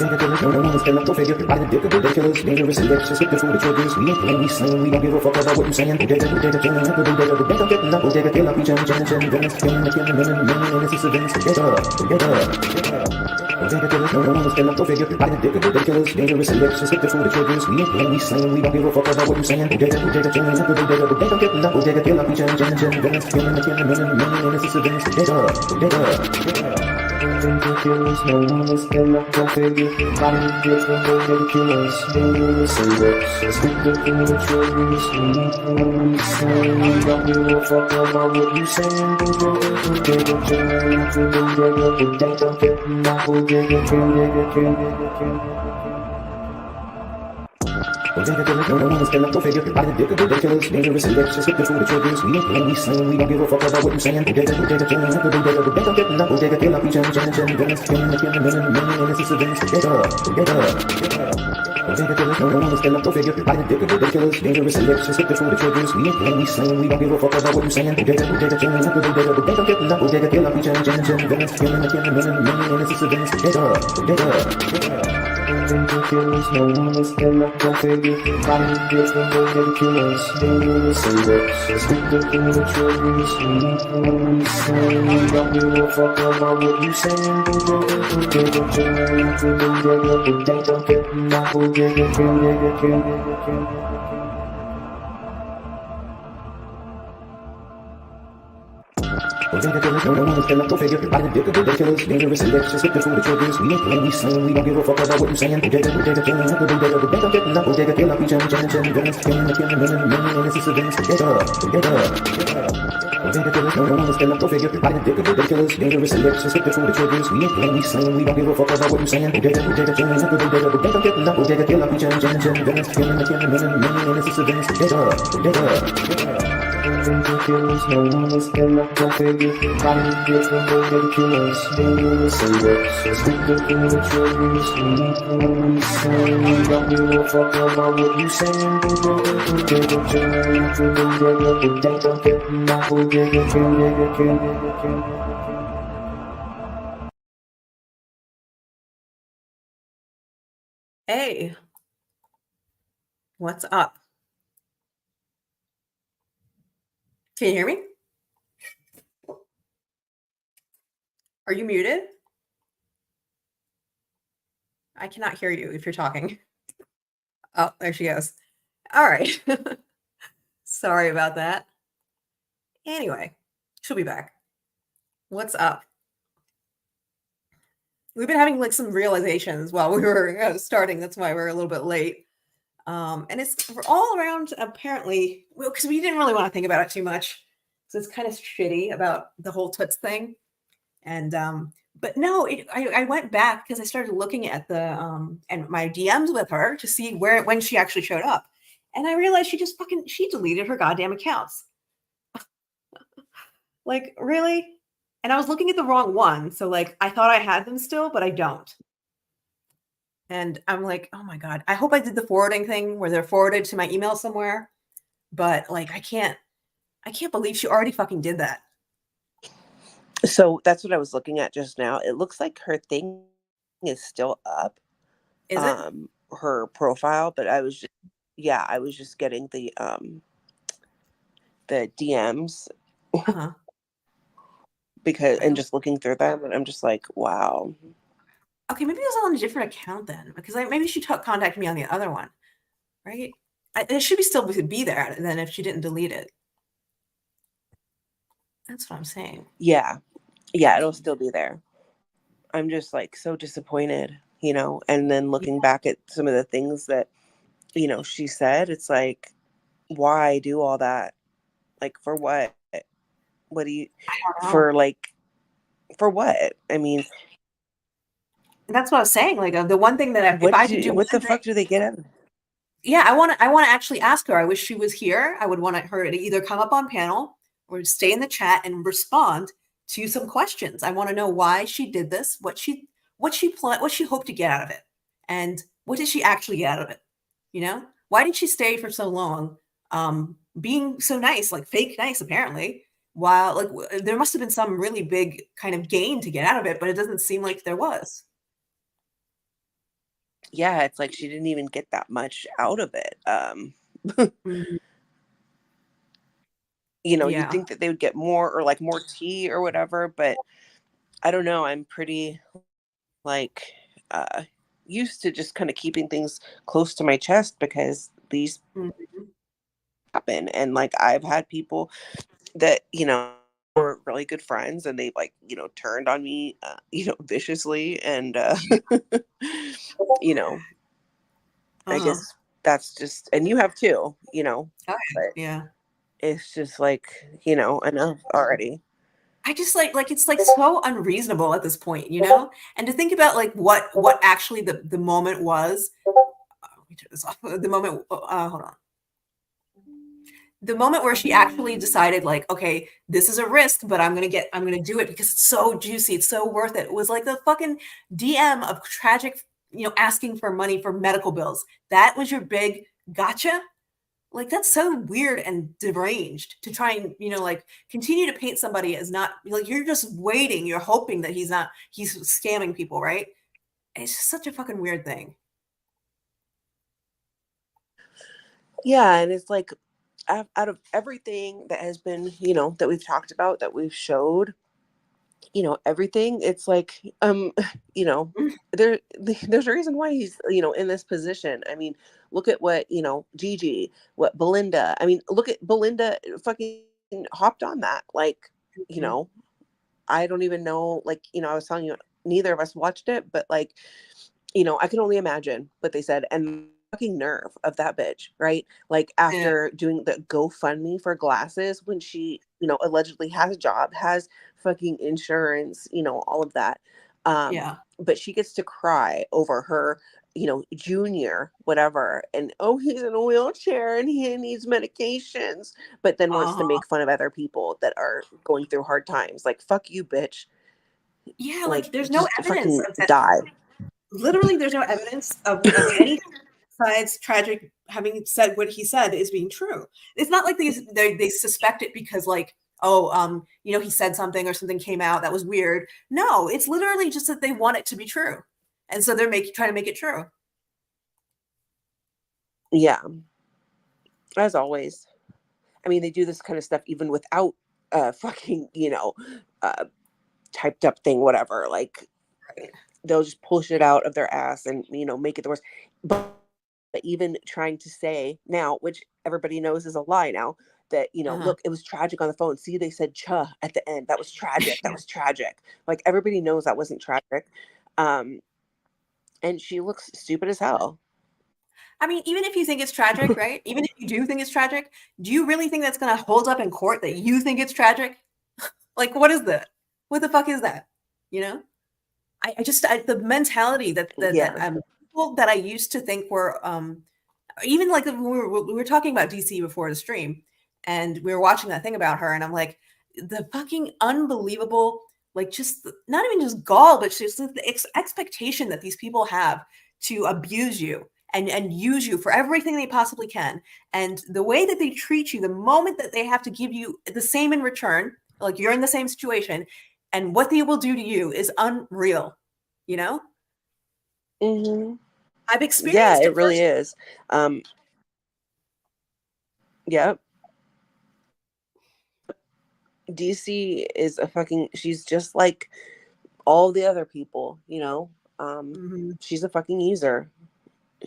No one is gonna go figure out the dick of the ridiculous, dangerous, elections, with the food that triggers. We ain't playing, we slaying, we don't give a fuck about what you saying. Bodega, killing, the bodega, the best of getting up, bodega, kill up each other, killing, and this is a dance together. Bodega killers, no one is gonna go figure out the dick of the ridiculous, dangerous, elections, with the food that triggers. We ain't playing, we slaying, we don't give a fuck about what you saying. Bodega, killing, the bodega, the best of getting up, bodega, kill up each other, killing, and this is a dance together. Ridiculous, no one is gonna go figure out the dick of the ridiculous, dangerous, elections, with the food that triggers. We ain't playing, we slaying, we don't give a fuck about what you saying. Bodega, killing, the bodega, the best of getting up, bodega, no one is gonna go figure out the dick of the ridiculous, dangerous, elections, with the food that triggers. We ain't playing, we slaying, we don't give a fuck about what you saying. Bodega, killing, the bodega, the best of getting up, bodega, kill up each other, killing, and this is a dance together. Bodega killers, no one is gonna go figure out the dick of the ridiculous, dangerous, elections, with the food that triggers. We ain't playing, we slaying, we don't give a fuck about what you saying. Bodega, killing, the bodega, the best of getting up, bodega, kill up each other, killing, and this is a dance together. Ridiculous, no one is gonna go figure out the dick of the ridiculous, dangerous, elections, with the food that triggers. We ain't playing, we slaying, we don't give a fuck about what you saying. Bodega, killing, the bodega, the best of getting up, bodega, Bodega killers, no one is gonna go figure out the dick of the ridiculous, dangerous, elections, with the food that triggers. We ain't playing, we slaying, we don't give a fuck about what you saying. Bodega, killing, the bodega, the best of getting up, bodega, kill up each other, killing, and this is a dance together. Bodega killers, no one is gonna go figure out the dick of the ridiculous, dangerous, elections, with the food that triggers. We ain't playing, we slaying, we don't give a fuck about what you saying. Bodega, killing, the bodega, the best of getting up, bodega, kill up each other, killing, and this is a dance together. Ridiculous, no one is gonna go figure out the dick of the ridiculous, dangerous, elections, with the food that triggers. We ain't playing, we slaying, we don't give a fuck about what you saying. Bodega, killing, the bodega, the best of getting up, bodega, Hey, what's up? Can you hear me? Are you muted? I cannot hear you if you're talking. Oh, there she goes. All right. Sorry about that. Anyway, she'll be back. What's up? We've been having like some realizations while we were starting. That's why we're a little bit late. And it's all around apparently, well, because we didn't really want to think about it too much. So it's kind of shitty about the whole Toots thing. And but no, I went back because I started looking at the and my DMs with her to see when she actually showed up. And I realized she deleted her goddamn accounts. Like, really? And I was looking at the wrong one. So like I thought I had them still, but I don't. And I'm like, oh my God, I hope I did the forwarding thing where they're forwarded to my email somewhere. But like, I can't believe she already fucking did that. So that's what I was looking at just now. It looks like her thing is still up. Is it? Her profile, but I was just getting the DMs because and just looking through them, and I'm just like, wow. Okay, maybe it was on a different account then, because maybe she contacted me on the other one, right? It should still be there then if she didn't delete it. That's what I'm saying. Yeah, it'll still be there. I'm just like so disappointed, and then looking back at some of the things that, she said, it's like, why do all that? Like, for what? What do you, for what? I mean, that's what I was saying. Like the one thing that what the fuck do they get out of it? Yeah, I want to actually ask her. I wish she was here. I would want her to either come up on panel or stay in the chat and respond to some questions. I want to know why she did this, what she hoped to get out of it, and what did she actually get out of it? Why did she stay for so long, being so nice, like fake nice apparently, while like there must have been some really big kind of gain to get out of it, but it doesn't seem like there was. yeah, it's like she didn't even get that much out of it. Mhm. You know, you'd Yeah. think that they would get more, or like more tea or whatever, but I don't know. I'm pretty like uh used to just kind of keeping things close to my chest because these Mhm. happen. And like I've had people that, you know, were really good friends, and they like, you know, turned on me you know, viciously. And you know, I Uh-huh. guess that's just, and you have too, you know, Oh, but yeah. it's just like, you know, enough already. I just like it's like so unreasonable at this point, you know? And to think about like what actually the moment was. Let me turn this off. The moment hold on. The moment where she actually decided like, okay, this is a risk, but I'm gonna do it because it's so juicy, it's so worth it. It was like the fucking DM of tragic, you know, asking for money for medical bills. That was your big gotcha. Like that's so weird and deranged to try and, you know, like continue to paint somebody as not like you're just waiting, you're hoping that he's scamming people, right? It's just such a fucking weird thing. Yeah, and it's like out of everything that has been, you know, that we've talked about, that we've showed, you know, everything, it's like you know, there's a reason why he's, you know, in this position. I mean, look at what, you know, Gigi, what Belinda, I mean, look at Belinda fucking hopped on that, like, you Mhm. know, I don't even know, like, you know, I was telling you, neither of us watched it, but like, you know, I can only imagine what they said. And fucking nerve of that bitch, right? Like Yeah, after doing the GoFundMe for glasses, when she, you know, allegedly has a job, has fucking insurance, you know, all of that. yeah. But she gets to cry over her, you know, junior, whatever, and oh, he's in a wheelchair and he needs medications, but then wants to Uh-huh. make fun of other people that are going through hard times. Like, fuck you, bitch. Yeah, Like, like there's no just evidence fucking of that. die. Literally, there's no evidence of any besides tragic having said what he said is being true. It's not like they suspect it because like, oh, you know, he said something or something came out that was weird. No, it's literally just that they want it to be true, and so they're making trying to make it true. Yeah, as always. I mean, they do this kind of stuff even without fucking, you know, uh typed up thing, whatever. Like, Right. they'll just pull shit out of their ass and, you know, make it the worst. But even trying to say now, which everybody knows is a lie now, that, you know, Uh-huh. look, it was tragic on the phone. See, they said "cha" at the end. That was tragic. That was tragic. Like, everybody knows that wasn't tragic. Um, and she looks stupid as hell. I mean, even if you think it's tragic, right? Even if you do think it's tragic, do you really think that's going to hold up in court that you think it's tragic? Like, what is that? What the fuck is that? You know? I just the mentality that Yeah. people that I used to think were even like we were talking about DC before the stream, and we were watching that thing about her, and I'm like, the fucking unbelievable, like just not even just gall, but just the expectation that these people have to abuse you and use you for everything they possibly can, and the way that they treat you, the moment that they have to give you the same in return, like you're in the same situation, and what they will do to you is unreal. You know, Hmm. I've Yeah, experienced it it really first. is. Um, yeah, DC is a fucking, she's just like all the other people, you know. Mhm. She's a fucking user.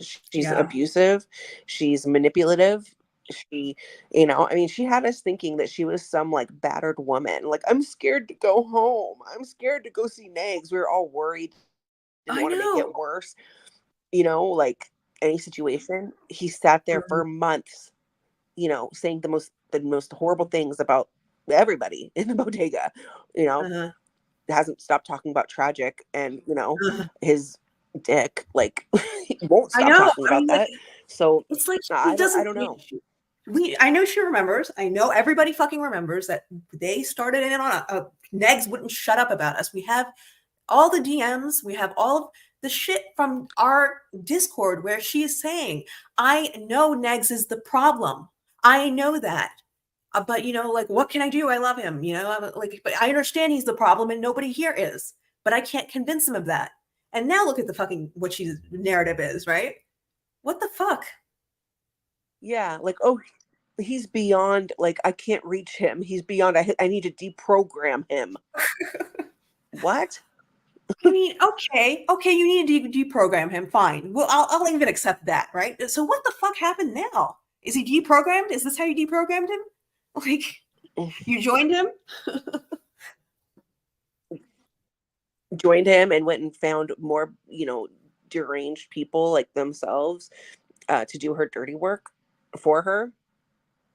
She's Yeah, abusive, she's manipulative. She, you know, I mean, she had us thinking that she was some like battered woman. Like, I'm scared to go home. I'm scared to go see Negs. We were all worried, didn't I want to make know. it worse, you know, like any situation. He sat there Mhm. for months, you know, saying the most horrible things about everybody in the bodega, you know, Uh-huh. hasn't stopped talking about tragic, and, you know, Uh-huh. his dick, like, he won't I stop know. talking I about mean, like, that. So it's like she I doesn't. don't know. We. I know she remembers. I know everybody fucking remembers that they started in on a Negs wouldn't shut up about us. We have all the DMs. We have all of the shit from our Discord where she is saying, "I know Negs is the problem. I know that." But you know, like, what can I do? I love him. You know, like, but I understand he's the problem, and nobody here is. But I can't convince him of that. And now look at the fucking what she's narrative is, right? What the fuck? Yeah, like, oh, he's beyond, like, I can't reach him. He's beyond, I need to deprogram him. What? I mean, okay, you need to deprogram him. Fine. Well, I'll even accept that, right? So what the fuck happened now? Is he deprogrammed? Is this how you deprogrammed him? Like, you joined him? Joined him and went and found more, deranged people like themselves to do her dirty work for her.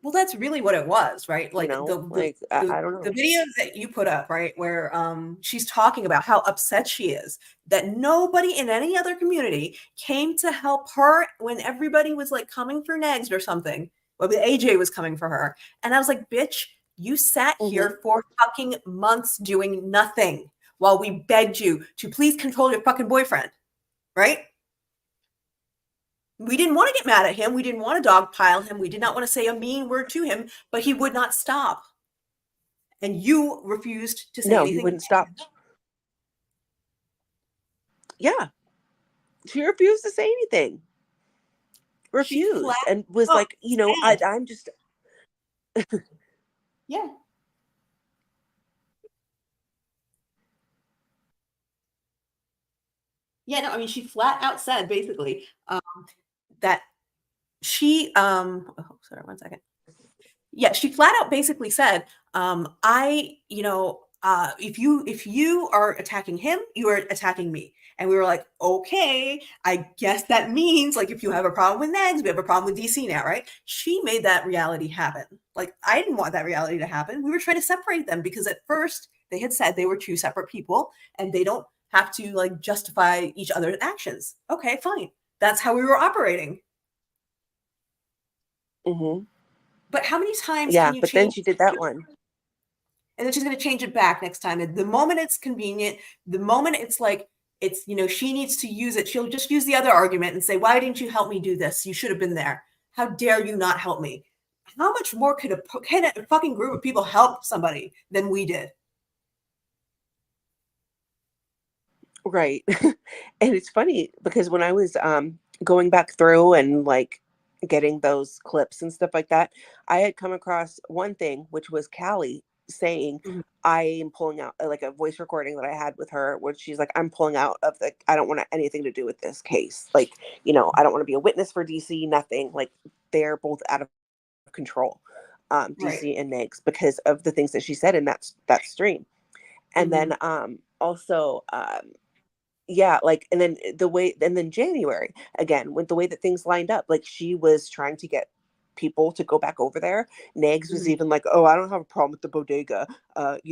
Well, that's really what it was, right? Like I don't know. the videos that you put up, right, where she's talking about how upset she is that nobody in any other community came to help her when everybody was like coming for negs or something. Well, AJ was coming for her, and I was like, "Bitch, you sat here for fucking months doing nothing while we begged you to please control your fucking boyfriend, right?" We didn't want to get mad at him. We didn't want to dogpile him. We did not want to say a mean word to him, but he would not stop. And you refused to say No, anything. he wouldn't stop. Yeah. She refused to say anything. Refused. And was like, I'm just. Yeah. Yeah, no, I mean, she flat out said basically that she, sorry, 1 second. Yeah, she flat out basically said, if you are attacking him, you are attacking me. And we were like, okay, I guess that means like if you have a problem with Negs, we have a problem with DC now, right? She made that reality happen. Like I didn't want that reality to happen. We were trying to separate them because at first they had said they were two separate people and they don't have to like justify each other's actions. Okay, fine. That's how we were operating. Mm-hmm. But how many times Yeah, can you but change? then she did that one. And then she's going to change it back next time. And the moment it's convenient, the moment it's like, it's, she needs to use it, she'll just use the other argument and say, why didn't you help me do this? You should have been there. How dare you not help me? How much more can a fucking group of people help somebody than we did? Right. And it's funny because when I was going back through and like getting those clips and stuff like that, I had come across one thing, which was Callie saying, I am pulling out, like a voice recording that I had with her where she's like, I'm pulling out of I don't want anything to do with this case. Like, I don't want to be a witness for DC, nothing. Like they're both out of control, DC and Negs, because of the things that she said in that stream. And then also, yeah, like, and then January again with the way that things lined up, like she was trying to get people to go back over there. Negs was even like, oh, I don't have a problem with the bodega,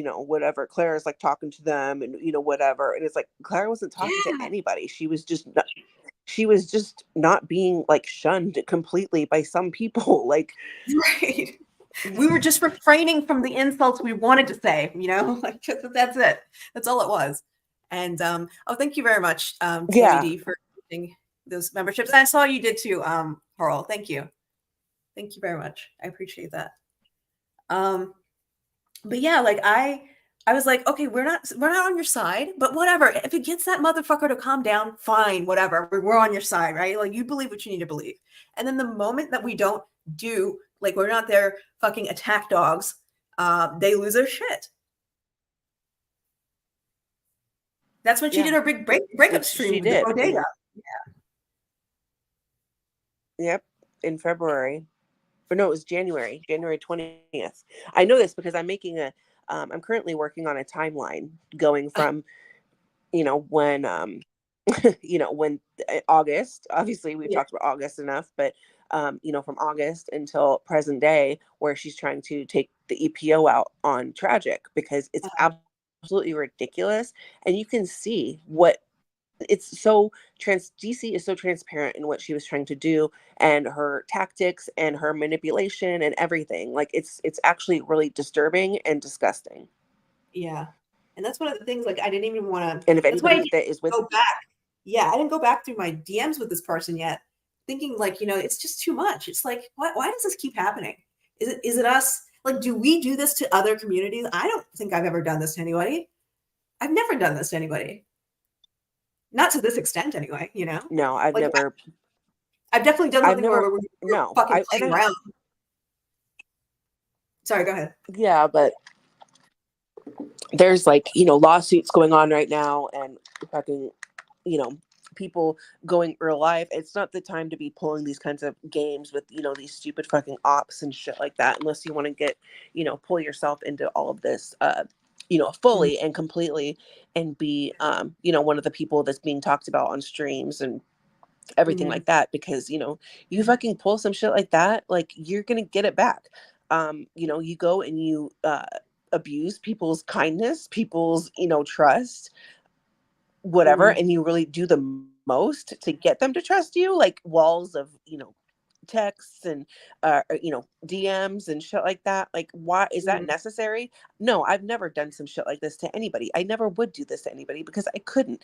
whatever. Claire's like talking to them and whatever, and it's like Claire wasn't talking to anybody. She was just not being like shunned completely by some people. Like, right. We were just refraining from the insults we wanted to say, like that's it. That's all it was. And thank you very much, Tammy D, for getting those memberships. I saw you did too, Harl. Thank you. Thank you very much. I appreciate that. But yeah, like I was like, okay, we're not on your side, but whatever. If it gets that motherfucker to calm down, fine, whatever. We're on your side, right? Like you believe what you need to believe. And then the moment that we don't do, like we're not their fucking attack dogs, they lose their shit. That's when she did her big breakup stream with the bodega. Yep, in February. But no, it was January 20th. I know this because I'm making I'm currently working on a timeline going from, when, when August, obviously we've talked about August enough, but, from August until present day, where she's trying to take the EPO out on Tragic because it's absolutely ridiculous. And you can see what it's so DC is so transparent in what she was trying to do and her tactics and her manipulation and everything. Like it's actually really disturbing and disgusting. Yeah. And that's one of the things, like, I didn't even want to, and if anybody that is with go back. Yeah. I didn't go back through my DMs with this person yet, thinking like, it's just too much. It's like, why does this keep happening? Is it us? Like, do we do this to other communities? I don't think I've ever done this to anybody. I've never done this to anybody. Not to this extent, anyway. You know, No, I've like never. I've definitely done I've something where never. we're No, fucking playing around. Sorry, go ahead. Yeah, but there's like, lawsuits going on right now, and fucking, people going real life. It's not the time to be pulling these kinds of games with, these stupid fucking ops and shit like that, unless you want to get, pull yourself into all of this, Mhm. fully and completely, and be, one of the people that's being talked about on streams and everything Mhm. like that, because, you fucking pull some shit like that, like, you're gonna get it back. You go and you, abuse people's kindness, people's, trust, whatever, Mhm. and you really do the most to get them to trust you, like walls of, texts and DMs and shit like that. Like, why is that Mhm. necessary? No, I've never done some shit like this to anybody. I never would do this to anybody, because I couldn't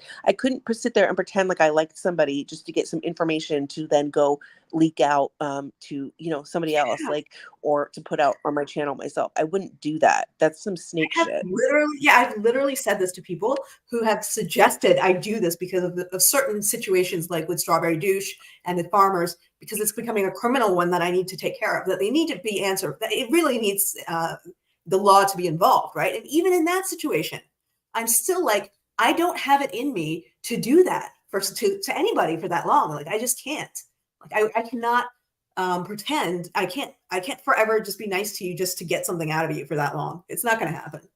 sit there and pretend like I liked somebody just to get some information to then go leak out, to, somebody else, Yeah. like, or to put out on my channel myself. I wouldn't do that. That's some snake Have shit. literally, yeah, I've literally said this to people who have suggested I do this because of certain situations, like with Strawberry Douche and the farmers, because it's becoming a criminal one that I need to take care of, that they need to be answered. That it really needs the law to be involved, right? And even in that situation, I'm still like, I don't have it in me to do that to anybody for that long. Like, I just can't. Like, I cannot pretend. I can't forever just be nice to you just to get something out of you for that long. It's not going to happen.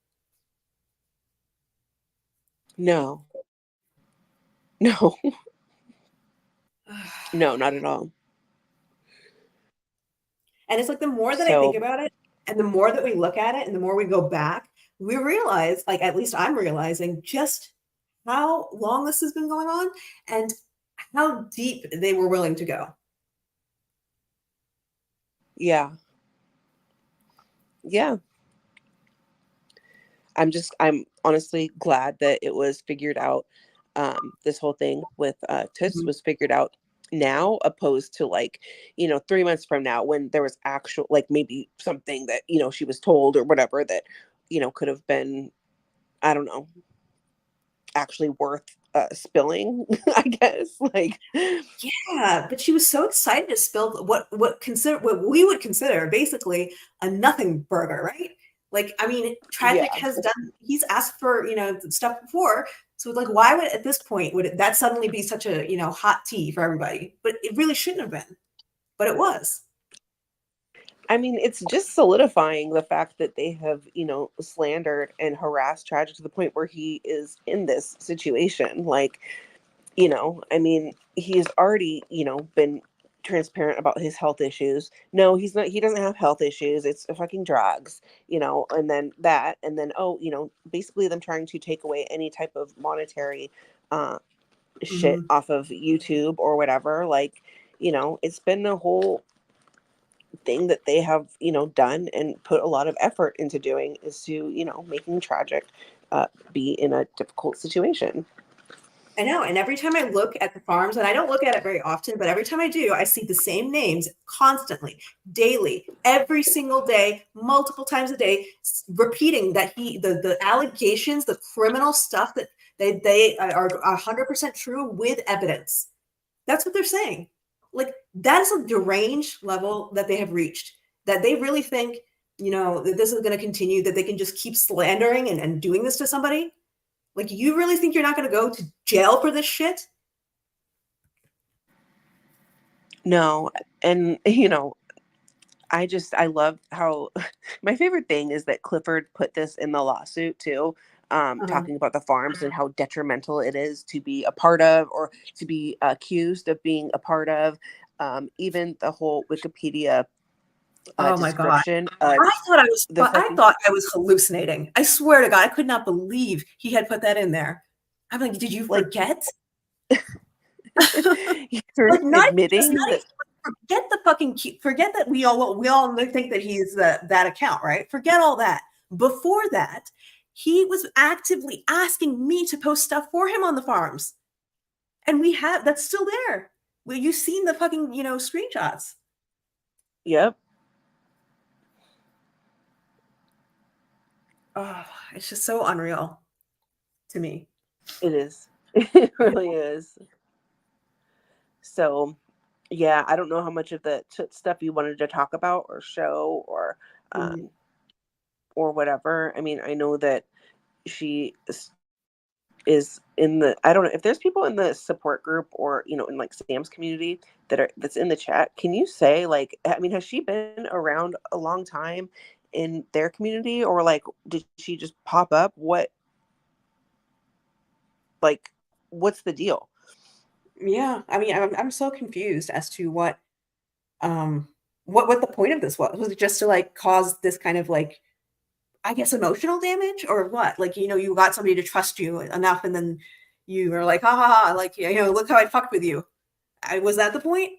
No, no, no, not at all. And it's like the more that I think So about it and the more that we look at it and the more we go back, we realize, like at least I'm realizing just how long this has been going on and how deep they were willing to go. yeah, yeah. I'm honestly glad that it was figured out. This whole thing with Toots Mhm. was figured out now, opposed to, like, 3 months from now, when there was actual, like, maybe something that, she was told or whatever that, could have been, I don't know, actually worth spilling, I guess. Like, Yeah, but she was so excited to spill what we would consider basically a nothing burger, right? Like, I mean, Tragic yeah. has done he's asked for, stuff before. So like why would at this point that suddenly be such a, hot tea for everybody? But it really shouldn't have been. But it was. I mean, it's just solidifying the fact that they have, slandered and harassed Tragic to the point where he is in this situation. Like, I mean, he's already, been transparent about his health issues. No, he's not, he doesn't have health issues. It's fucking drugs, and then that, and then, oh, basically them trying to take away any type of monetary shit Mhm. off of YouTube or whatever. Like, it's been a whole thing that they have, done and put a lot of effort into doing, is to, making Tragic be in a difficult situation. I know. And every time I look at the farms, and I don't look at it very often, but every time I do, I see the same names constantly, daily, every single day, multiple times a day, repeating that the allegations, the criminal stuff that they are 100% true with evidence. That's what they're saying. Like, that is a deranged level that they have reached, that they really think, that this is going to continue, that they can just keep slandering and doing this to somebody. Like, you really think you're not going to go to jail for this shit? No, and I love how my favorite thing is that Clifford put this in the lawsuit too, Uh-huh. talking about the farms and how detrimental it is to be a part of, or to be accused of being a part of. Even the whole Wikipedia Oh my god. description, the I fucking thought I was hallucinating. I swear to God, I could not believe he had put that in there. I'm like, did you like forget? you're Like, admitting not that. even forget the forget that we all think that he's that account, right? Forget all that. Before that, he was actively asking me to post stuff for him on the farms. And we have that's still there. Well, you've seen the fucking, screenshots. Yep, Oh, it's just so unreal to me. it is. It really is. So, yeah, I don't know how much of the stuff you wanted to talk about or show Mhm. or whatever. I mean, I know that she is in the, I don't know if there's people in the support group or, in like Sam's community that's in the chat. Can you say, like, I mean, has she been around a long time in their community, or like did she just pop up? Like what's the deal? Yeah, I mean, I'm so confused as to um what the point of this was. Was it just to like cause this kind of like, I guess, emotional damage or what? Like, you got somebody to trust you enough and then you were like, ha ha ha, like, look how I fucked with you. Was that the point?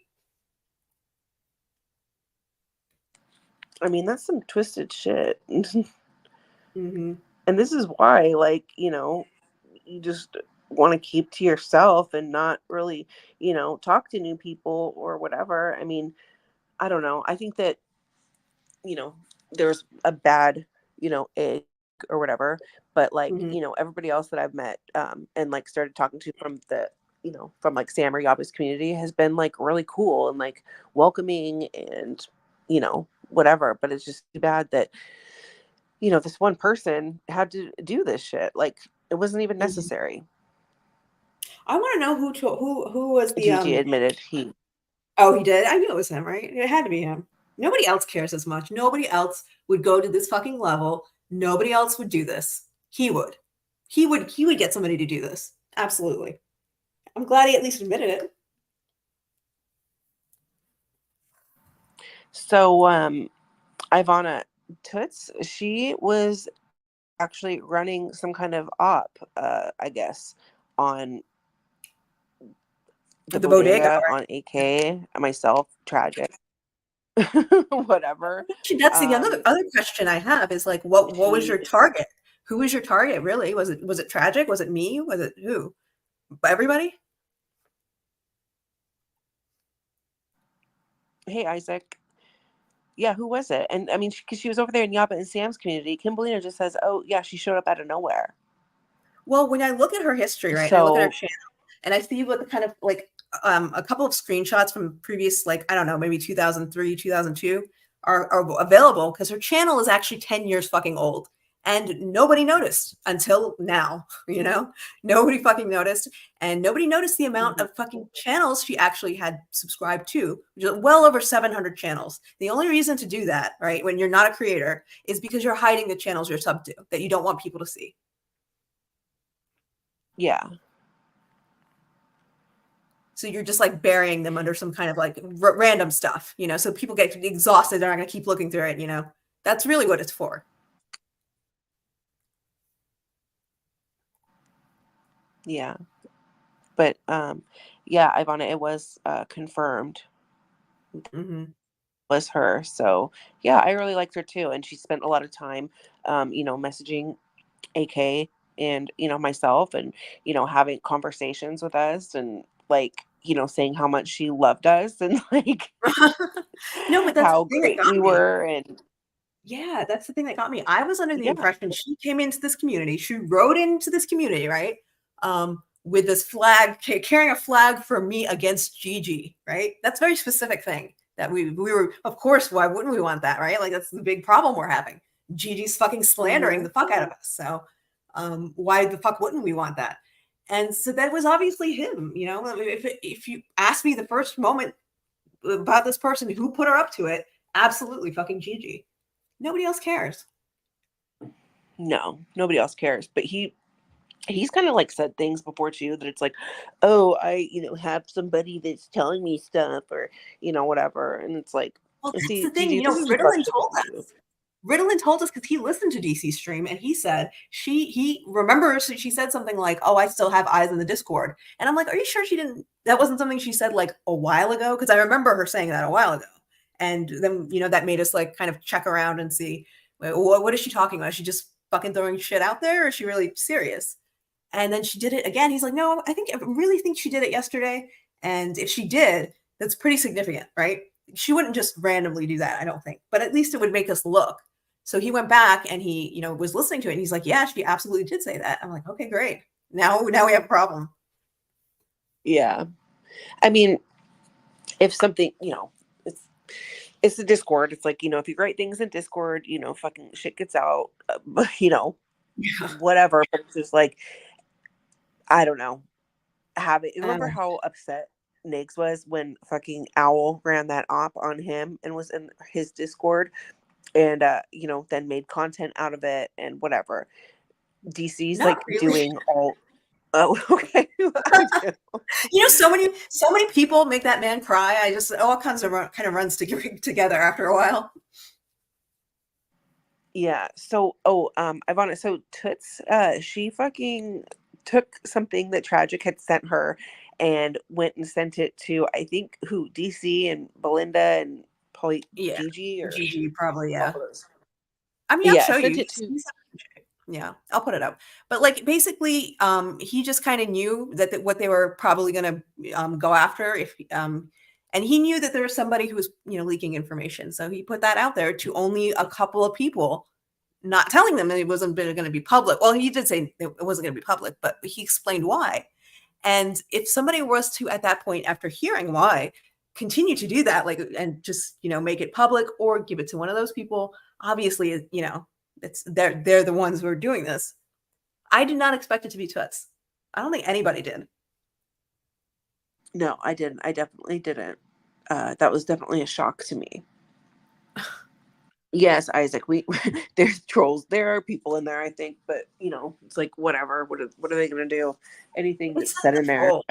I mean, that's some twisted shit. Hmm. And this is why, like, you just want to keep to yourself and not really, talk to new people or whatever. I mean, I don't know. I think that, you know, there's a bad, egg or whatever, but like, Hmm. everybody else that I've met and like started talking to from like Sam or Yaba's community has been like really cool and like welcoming and, whatever. But it's just too bad that, this one person had to do this shit. Like it wasn't even Hmm. necessary. I want to know who was the Gigi admitted he. Oh, he did. I knew it was him, right? It had to be him. Nobody else cares as much. Nobody else would go to this fucking level. Nobody else would do this. He would. He would get somebody to do this. Absolutely. I'm glad he at least admitted it. So Ivana Toots, she was actually running some kind of op, I guess, on the The bodega, bodega on AK. Myself, tragic, whatever. actually, that's the other Um, other question I have is like, what was your she, target? Who was your target? Really? Was it tragic? Was it me? Was it who? Everybody? hey Isaac, yeah, who was it? And I mean, because she was over there in Yaba and Sam's community. Kimberlina just says, "Oh yeah, she showed up out of nowhere." Well, when I look at her history, right, and I look at her So channel, and I see what the kind of like a couple of screenshots from previous, like, I don't know, maybe 2003, 2002 are available because her channel is actually 10 years fucking old. And nobody noticed until now, Nobody fucking noticed. And nobody noticed the amount mhm, of fucking channels she actually had subscribed to, which is well over 700 channels. The only reason to do that, right, when you're not a creator, is because you're hiding the channels you're sub to that you don't want people to see. yeah, So you're just like burying them under some kind of like random stuff, so people get exhausted. They're not going to keep looking through it. That's really what it's for. yeah. But yeah, Ivana, it was confirmed Hmm. was her. So yeah, I really liked her too, and she spent a lot of time, messaging AK and myself, and having conversations with us, and like saying how much she loved us, and like No, but that's the how thing that great got we me. were, and Yeah, that's the thing that got me. I was under the yeah, impression she came into this community. She rode into this community, right? With this flag, carrying a flag for me against Gigi, right? That's a very specific thing that we were, of course, why wouldn't we want that, right? Like that's the big problem we're having. Gigi's fucking slandering hmm the fuck out of us. So why the fuck wouldn't we want that? And so that was obviously him, if you ask me the first moment about this person who put her up to it, absolutely fucking Gigi. Nobody else cares. no, nobody else cares, but he's kind of like said things before too that it's like, oh, I have somebody that's telling me stuff, or whatever, and it's like, Well, that's the see, thing. Gigi, this is Ritalin frustrating told too. us. Ritalin told us because he listened to DC stream and he said he remembers she said something like, "Oh, I still have eyes in the Discord," and I'm like, "Are you sure she didn't? That wasn't something she said like a while ago?" Because I remember her saying that a while ago, and then that made us like kind of check around and see what is she talking about? Is she just fucking throwing shit out there, or is she really serious? And then she did it again. He's like, no, I really think she did it yesterday. And if she did, that's pretty significant, right? She wouldn't just randomly do that, I don't think, but at least it would make us look. So he went back and he, was listening to it. And he's like, yeah, she absolutely did say that. I'm like, okay, great. Now we have a problem. Yeah. I mean, if something, it's the Discord. It's like, if you write things in Discord, fucking shit gets out, Yeah. whatever. But it's just like, I don't know. Remember Uh, how upset Nigs was when fucking Owl ran that op on him and was in his Discord and, then made content out of it and whatever. DC's Not like really. doing all, oh, okay. I do. So many people make that man cry. I just all kinds of kind of runs together after a while. Yeah. So, Ivana, so Toots, she fucking took something that Tragic had sent her and went and sent it to, I think, who, DC and Belinda and probably Yeah, Gigi or Gigi probably. all Yeah, of those. I mean, I'll Yeah, show you. sent it to, Yeah, I'll put it up. But like basically, he just kind of knew that what they were probably going to go after and he knew that there was somebody who was leaking information, so he put that out there to only a couple of people, not telling them that it wasn't going to be public. Well, he did say it wasn't going to be public, but he explained why. And if somebody was to, at that point, after hearing why, continue to do that, like, and just, make it public or give it to one of those people, obviously, it's they're the ones who are doing this. I did not expect it to be Toots. I don't think anybody did. no, I didn't. I definitely didn't. That was definitely a shock to me. Yes, Isaac, there's trolls. There are people in there, I think, but it's like whatever. What are they gonna do? Anything It's that's said not in the there troll.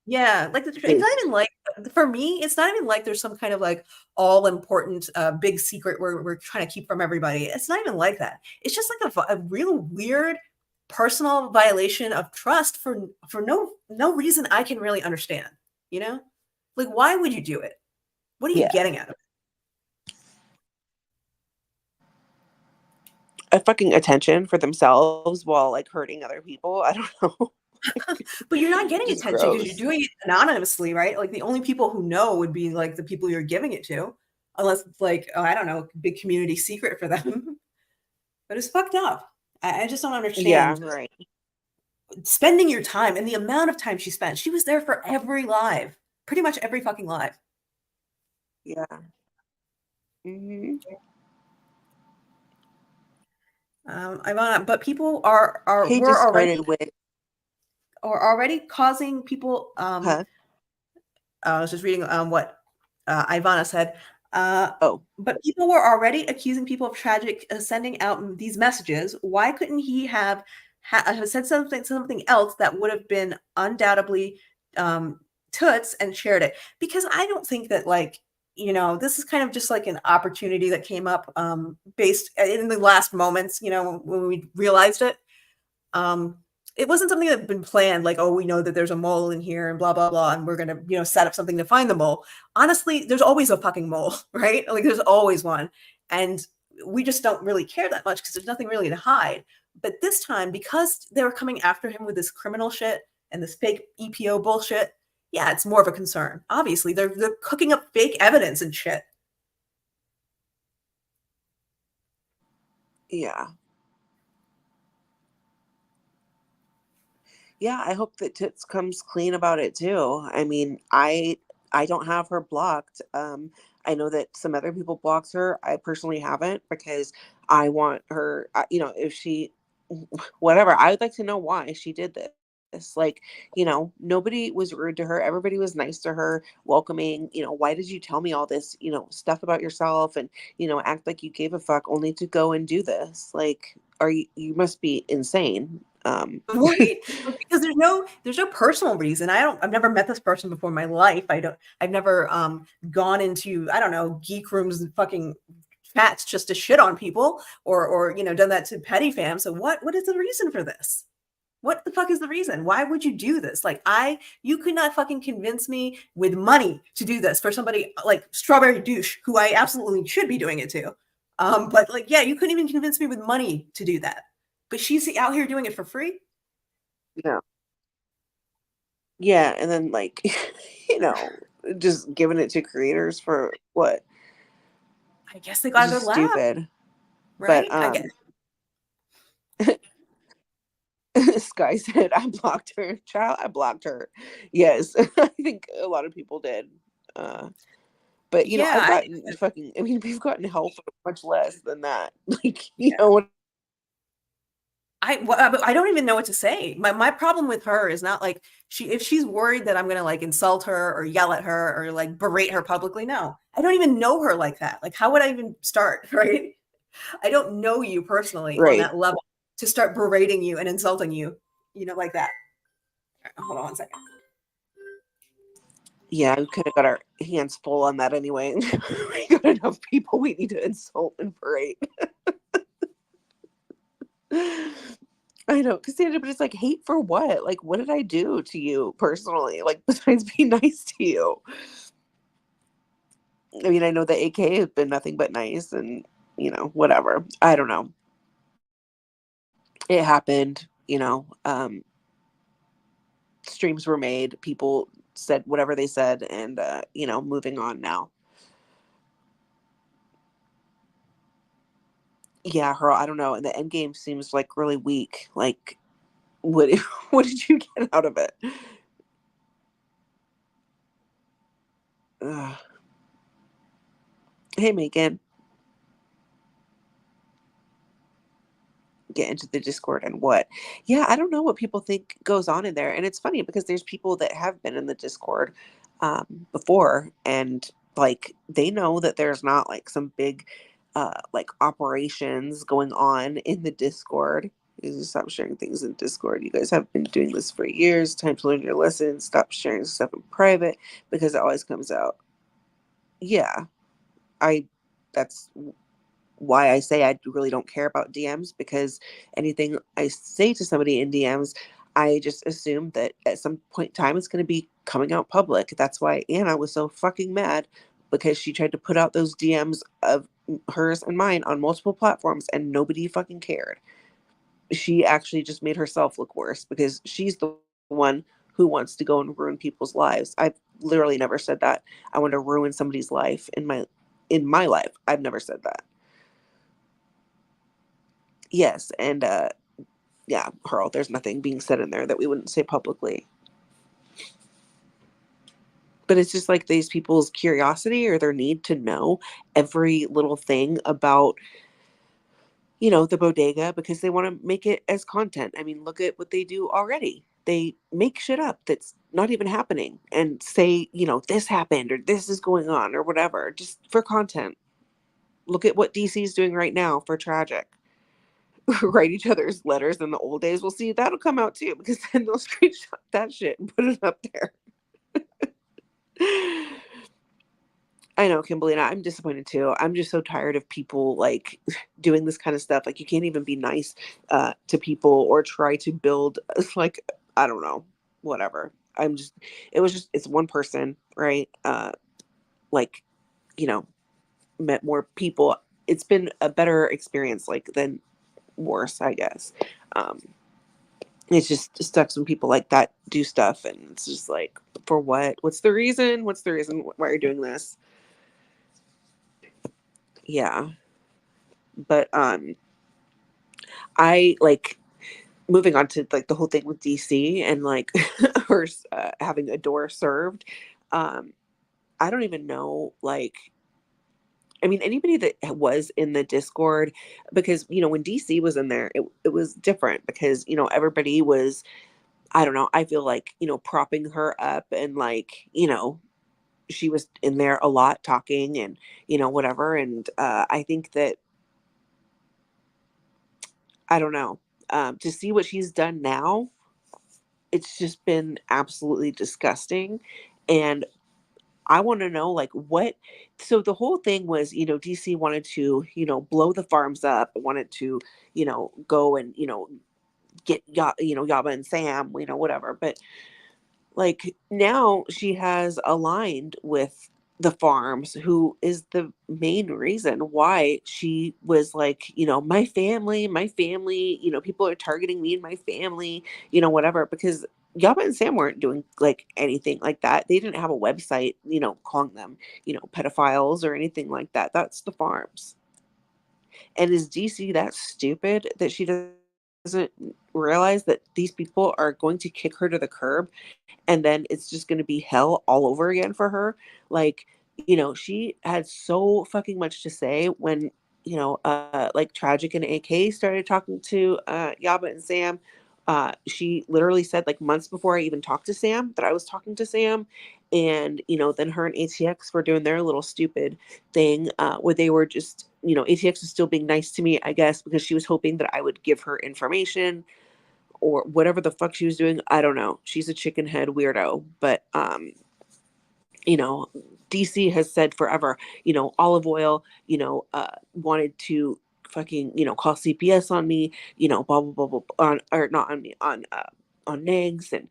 Yeah, like it's is, not even like, for me, it's not even like there's some kind of like all important big secret where we're trying to keep from everybody. It's not even like that. It's just like a real weird personal violation of trust for no reason I can really understand. You know, like why would you do it? What are you yeah, getting out of a fucking attention for themselves while like hurting other people. I don't know. it? But you're not getting Just attention because you're gross. doing it anonymously, right? Like the only people who know would be like the people you're giving it to, unless it's like, oh, I don't know, big community secret for them. But it's fucked up. I just don't Yeah, understand right. spending your time and the amount of time she spent. She was there for every live, pretty much every fucking live. Yeah. Hmm. Ivana, but people are He were just already started with, causing people. huh? I was just reading what Ivana said. Uh, Oh, but people were already accusing people of tragic sending out these messages. Why couldn't he have said something else that would have been undoubtedly um, toots and shared it? Because I don't think that this is kind of just like an opportunity that came up based in the last moments. When we realized it. Um, it wasn't something that had been planned, like, oh, we know that there's a mole in here and blah, blah, blah, and we're going to, set up something to find the mole. Honestly, there's always a fucking mole, right? Like, there's always one. And we just don't really care that much because there's nothing really to hide. But this time, because they were coming after him with this criminal shit and this fake EPO bullshit, yeah, it's more of a concern. Obviously, they're cooking up fake evidence and shit. yeah. Yeah, I hope that Tits comes clean about it too. I mean, I don't have her blocked. I know that some other people blocked her. I personally haven't because I want her, if she, whatever, I would like to know why she did this. Like, nobody was rude to her. Everybody was nice to her, welcoming. Why did you tell me all this, stuff about yourself and, act like you gave a fuck only to go and do this? Like, you must be insane. Right. Because there's no personal reason. I've never met this person before in my life. I've never gone into, I don't know, geek rooms and fucking chats just to shit on people or done that to petty fam. So what is the reason for this? What the fuck is the reason? Why would you do this? Like you could not fucking convince me with money to do this for somebody like Strawberry Douche, who I absolutely should be doing it to. But like, yeah, you couldn't even convince me with money to do that. But she's out here doing it for free. Yeah. Yeah, and then like, you know, just giving it to creators for what? I guess they got a Just good laugh, stupid. But right? I guess. Sky said, I blocked her. Child, I blocked her. Yes, I think a lot of people did. But, you know, I've Yeah, gotten fucking, I mean, we've gotten help for much less than that. Like, you yeah. know what? I don't even know what to say. My problem with her is not like if she's worried that I'm gonna like insult her or yell at her or like berate her publicly. No, I don't even know her like that. Like, how would I even start? Right? I don't know you personally on Right. that level to start berating you and insulting you, like that. Hold on one second. Yeah, we could have got our hands full on that anyway. We got enough people we need to insult and berate. I know, because everybody's like, hate for what? Like, what did I do to you personally? Like, besides be nice to you. I mean, I know the AK has been nothing but nice and, whatever. I don't know. It happened, streams were made, people said whatever they said, and, moving on now. Yeah, her, I don't know. And the end game seems like really weak. Like, what, what did you get out of it? Ugh. Hey, Megan. Get into the Discord and what? Yeah, I don't know what people think goes on in there. And it's funny because there's people that have been in the Discord before, and like they know that there's not like some big like operations going on in the Discord. You just stop sharing things in Discord. You guys have been doing this for years. Time to learn your lessons. Stop sharing stuff in private because it always comes out. Yeah, I that's why I say I really don't care about DMs, because anything I say to somebody in DMs, I just assume that at some point in time it's going to be coming out public. That's why Anna was so fucking mad, because she tried to put out those DMs of hers and mine on multiple platforms and nobody fucking cared. She actually just made herself look worse because she's the one who wants to go and ruin people's lives. I've literally never said that. I want to ruin somebody's life in my life. I've never said that. Yes, and yeah, Pearl, there's nothing being said in there that we wouldn't say publicly. But it's just like these people's curiosity or their need to know every little thing about, the bodega, because they want to make it as content. I mean, look at what they do already. They make shit up that's not even happening and say, this happened or this is going on or whatever, just for content. Look at what DC is doing right now for Tragic. Write each other's letters in the old days. We'll see, that'll come out too, because then they'll screenshot that shit and put it up there. I know, Kimberly, and I'm disappointed too. I'm just so tired of people like doing this kind of stuff. Like, you can't even be nice to people or try to build like, I don't know, whatever. It's one person, right? Like, you know, met more people. It's been a better experience, like, than worse, I guess. Um, it's just stuck some people like that do stuff, and it's just like, for what? What's the reason? What's the reason why you're doing this? Yeah. But I like, moving on to like the whole thing with DC and like her having a door served. Um, I don't even know, like, I mean, anybody that was in the Discord, because, when DC was in there, it was different because, everybody was, I don't know, I feel like, propping her up, and like, she was in there a lot talking and, whatever. And I think that, I don't know, to see what she's done now, it's just been absolutely disgusting. And I want to know, like, what. So the whole thing was, DC wanted to, blow the farms up, wanted to, go and, get, Yaba and Sam, whatever. But like, now she has aligned with the farms, who is the main reason why she was like, my family, people are targeting me and my family, whatever, because Yaba and Sam weren't doing like anything like that. They didn't have a website, calling them, pedophiles or anything like that. That's the farms. And is DC that stupid that she doesn't realize that these people are going to kick her to the curb, and then it's just going to be hell all over again for her. Like, she had so fucking much to say when, like Tragic and AK started talking to Yaba and Sam. She literally said, like, months before I even talked to Sam, that I was talking to Sam. And, then her and ATX were doing their little stupid thing, where they were just, ATX was still being nice to me, I guess, because she was hoping that I would give her information or whatever the fuck she was doing. I don't know. She's a chicken head weirdo. But you know, DC has said forever, Olive Oil, wanted to fucking, call CPS on me, blah blah blah blah, on, or not on me, on Negs, and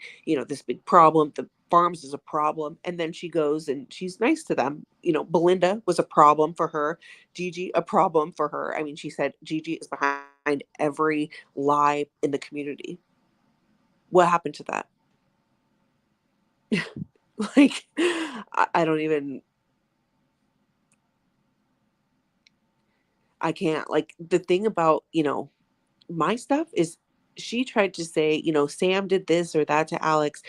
this big problem. The farms is a problem, and then she goes and she's nice to them. Belinda was a problem for her, Gigi a problem for her. I mean, she said Gigi is behind every lie in the community. What happened to that? Like, I don't even, I can't. Like, the thing about, my stuff is, she tried to say, Sam did this or that to Alex.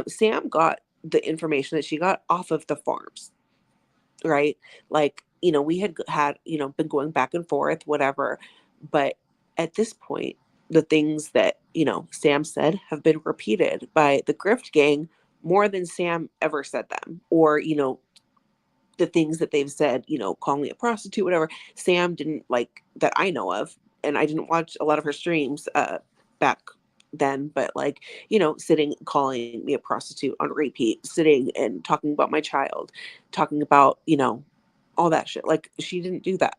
Sam got the information that she got off of the farms, right? Like, we had, been going back and forth, whatever. But at this point, the things that, Sam said have been repeated by the Grift gang more than Sam ever said them. Or, the things that they've said, call me a prostitute, whatever. Sam didn't, like, that I know of, and I didn't watch a lot of her streams back then, but, like, sitting calling me a prostitute on repeat, sitting and talking about my child, talking about, all that shit. Like, she didn't do that.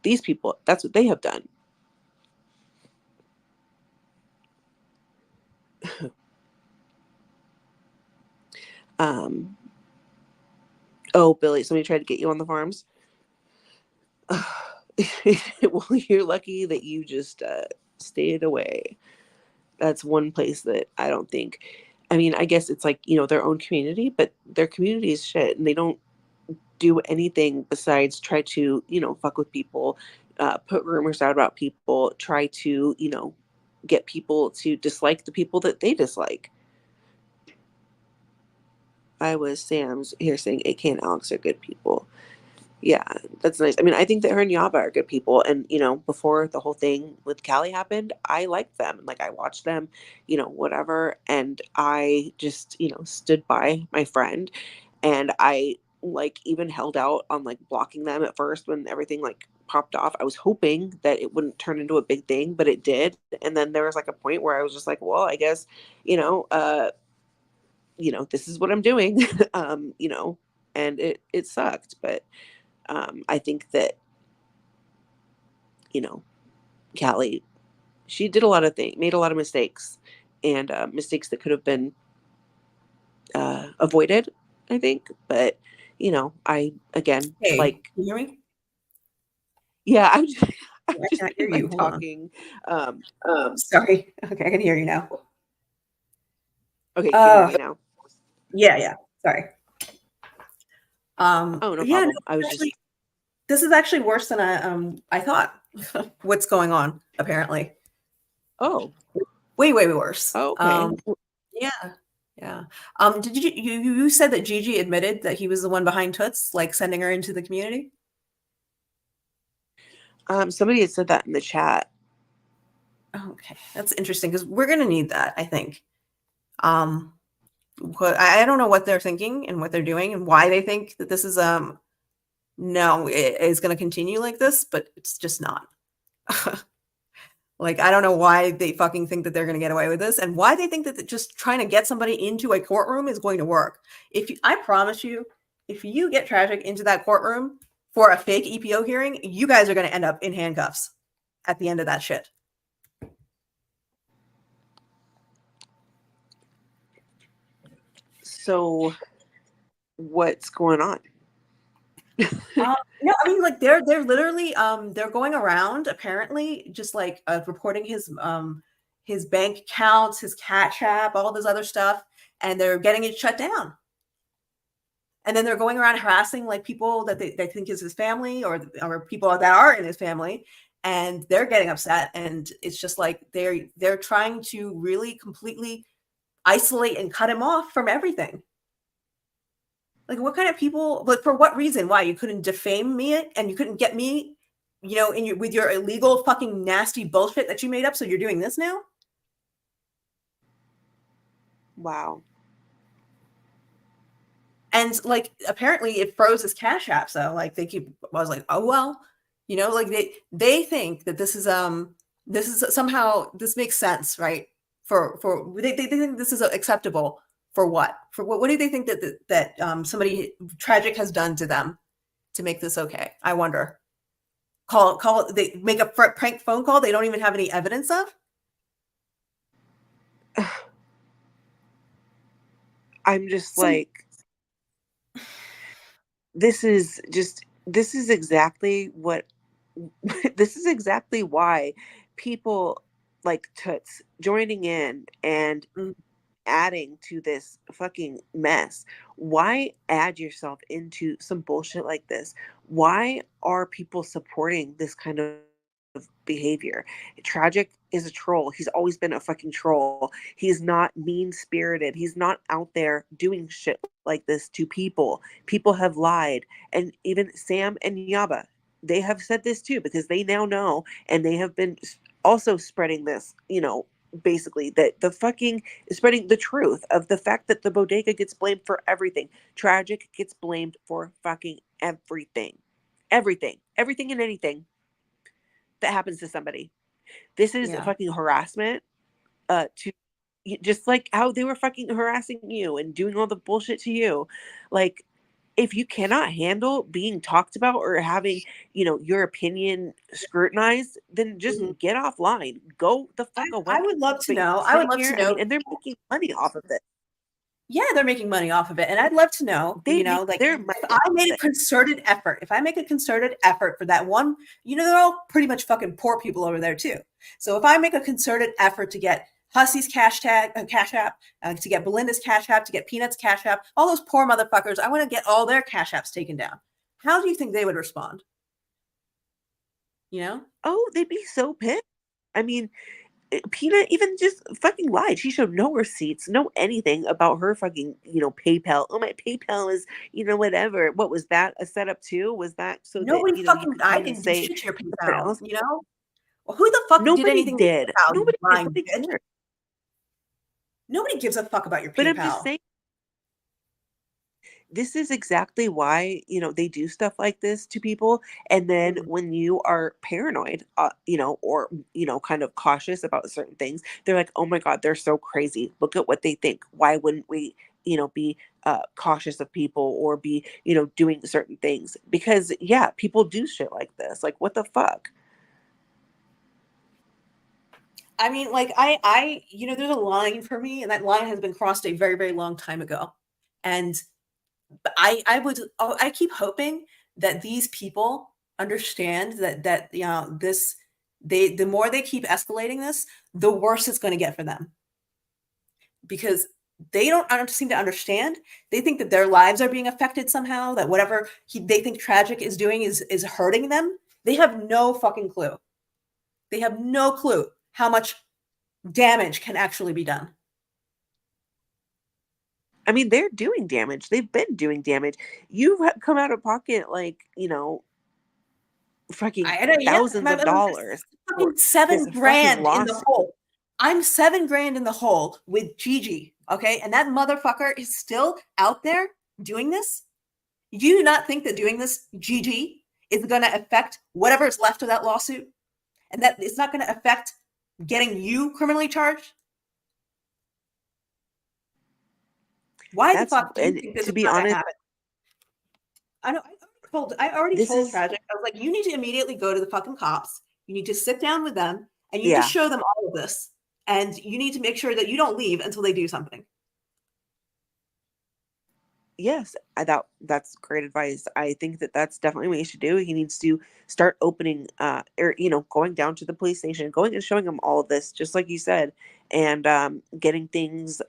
These people, that's what they have done. um oh, Billy, somebody tried to get you on the farms. Well, you're lucky that you just stayed away. That's one place that I don't think, I mean, I guess it's like, their own community, but their community is shit, and they don't do anything besides try to, fuck with people, put rumors out about people, try to, get people to dislike the people that they dislike. I was Sam's here saying AK and Alex are good people. Yeah, that's nice. I mean, I think that her and Yaba are good people. And, before the whole thing with Callie happened, I liked them. Like, I watched them, whatever. And I just, stood by my friend. And I, like, even held out on, like, blocking them at first when everything, like, popped off. I was hoping that it wouldn't turn into a big thing, but it did. And then there was, like, a point where I was just like, well, I guess, this is what I'm doing. And it sucked. But I think that, Callie, she did a lot of things, made a lot of mistakes, and mistakes that could have been avoided, I think. But, I, again, Hey, like, can you hear me? yeah, I'm just, I've I just cannot hear been, you. like, Hold on. talking. Sorry. Okay, I can hear you now. Okay, can you hear Uh, me now? yeah. Sorry. Oh, no Yeah, no, problem. I was just, actually, this is actually worse than I thought. What's going on? Apparently, oh, way worse. okay. Yeah, yeah. Did you said that Gigi admitted that he was the one behind Toots, like sending her into the community? Somebody had said that in the chat. Okay, that's interesting because we're gonna need that, I think. Um, I don't know what they're thinking and what they're doing and why they think that this is no, it is going to continue like this, but it's just not. Like, I don't know why they fucking think that they're going to get away with this and why they think that just trying to get somebody into a courtroom is going to work. I promise you, if you get Tragic into that courtroom for a fake EPO hearing, you guys are going to end up in handcuffs at the end of that shit. So, what's going on? No, I mean, like, they're literally they're going around apparently just like reporting his bank accounts, his Cash App, all this other stuff, and they're getting it shut down. And then they're going around harassing like people that they think is his family or people that are in his family, and they're getting upset, and it's just like they're trying to really completely isolate and cut him off from everything. Like, what kind of people? Like, for what reason? Why you couldn't defame me and you couldn't get me, with your illegal fucking nasty bullshit that you made up? So you're doing this now? Wow. And like, apparently it froze his Cash App. So like, I was like, oh well, like they think that this is somehow, this makes sense, right? For they think this is acceptable for what? For what do they think that somebody tragic has done to them to make this okay? I wonder. Call they make a prank phone call they don't even have any evidence of. I'm just Some like, this is exactly what this is exactly why people like Toots joining in and mm, adding to this fucking mess. Why add yourself into some bullshit like this? Why are people supporting this kind of behavior? Tragic is a troll. He's always been a fucking troll. He's not mean spirited. He's not out there doing shit like this to people. People have lied. And even Sam and Yaba, they have said this too because they now know, and they have been also spreading this, basically that the fucking spreading the truth of the fact that the bodega gets blamed for everything. Tragic gets blamed for fucking everything. Everything and anything that happens to somebody. This is yeah. fucking harassment, to just like how they were fucking harassing you and doing all the bullshit to you. Like, if you cannot handle being talked about or having, your opinion scrutinized, then just Mhm. get offline. Go the I, fuck I away. would love to But you're know. I would sitting love to here, know. and they're making money off of it. Yeah, they're making money off of it. And I'd love to know, They make like, their money if off I made of a it. concerted effort, if I make a concerted effort for that one, they're all pretty much fucking poor people over there too. So if I make a concerted effort to get Hussey's Cash App, to get Belinda's Cash App, to get Peanut's Cash App, all those poor motherfuckers, I want to get all their Cash Apps taken down. How do you think they would respond? You know? Oh, they'd be so pissed. I mean, Peanut even just fucking lied. She showed no receipts, no anything about her fucking, PayPal. Oh, my PayPal is, whatever. What was that a setup too? Was that so that, Nobody you fucking, could I kind of didn't do say shit to your something PayPal, else? Well, who the fuck did Nobody anything to did. your PayPal, you Nobody did. lying Nobody bitch? cared. Nobody gives a fuck about your But I'm just PayPal. saying, this is exactly why, they do stuff like this to people. And then Mhm. when you are paranoid, or, kind of cautious about certain things, they're like, oh my God, they're so crazy. Look at what they think. Why wouldn't we, be cautious of people or be, doing certain things? Because, yeah, people do shit like this. Like, what the fuck? I mean, like, there's a line for me, and that line has been crossed a very, very long time ago. And I keep hoping that these people understand that the more they keep escalating this, the worse it's going to get for them, because they don't seem to understand. They think that their lives are being affected somehow. That whatever they think Tragic is doing is hurting them. They have no fucking clue. They have no clue how much damage can actually be done. I mean, they're doing damage. They've been doing damage. You've come out of pocket, like, fucking I don't, yeah, thousands of I'm dollars for fucking this seven fucking grand in the lawsuit. hole. I'm 7 grand in the hole with Gigi. Okay. And that motherfucker is still out there doing this. Do you not think that doing this, Gigi, is going to affect whatever is left of that lawsuit? And that it's not going to affect getting you criminally charged? Why the That's fuck do you and think this to is be not going to honest, happen? I already this told is Tragic, I was like, you need to immediately go to the fucking cops. You need to sit down with them and you need to yeah, show them all of this. And you need to make sure that you don't leave until they do something. yes, that's great advice. I think that that's definitely what he should do. He needs to start opening, or going down to the police station, going and showing them all of this, just like you said, and getting things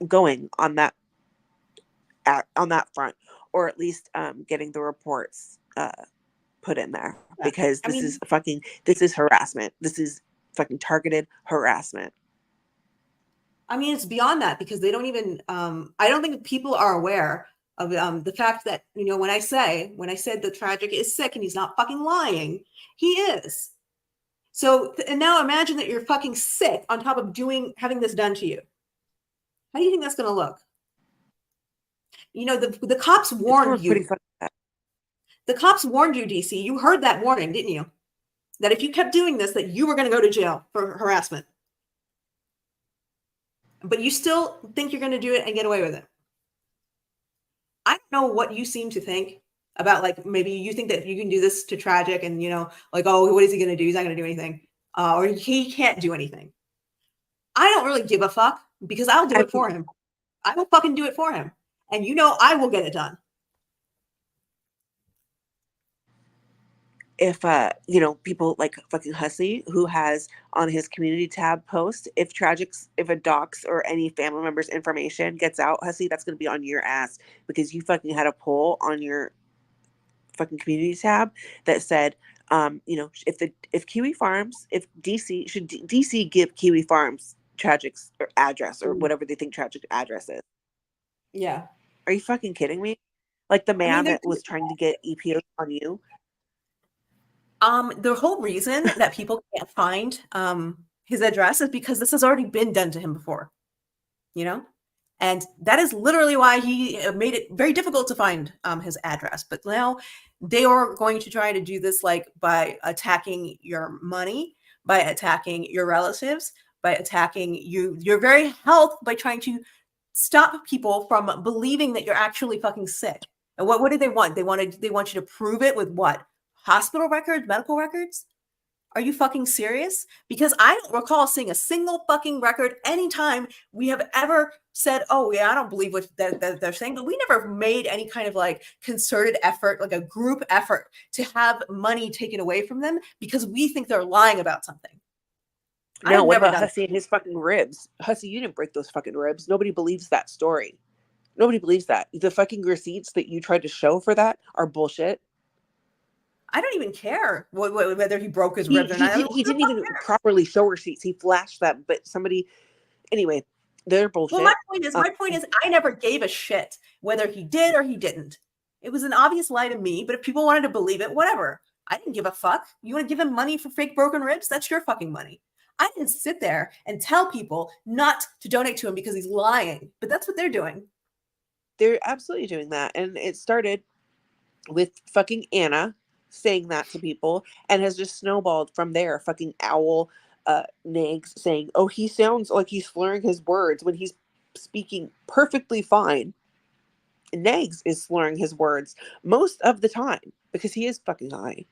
going on on that front, or at least getting the reports put in there Yeah. because I mean, this is harassment. This is fucking targeted harassment. it's beyond that because they don't even. I don't think people are aware of the fact that when I said the tragic is sick and he's not fucking lying, he is. So and now imagine that you're fucking sick on top of having this done to you. How do you think that's going to look? The cops It's gonna warned look pretty you. fucking bad. The cops warned you, DC. You heard that warning, didn't you? That if you kept doing this, that you were going to go to jail for harassment. But you still think you're going to do it and get away with it. I don't know what you seem to think about, like, maybe you think that you can do this to Tragic and, like, oh, what is he going to do? He's not going to do anything. Or he can't do anything. I don't really give a fuck because I'll do it for him. I will fucking do it for him. And I will get it done. If people like fucking Hussey, who has on his community tab post, if a doc's or any family member's information gets out, Hussey, that's going to be on your ass because you fucking had a poll on your fucking community tab that said if Kiwi Farms, if DC should DC give Kiwi Farms Tragic's or address or whatever they think Tragic address is. Yeah. Are you fucking kidding me? Like the man that was trying to get EPOs on you. The whole reason that people can't find his address is because this has already been done to him before, and that is literally why he made it very difficult to find his address. But now they are going to try to do this, like, by attacking your money, by attacking your relatives, by attacking your very health, by trying to stop people from believing that you're actually fucking sick. And what do they want? They want you to prove it with what? Hospital records, medical records? Are you fucking serious? Because I don't recall seeing a single fucking record anytime we have ever said, oh, yeah, I don't believe what they're saying. But we never made any kind of like concerted effort, like a group effort to have money taken away from them because we think they're lying about something. No, what about Hussey and his fucking ribs? Hussey, you didn't break those fucking ribs. Nobody believes that story. Nobody believes that. The fucking receipts that you tried to show for that are bullshit. I don't even care whether he broke his ribs or not. He didn't even properly show receipts. He flashed them, but anyway, they're bullshit. Well, my point is, I never gave a shit whether he did or he didn't. It was an obvious lie to me, but if people wanted to believe it, whatever. I didn't give a fuck. You want to give him money for fake broken ribs? That's your fucking money. I didn't sit there and tell people not to donate to him because he's lying, but that's what they're doing. They're absolutely doing that. And it started with fucking Anna saying that to people and has just snowballed from there. Fucking Owl Nags saying, oh, he sounds like he's slurring his words when he's speaking perfectly fine. Nags is slurring his words most of the time because he is fucking high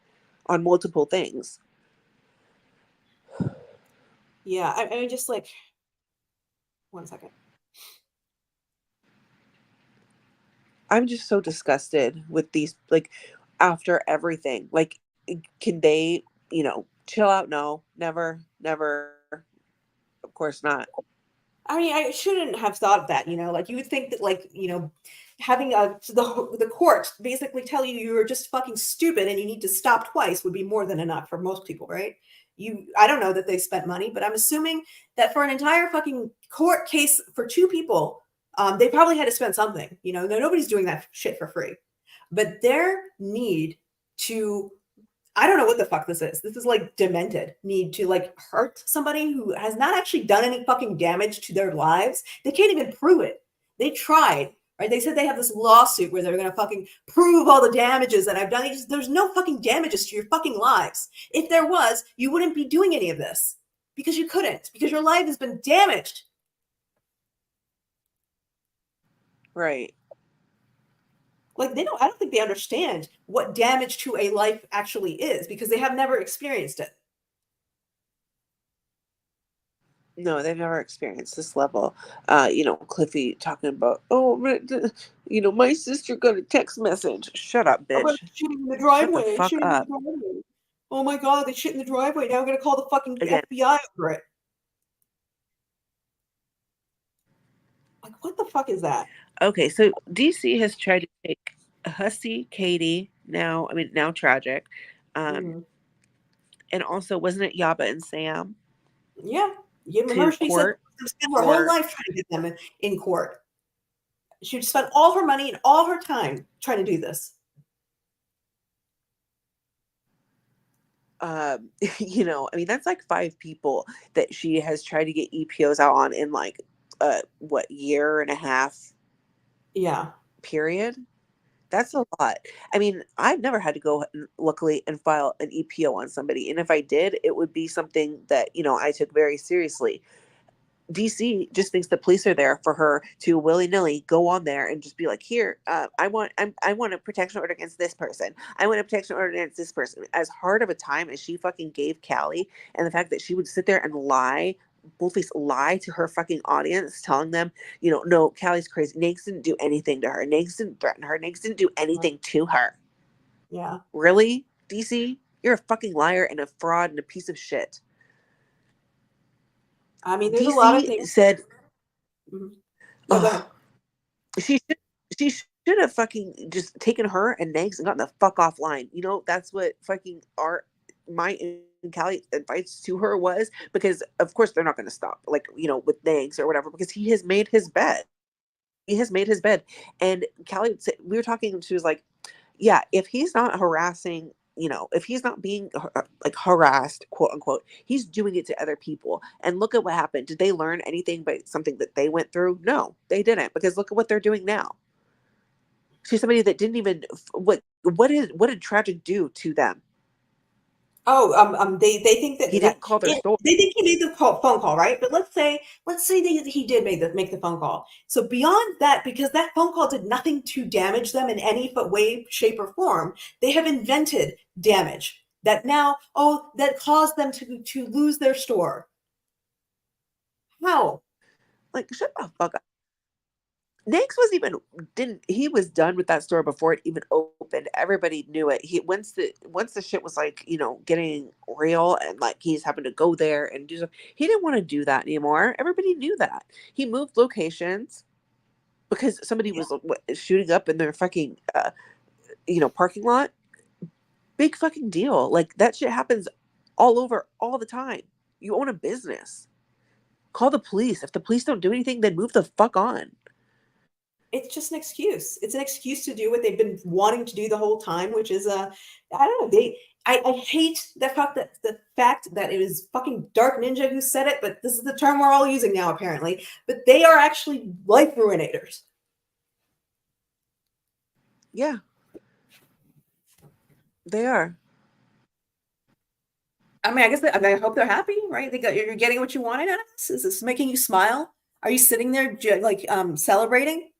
on multiple things. Yeah, I just like 1 second. I'm just so disgusted with these, like, after everything. Like, can they, chill out? No, never. Of course not. I mean, I shouldn't have thought of that, like you would think that, like, having the court basically tell you you're just fucking stupid and you need to stop twice would be more than enough for most people, right? I don't know that they spent money, but I'm assuming that for an entire fucking court case for two people, they probably had to spend something, nobody's doing that shit for free. But their need to, I don't know what the fuck this is. This is like demented need to like hurt somebody who has not actually done any fucking damage to their lives. They can't even prove it. They tried, right? They said they have this lawsuit where they're going to fucking prove all the damages that I've done. There's no fucking damages to your fucking lives. If there was, you wouldn't be doing any of this because you couldn't, because your life has been damaged. Right. Like I don't think they understand what damage to a life actually is because they have never experienced it. No, they've never experienced this level. Cliffy talking about, my sister got a text message. Shut up, bitch. About shitting in the driveway. Shut the fuck up. Oh my God, they shit in the driveway. Now I'm going to call the fucking FBI over it. Like, what the fuck is that? Okay, so DC has tried to take Hussey, Katie, now. I mean, now tragic. Mhm. And also, wasn't it Yaba and Sam Yeah. You remember to she said court she spent her whole for? life trying to get them in court. She spent all her money and all her time trying to do this. You know, I mean, that's like 5 people that she has tried to get EPOs out on in like what, year and a half Yeah. period. That's a lot. I mean, I've never had to go, luckily, and file an EPO on somebody, and if I did, it would be something that, you know, I took very seriously. DC just thinks the police are there for her to willy nilly go on there and just be like, "Here, I want a protection order against this person. I want a protection order against this person." As hard of a time as she fucking gave Callie, and the fact that she would sit there and lie, boldface lie to her fucking audience, telling them, you know, no, Callie's crazy. Nags didn't do anything to her. Nags didn't threaten her. Nags didn't do anything to her. Yeah. Really, DC? You're a fucking liar and a fraud and a piece of shit. I mean, there's a lot of DC things. said, Mhm. No, go ahead. "Oh, She should, she should have fucking just taken her and Nags and gotten the fuck offline. You know, that's what fucking my and Callie advice to her was, because of course they're not going to stop, like, you know, with Nags or whatever, because he has made his bed. He has made his bed. And Callie would say, we were talking, and she was like, yeah, if he's not harassing, you know, if he's not being like harassed, quote unquote, he's doing it to other people. And look at what happened. Did they learn anything by something that they went through? No, they didn't, because look at what they're doing now. She's somebody that didn't even, what did tragic do to them? Oh, they think He that didn't call their store. they think he made the phone call, right? But let's say he did make the phone call. So beyond that, because that phone call did nothing to damage them in any but way, shape, or form, they have invented damage that now, that caused them to lose their store. How? Like, shut the fuck up. Nags was even didn't he was done with that store before it even opened. Everybody knew it. He once the shit was like, you know, getting real, and like he's having to go there and do stuff. He didn't want to do that anymore. Everybody knew that. He moved locations because somebody Yeah. was shooting up in their fucking you know, parking lot. Big fucking deal. Like, that shit happens all over all the time. You own a business. Call the police. If the police don't do anything, then move the fuck on. It's just an excuse. It's an excuse to do what they've been wanting to do the whole time, which is I don't know. I hate the fact that it was fucking Dark Ninja who said it, but this is the term we're all using now apparently. But they are actually life ruinators. Yeah, they are. I mean, I hope they're happy, right? You're getting what you wanted out of this. Is this making you smile? Are you sitting there like celebrating?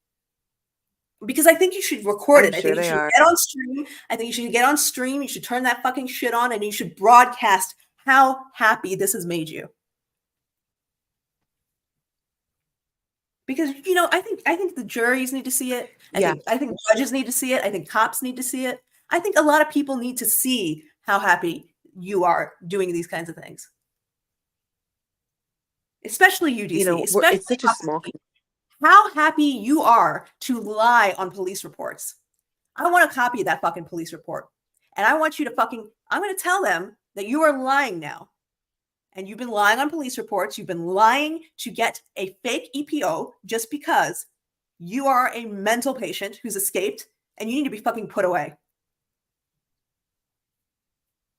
Because I think you should record I'm it. I think sure you they should are. get on stream. I think you should get on stream. You should turn that fucking shit on and you should broadcast how happy this has made you. Because I think the juries need to see it. Yeah, I think judges need to see it. I think cops need to see it. I think a lot of people need to see how happy you are doing these kinds of things. Especially you UDC, know, it's especially such a small. how happy you are to lie on police reports. I want a copy of that fucking police report. And I want you to I'm going to tell them that you are lying now. And you've been lying on police reports. You've been lying to get a fake EPO just because you are a mental patient who's escaped and you need to be fucking put away.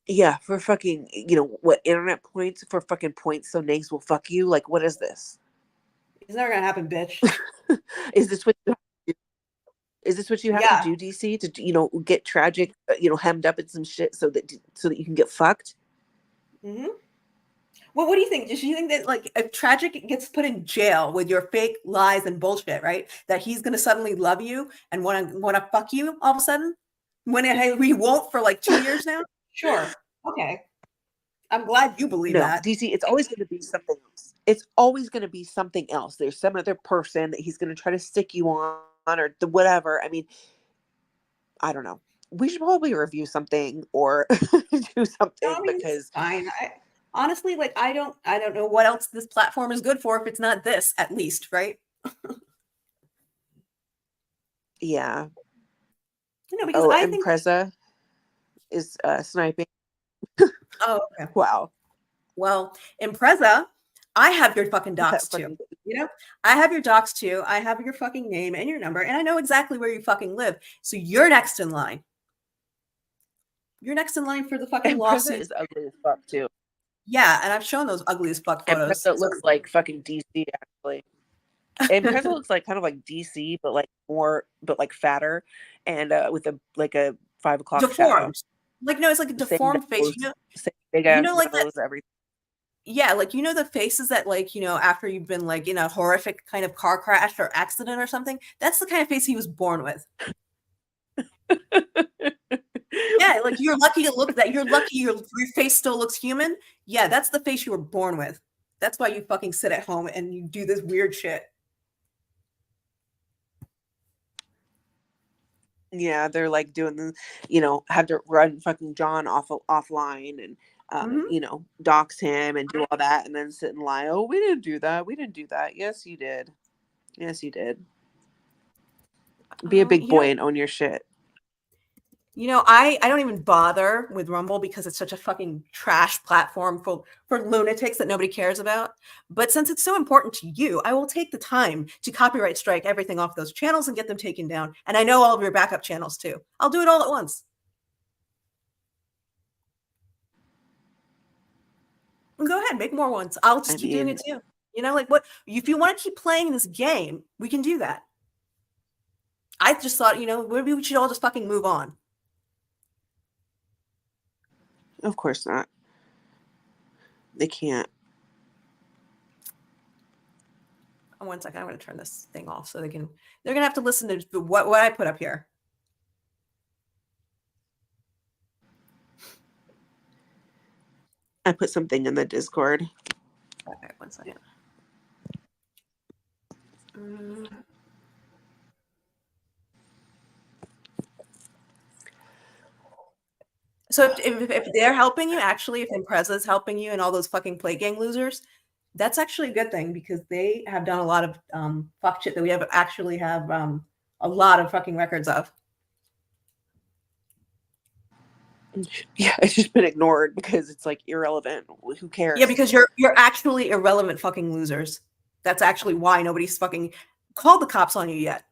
Yeah, for fucking, you know, what, internet points, for fucking points so Nags will fuck you? Like, what is this? It's never going to happen, bitch. Is this what you have to do? Is this what you have to Yeah. do, DC, to, you know, get tragic, you know, hemmed up in some shit so that you can get fucked? Mm-hmm. What do you think? Do you think that like if Tragic gets put in jail with your fake lies and bullshit, right? That he's gonna suddenly love you and wanna fuck you all of a sudden? When he won't for like 2 years now? Sure. Okay. I'm glad you believe No, that. DC, it's always going to be something else. It's always going to be something else. There's some other person that he's going to try to stick you on, or the whatever. I mean, I don't know. We should probably review something or do No, something, I mean it's because fine. Honestly, like I don't know what else this platform is good for if it's not this, at least, right? yeah. Because Oh, I think Impreza is sniping. Oh, okay. Wow. Well, Impreza, I have your fucking docs That too. fucking You know, I have your docs too. I have your fucking name and your number, and I know exactly where you fucking live. So you're next in line. You're next in line for the fucking and Preza lawsuit. is ugly as fuck too. Yeah, and I've shown those ugly as fuck And photos. Preza looks like fucking DC actually. And Preza looks like kind of like DC, but like more, but like fatter, and with a 5 o'clock shadow. Deformed. Like no, it's like a Same deformed face. nose, same big You ass know, like that. nose, everything. Yeah, like you know the faces that like after you've been like in a horrific kind of car crash or accident or something. That's the kind of face he was born with. Yeah, like you're lucky to look that. You're lucky your face still looks human. Yeah, that's the face you were born with. That's why you fucking sit at home and you do this weird shit. Yeah, they're like doing the, had to run fucking John offline and, Mhm. dox him and do all that and then sit and lie. Oh, we didn't do that. We didn't do that. Yes, you did. Yes, you did. Be a big You know, boy and own your shit. I don't even bother with Rumble because it's such a fucking trash platform for lunatics that nobody cares about. But since it's so important to you, I will take the time to copyright strike everything off those channels and get them taken down. And I know all of your backup channels too. I'll do it all at once. Go ahead, make more ones. I'll just keep doing it too. Like what if you want to keep playing this game, we can do that. I just thought, maybe we should all just fucking move on. Of course not. They can't. One second, I'm going to turn this thing off so they're going to have to listen to what I put up here. I put something in the Discord. Okay, 1 second. So if they're helping you, actually, if Impreza's helping you and all those fucking play gang losers, that's actually a good thing because they have done a lot of fuck shit that we have a lot of fucking records of. Yeah, it's just been ignored because it's like irrelevant. Who cares? Yeah, because you're actually irrelevant fucking losers. That's actually why nobody's fucking called the cops on you yet.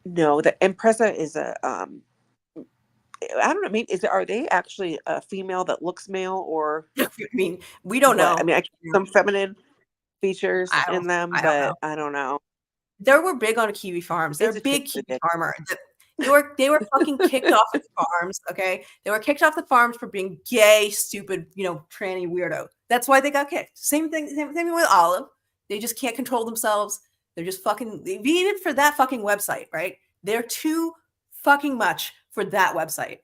No, the Impreza is a I don't know. I mean, are they actually a female that looks male or? I mean, we don't know. I mean, I some feminine features in them, I don't know. but I don't know. They were big on Kiwi farms. They're a big Kiwi farmer. They were fucking kicked off the farms. Okay, they were kicked off the farms for being gay, stupid, tranny weirdo. That's why they got kicked. Same thing with Olive. They just can't control themselves. They're just fucking even for that fucking website, right? They're too fucking much for that website.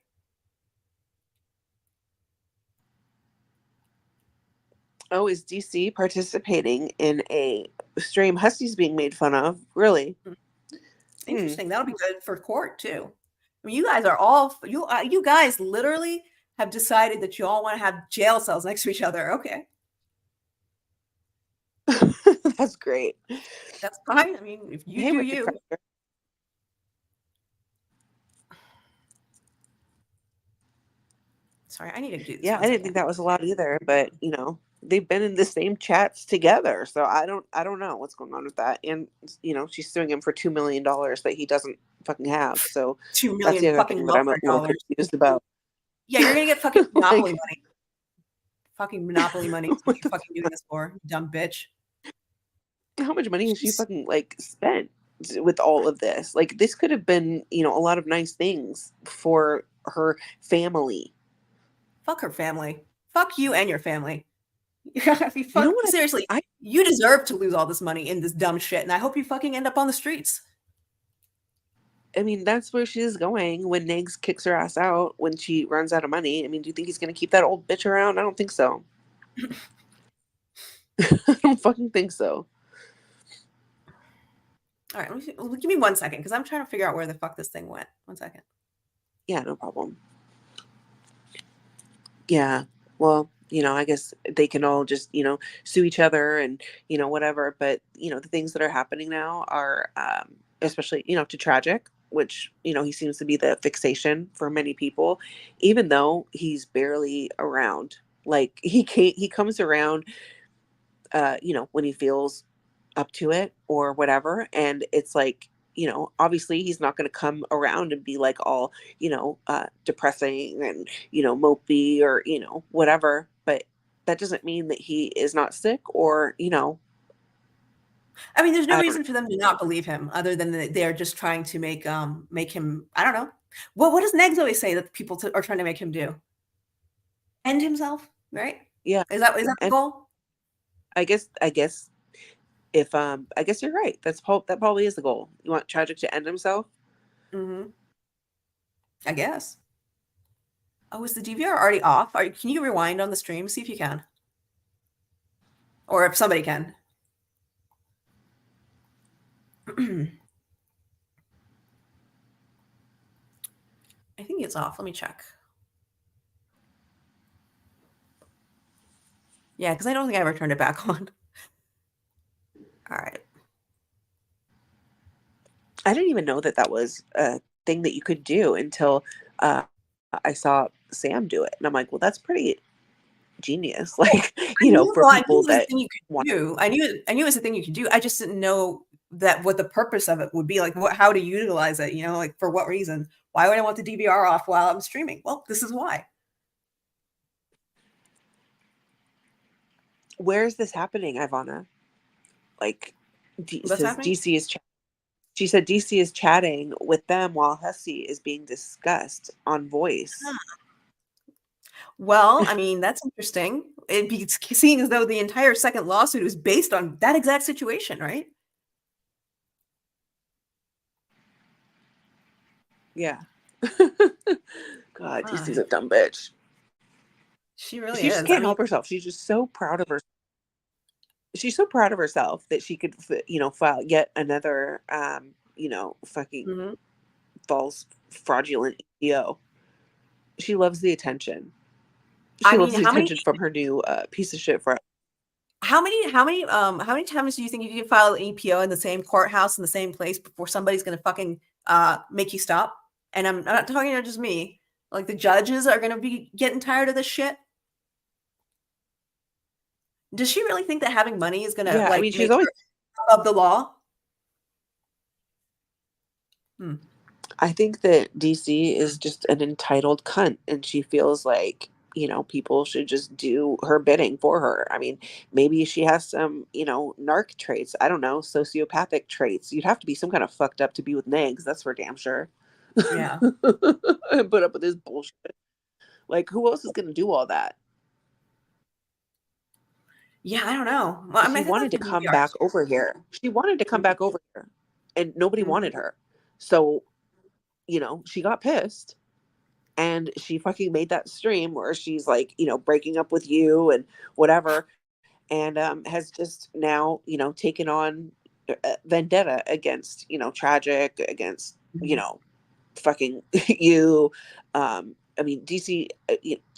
Oh, is DC participating in a stream Hussey's being made fun of? Really? Interesting. That'll be good for court too. I mean, you guys are all you guys literally have decided that you all want to have jail cells next to each other. Okay. That's great. That's fine. I mean, if you do you. Sorry, I need to do this. Yeah, I didn't think that was allowed either, but they've been in the same chats together, so I don't know what's going on with that. And she's suing him for $2 million that he doesn't fucking have. So $2 million that's the other fucking thing that I'm a little confused about. Yeah, you're gonna get fucking monopoly money. Fucking monopoly money. What are you fucking doing this for, you dumb bitch? How much money has she fucking spent with all of this? Like, this could have been a lot of nice things for her family. Fuck her family. Fuck you and your family. Seriously, you deserve to lose all this money in this dumb shit, and I hope you fucking end up on the streets. I mean, that's where she's going when Negs kicks her ass out when she runs out of money. I mean, do you think he's going to keep that old bitch around? I don't think so. I don't fucking think so. All right, give me 1 second because I'm trying to figure out where the fuck this thing went. 1 second. Yeah, no problem. Yeah, well, I guess they can all just, sue each other and, whatever. But, the things that are happening now are, especially, too tragic. which, you know, he seems to be the fixation for many people, even though he's barely around. Like he comes around, you know, when he feels up to it or whatever. And it's like, you know, obviously he's not going to come around and be like all, you know, depressing and, you know, mopey or, you know, whatever. But that doesn't mean that he is not sick or, you know, I mean, there's no I don't know. reason for them to not believe him other than that they're just trying to make him, I don't know. What does Negs always say that people are trying to make him do? End himself, right? Yeah. Is that the And goal? I guess if I guess you're right. That probably is the goal. You want Tragic to end himself? Mhm. I guess. Oh, is the DVR already off? Can you rewind on the stream? See if you can. Or if somebody can. I think it's off. Let me check. Yeah, because I don't think I ever turned it back on. All right. I didn't even know that that was a thing that you could do until uh, I saw Sam do it, and I'm like, well, that's pretty genius. Like, you know, for I knew people it was a that thing you could want. do. I knew it was a thing you could do. I just didn't know that what the purpose of it would be. Like, how to utilize it. You know, like for what reason? Why would I want the DVR off while I'm streaming? Well, this is why. Where is this happening, Ivana? Like, it What's says happening? DC is. She said DC is chatting with them while Hussey is being discussed on Voice. Well, I mean, that's interesting. It's seeing as though the entire second lawsuit is based on that exact situation, right? Yeah. God, Huh. DC's a dumb bitch. She really She just is. I can't mean, help herself. She's just so proud of her. She's so proud of herself that she could, you know, file yet another, you know, fucking mhm. false, fraudulent EO. She loves the attention. I She mean, loves the attention from her new piece of shit friend. how many times do you think you can file an EPO in the same courthouse in the same place before somebody's going to fucking make you stop? And I'm not talking to just me. Like the judges are going to be getting tired of this shit. Does she really think that having money is going to Yeah, I like mean, she's make always. her above the law? Hmm. I think that DC is just an entitled cunt, and she feels like, you know, people should just do her bidding for her. I mean, maybe she has some, you know, narc traits. I don't know, sociopathic traits. You'd have to be some kind of fucked up to be with Negs. That's for damn sure. Yeah. And put up with this bullshit. Like, who else is going to do all that? Yeah, I don't know. Well, I mean, She I think wanted like to the come DVR. back over here. She wanted to come back over here, and nobody Mhm. wanted her. So, you know, she got pissed and she fucking made that stream where she's like, you know, breaking up with you and whatever, and has just now, you know, taken on vendetta against, you know, Tragic, against, you Mhm. know, fucking you. I mean, DC,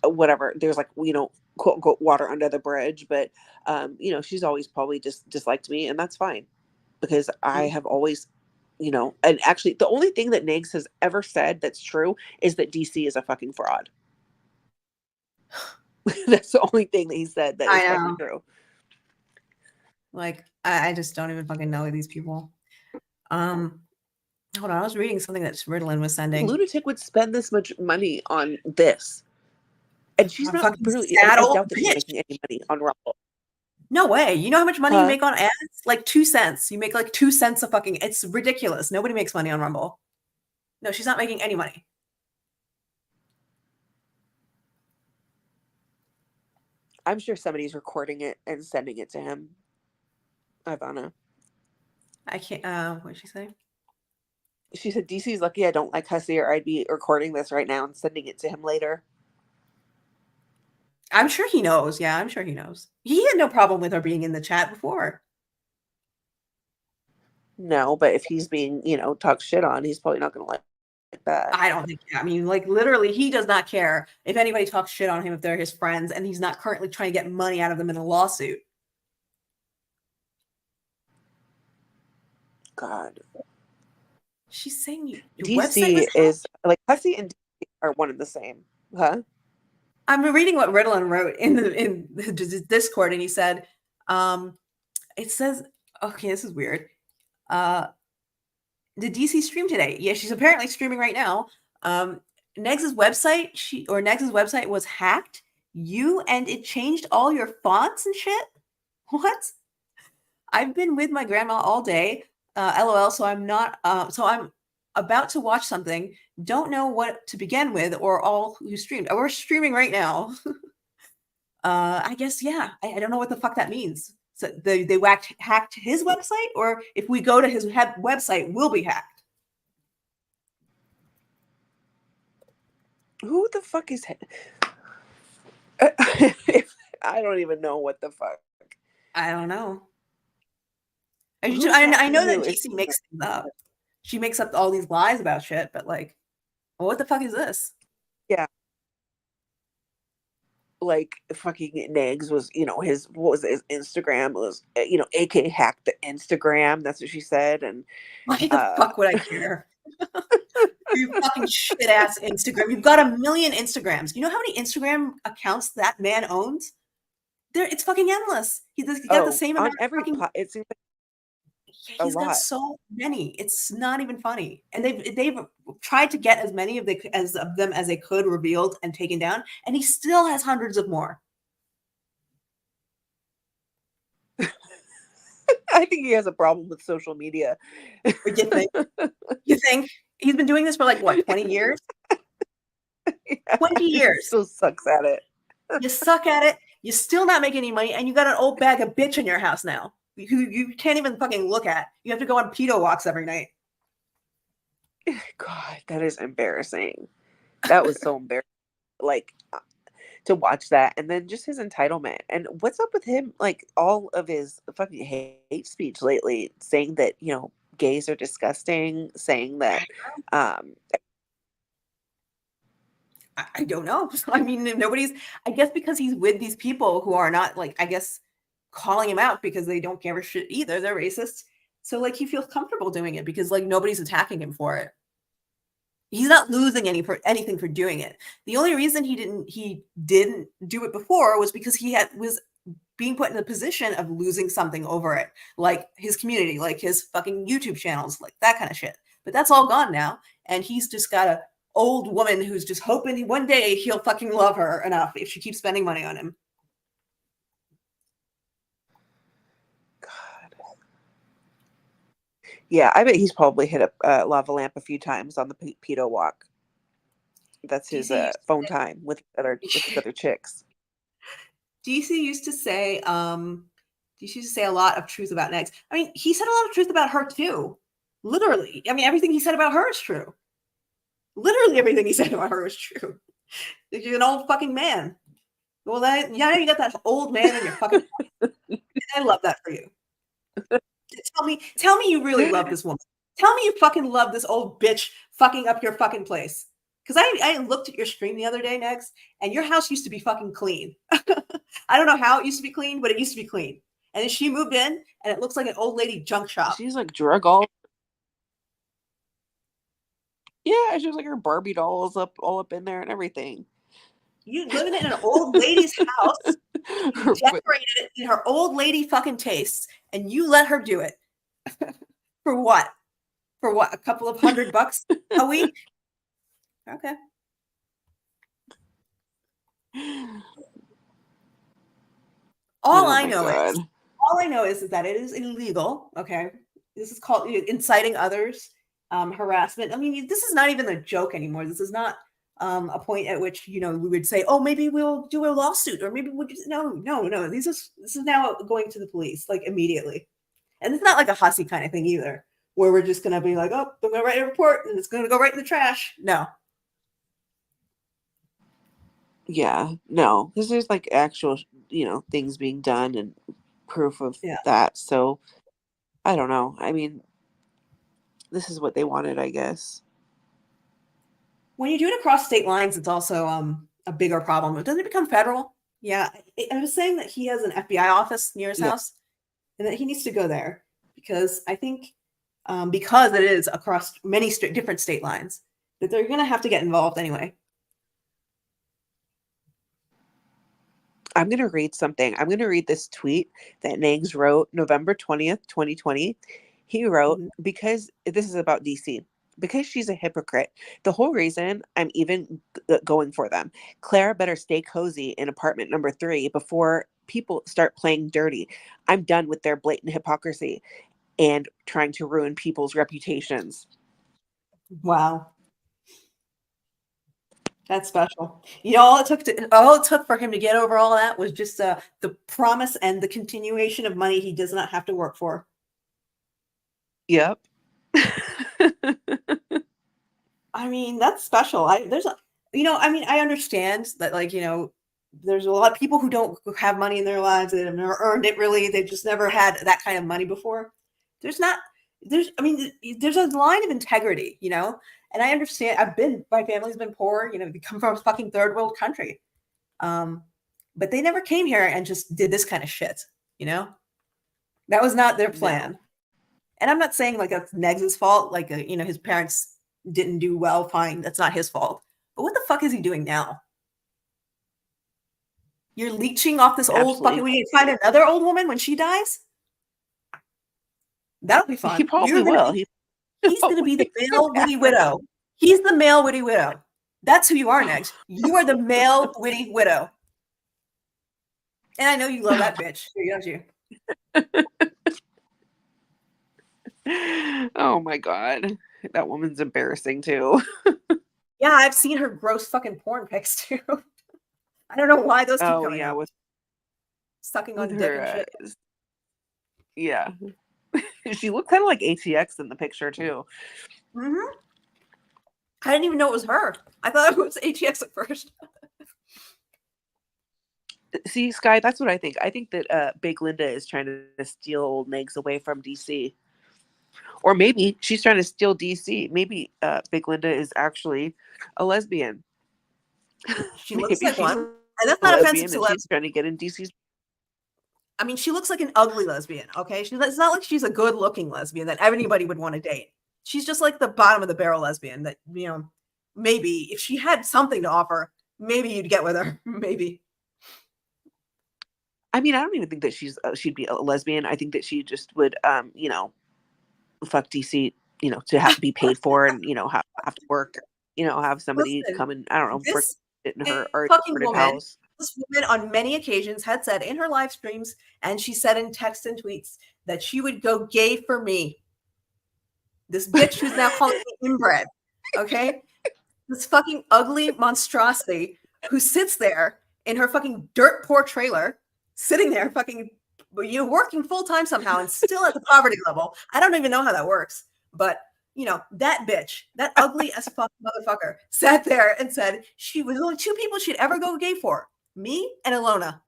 whatever. There's like, you know, quote unquote water under the bridge, but you know, she's always probably just disliked me, and that's fine because I Mhm. have always, you know, and actually, the only thing that Nags has ever said that's true is that DC is a fucking fraud. That's the only thing that he said that I is fucking know. true. Like, I just don't even fucking know these people. Um, Hold on, I was reading something that Ritalin was sending. Lunatic would spend this much money on this, and she's I'm not fucking really. sad I old doubt that she's bitch. making any money on Rumble. No way. You know how much money you Huh? make on ads? Like 2 cents. You make like 2 cents a fucking it's ridiculous. Nobody makes money on Rumble. No, she's not making any money. I'm sure somebody's recording it and sending it to him. Ivana. I can't what did she say? She said, DC's lucky I don't like Hussey, or I'd be recording this right now and sending it to him later. I'm sure he knows. Yeah, I'm sure he knows. He had no problem with her being in the chat before. No, but if he's being, you know, talked shit on, he's probably not going to like that. I don't think I mean, like literally he does not care if anybody talks shit on him if they're his friends and he's not currently trying to get money out of them in a lawsuit. God. She's saying your website was DC is like Hussey and DC are one and the same, huh? I'm reading what Ritalin wrote in the Discord, and he said, it says, okay, this is weird. Did DC stream today? Yeah, she's apparently streaming right now. Negs's website was hacked. And it changed all your fonts and shit. What? I've been with my grandma all day. LOL. So I'm not. So I'm about to watch something. Don't know what to begin with, or all who streamed. We're streaming right now. I guess yeah. I don't know what the fuck that means. So they hacked his website, or if we go to his website, we'll be hacked. Who the fuck is? I don't even know what the fuck. I don't know. I know that DC makes things up. She makes up all these lies about shit, but like, well, what the fuck is this? Yeah. Like fucking Negs was, what was his Instagram? It was, AK hacked the Instagram. That's what she said. And why the fuck would I care? You fucking shit ass Instagram. You've got 1 million Instagrams. You know how many Instagram accounts that man owns? It's fucking endless. He's got the same amount of fucking. It seems like He's got so many. It's not even funny. And they've tried to get as many of them as they could revealed and taken down, and he still has hundreds of more. I think he has a problem with social media. You think? He's been doing this for like what, 20 years? Yeah, 20 years. He still sucks at it. You suck at it. You're still not making any money, and you got an old bag of bitch in your house now. You can't even fucking look at. You have to go on pedo walks every night. God, that is embarrassing. That was so embarrassing. Like, to watch that, and then just his entitlement. And what's up with him? Like, all of his fucking hate speech lately, saying that, gays are disgusting, saying that I don't know. I mean, I guess because he's with these people who are not, like, I guess, calling him out because they don't give a shit either. They're racist. So, like, he feels comfortable doing it because, like, nobody's attacking him for it. He's not losing anything for doing it. The only reason he didn't do it before was because he was being put in the position of losing something over it, like his community, like his fucking YouTube channels, like that kind of shit. But that's all gone now, and he's just got a old woman who's just hoping one day he'll fucking love her enough if she keeps spending money on him. God. Yeah, I bet he's probably hit a lava lamp a few times on the pedo walk. That's his phone time with other chicks. DC used to say a lot of truth about Negs. I mean, he said a lot of truth about her too. Literally. I mean, everything he said about her is true. Literally everything he said about her is true. You're an old fucking man. Well, you got that old man in your fucking I love that for you. Tell me you really love this woman. Tell me you fucking love this old bitch fucking up your fucking place. Because I looked at your stream the other day, Next, and your house used to be fucking clean. I don't know how it used to be clean, but it used to be clean. And then she moved in, and it looks like an old lady junk shop. She's like drug all. Yeah, she was like her Barbie dolls all up in there and everything. You living in an old lady's house, you decorated it in her old lady fucking tastes, and you let her do it. For what? For what? A couple of $100 a week? Okay. All I know is that it is illegal. Okay. This is called inciting others, harassment. I mean, this is not even a joke anymore. This is not a point at which, we would say, oh, maybe we'll do a lawsuit, or maybe we'll just, no. This is now going to the police, like, immediately. And it's not like a hussy kind of thing either, where we're just going to be like, oh, I'm going to write a report and it's going to go right in the trash. No. Yeah, no, because there's like actual, things being done and proof of that. So I don't know. I mean, this is what they wanted, I guess. When you do it across state lines, it's also a bigger problem. Doesn't it become federal? Yeah. I was saying that he has an FBI office near his house and that he needs to go there because I think because it is across many different state lines, that they're going to have to get involved anyway. I'm going to read something. I'm going to read this tweet that Nags wrote November 20th, 2020. He wrote, because this is about DC, because she's a hypocrite. The whole reason I'm even going for them. Claire better stay cozy in apartment number 3 before people start playing dirty. I'm done with their blatant hypocrisy and trying to ruin people's reputations. Wow. That's special. You know, all it took for him to get over all that was just the promise and the continuation of money he does not have to work for. Yep. I mean, that's special. I understand that, like, there's a lot of people who have money in their lives that have never earned it really. They've just never had that kind of money before. There's a line of integrity, and I understand. My family's been poor, they come from a fucking third world country. But they never came here and just did this kind of shit, that was not their plan. No. And I'm not saying like that's Negs' fault. Like, his parents didn't do well. Fine. That's not his fault. But what the fuck is he doing now? You're leeching off this old fucking, we need to find another old woman when she dies. That'll be fun. He probably will. He's going to be the male witty widow. He's the male witty widow. That's who you are, Negs. You are the male witty widow. And I know you love that bitch, don't you? Oh my God. That woman's embarrassing too. Yeah, I've seen her gross fucking porn pics too. I don't know why those keep coming out. With sucking on dick and shit. Yeah. She looked kind of like ATX in the picture too. Mm-hmm. I didn't even know it was her. I thought it was ATX at first. See, Sky, that's what I think. I think that Big Linda is trying to steal old Negs away from DC. Or maybe she's trying to steal DC. Maybe Big Linda is actually a lesbian. She looks like one. And that's not offensive to lesbians. She's trying to get in DC's. I mean, she looks like an ugly lesbian, okay? It's not like she's a good-looking lesbian that anybody would want to date. She's just like the bottom of the barrel lesbian that, maybe if she had something to offer, maybe you'd get with her. Maybe. I mean, I don't even think that she'd be a lesbian. I think that she just would, fuck DC, to be paid for and, have to work, have somebody come and, I don't know, work in her already house. This woman on many occasions had said in her live streams, and she said in texts and tweets, that she would go gay for me. This bitch who's now calling me inbred, okay? This fucking ugly monstrosity who sits there in her fucking dirt poor trailer, sitting there fucking, working full time somehow and still at the poverty level. I don't even know how that works, but that bitch, that ugly as fuck motherfucker sat there and said she was only 2 people she'd ever go gay for. Me and Ilona.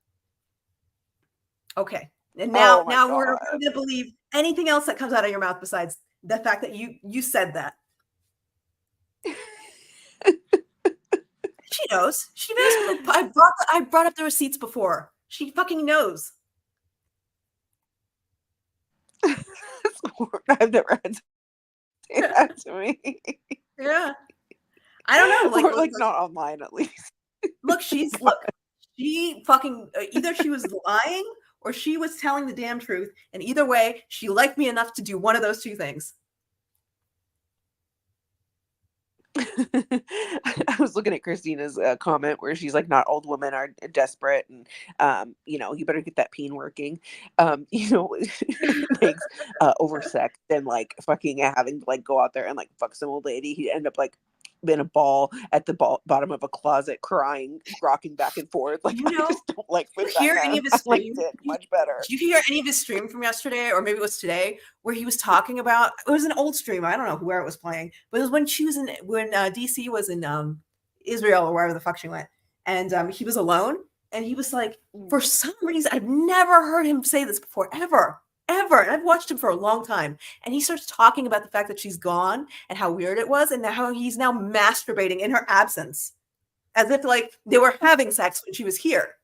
Okay. And now we're going to believe anything else that comes out of your mouth besides the fact that you said that. She knows. She knows. I brought up the receipts before. She fucking knows. I've never had to say that to me. Yeah. I don't know. Or not online at least. She fucking, either she was lying or she was telling the damn truth. And either way, she liked me enough to do one of those 2 things. I was looking at Christina's comment where she's like, not old women are desperate and you better get that peen working. Like oversexed and like fucking having to like go out there and like fuck some old lady. He'd end up like in a ball at the bottom of a closet crying, rocking back and forth. Like, I just don't like hear any of his stream. Much better. Did you hear any of his stream from yesterday, or maybe it was today, where he was talking about, it was an old stream, I don't know where it was playing, but it was when DC was in Israel or wherever the fuck she went, and he was alone, and he was like, for some reason, I've never heard him say this before, ever. And I've watched him for a long time. And he starts talking about the fact that she's gone and how weird it was and how he's now masturbating in her absence. As if like they were having sex when she was here.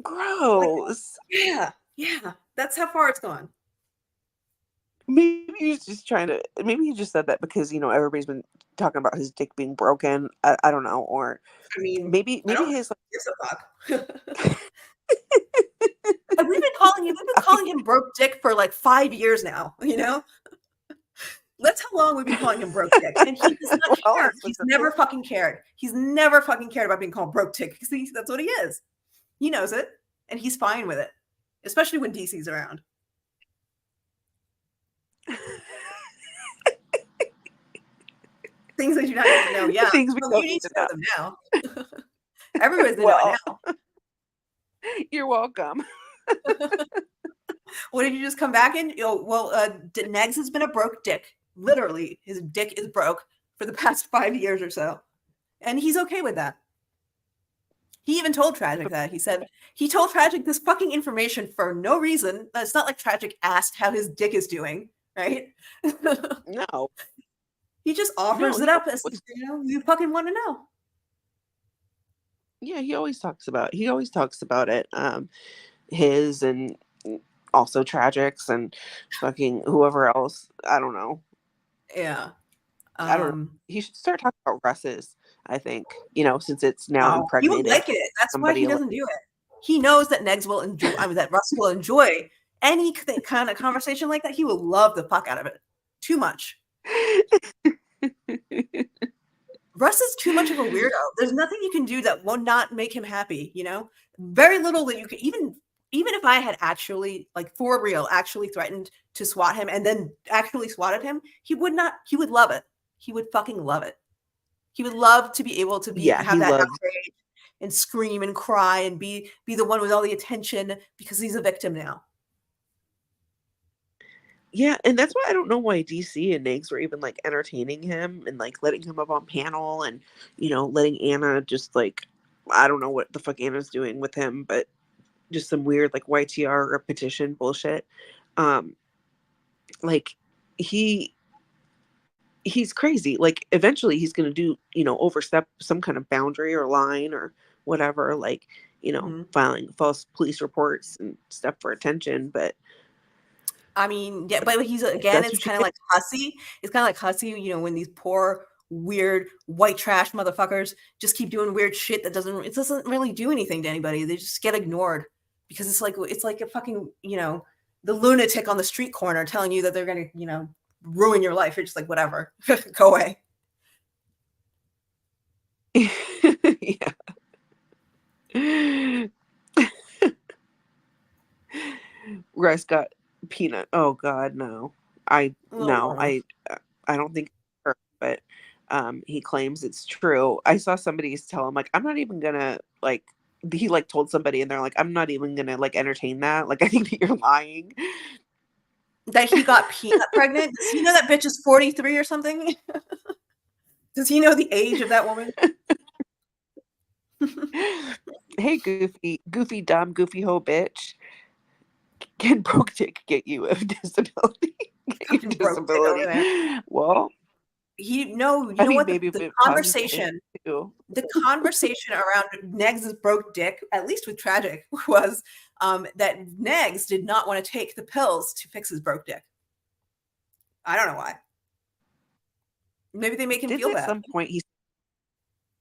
Gross. Like, yeah. That's how far it's gone. Maybe he's just trying to. Maybe he just said that because everybody's been talking about his dick being broken. I don't know, or I mean, maybe I don't his. give a fuck. And we've been calling him broke dick for like 5 years now, you know? That's how long we've been calling him broke dick, and he does not Well, care. it's He's the never fucking cared. He's never fucking cared about being called broke dick because that's what he is. He knows it, and he's fine with it, especially when DC's around. Things that you not need to know. Yeah, things we well, don't you need need to to know know. them now. Everybody's gonna know it Well, now. you're welcome. What did you just come back in? Negs has been a broke dick. Literally, his dick is broke for the past 5 years or so, and he's okay with that. He even told Tragic that. He told Tragic this fucking information for no reason. It's not like Tragic asked how his dick is doing, right? No, He just offers it up as you fucking want to know. Yeah, he always talks about it. His and also Tragic's and fucking whoever else. I don't know. Yeah. I don't know. He should start talking about Russ's. I think since it's now Oh, he would impregnated like it. That's why he somebody. doesn't do it. He knows that Negs will enjoy. I mean, that Russ will enjoy any kind of conversation like that. He will love the fuck out of it. Too much. Russ is too much of a weirdo. There's nothing you can do that will not make him happy. Very little that you can even if I had actually, like, for real, actually threatened to swat him and then actually swatted him, he would love it. He would fucking love it. He would love to be able to Yeah, have he that loves. outrage and scream and cry and be the one with all the attention because he's a victim now. Yeah, and that's why I don't know why DC and Negs were even like entertaining him and like letting him up on panel and letting Anna just like I don't know what the fuck Anna's doing with him, but just some weird like YTR repetition bullshit. Like he's crazy. Like eventually he's gonna do overstep some kind of boundary or line or whatever. Like filing false police reports and stuff for attention, but. I mean, yeah, but he's again, it's kind of like hussy. It's kind of like hussy, when these poor, weird, white trash motherfuckers just keep doing weird shit that doesn't really do anything to anybody. They just get ignored because it's like a fucking, the lunatic on the street corner telling you that they're gonna, ruin your life. You're just like, whatever, go away. Yeah. Russ got peanut. Oh God, no. I don't think her, but he claims it's true. I saw somebody tell him like I'm not even gonna like he like told somebody and they're like I'm not even gonna like entertain that. Like I think that you're lying. That he got Peanut pregnant? Does he know that bitch is 43 or something? Does he know the age of that woman? Hey, goofy, dumb, goofy hoe bitch. Can broke dick get you a disability? Get you disability. Well, you know what? maybe The conversation around Negs' broke dick, at least with Tragic, was that Negs did not want to take the pills to fix his broke dick. I don't know why. Maybe they make him feel bad. At some point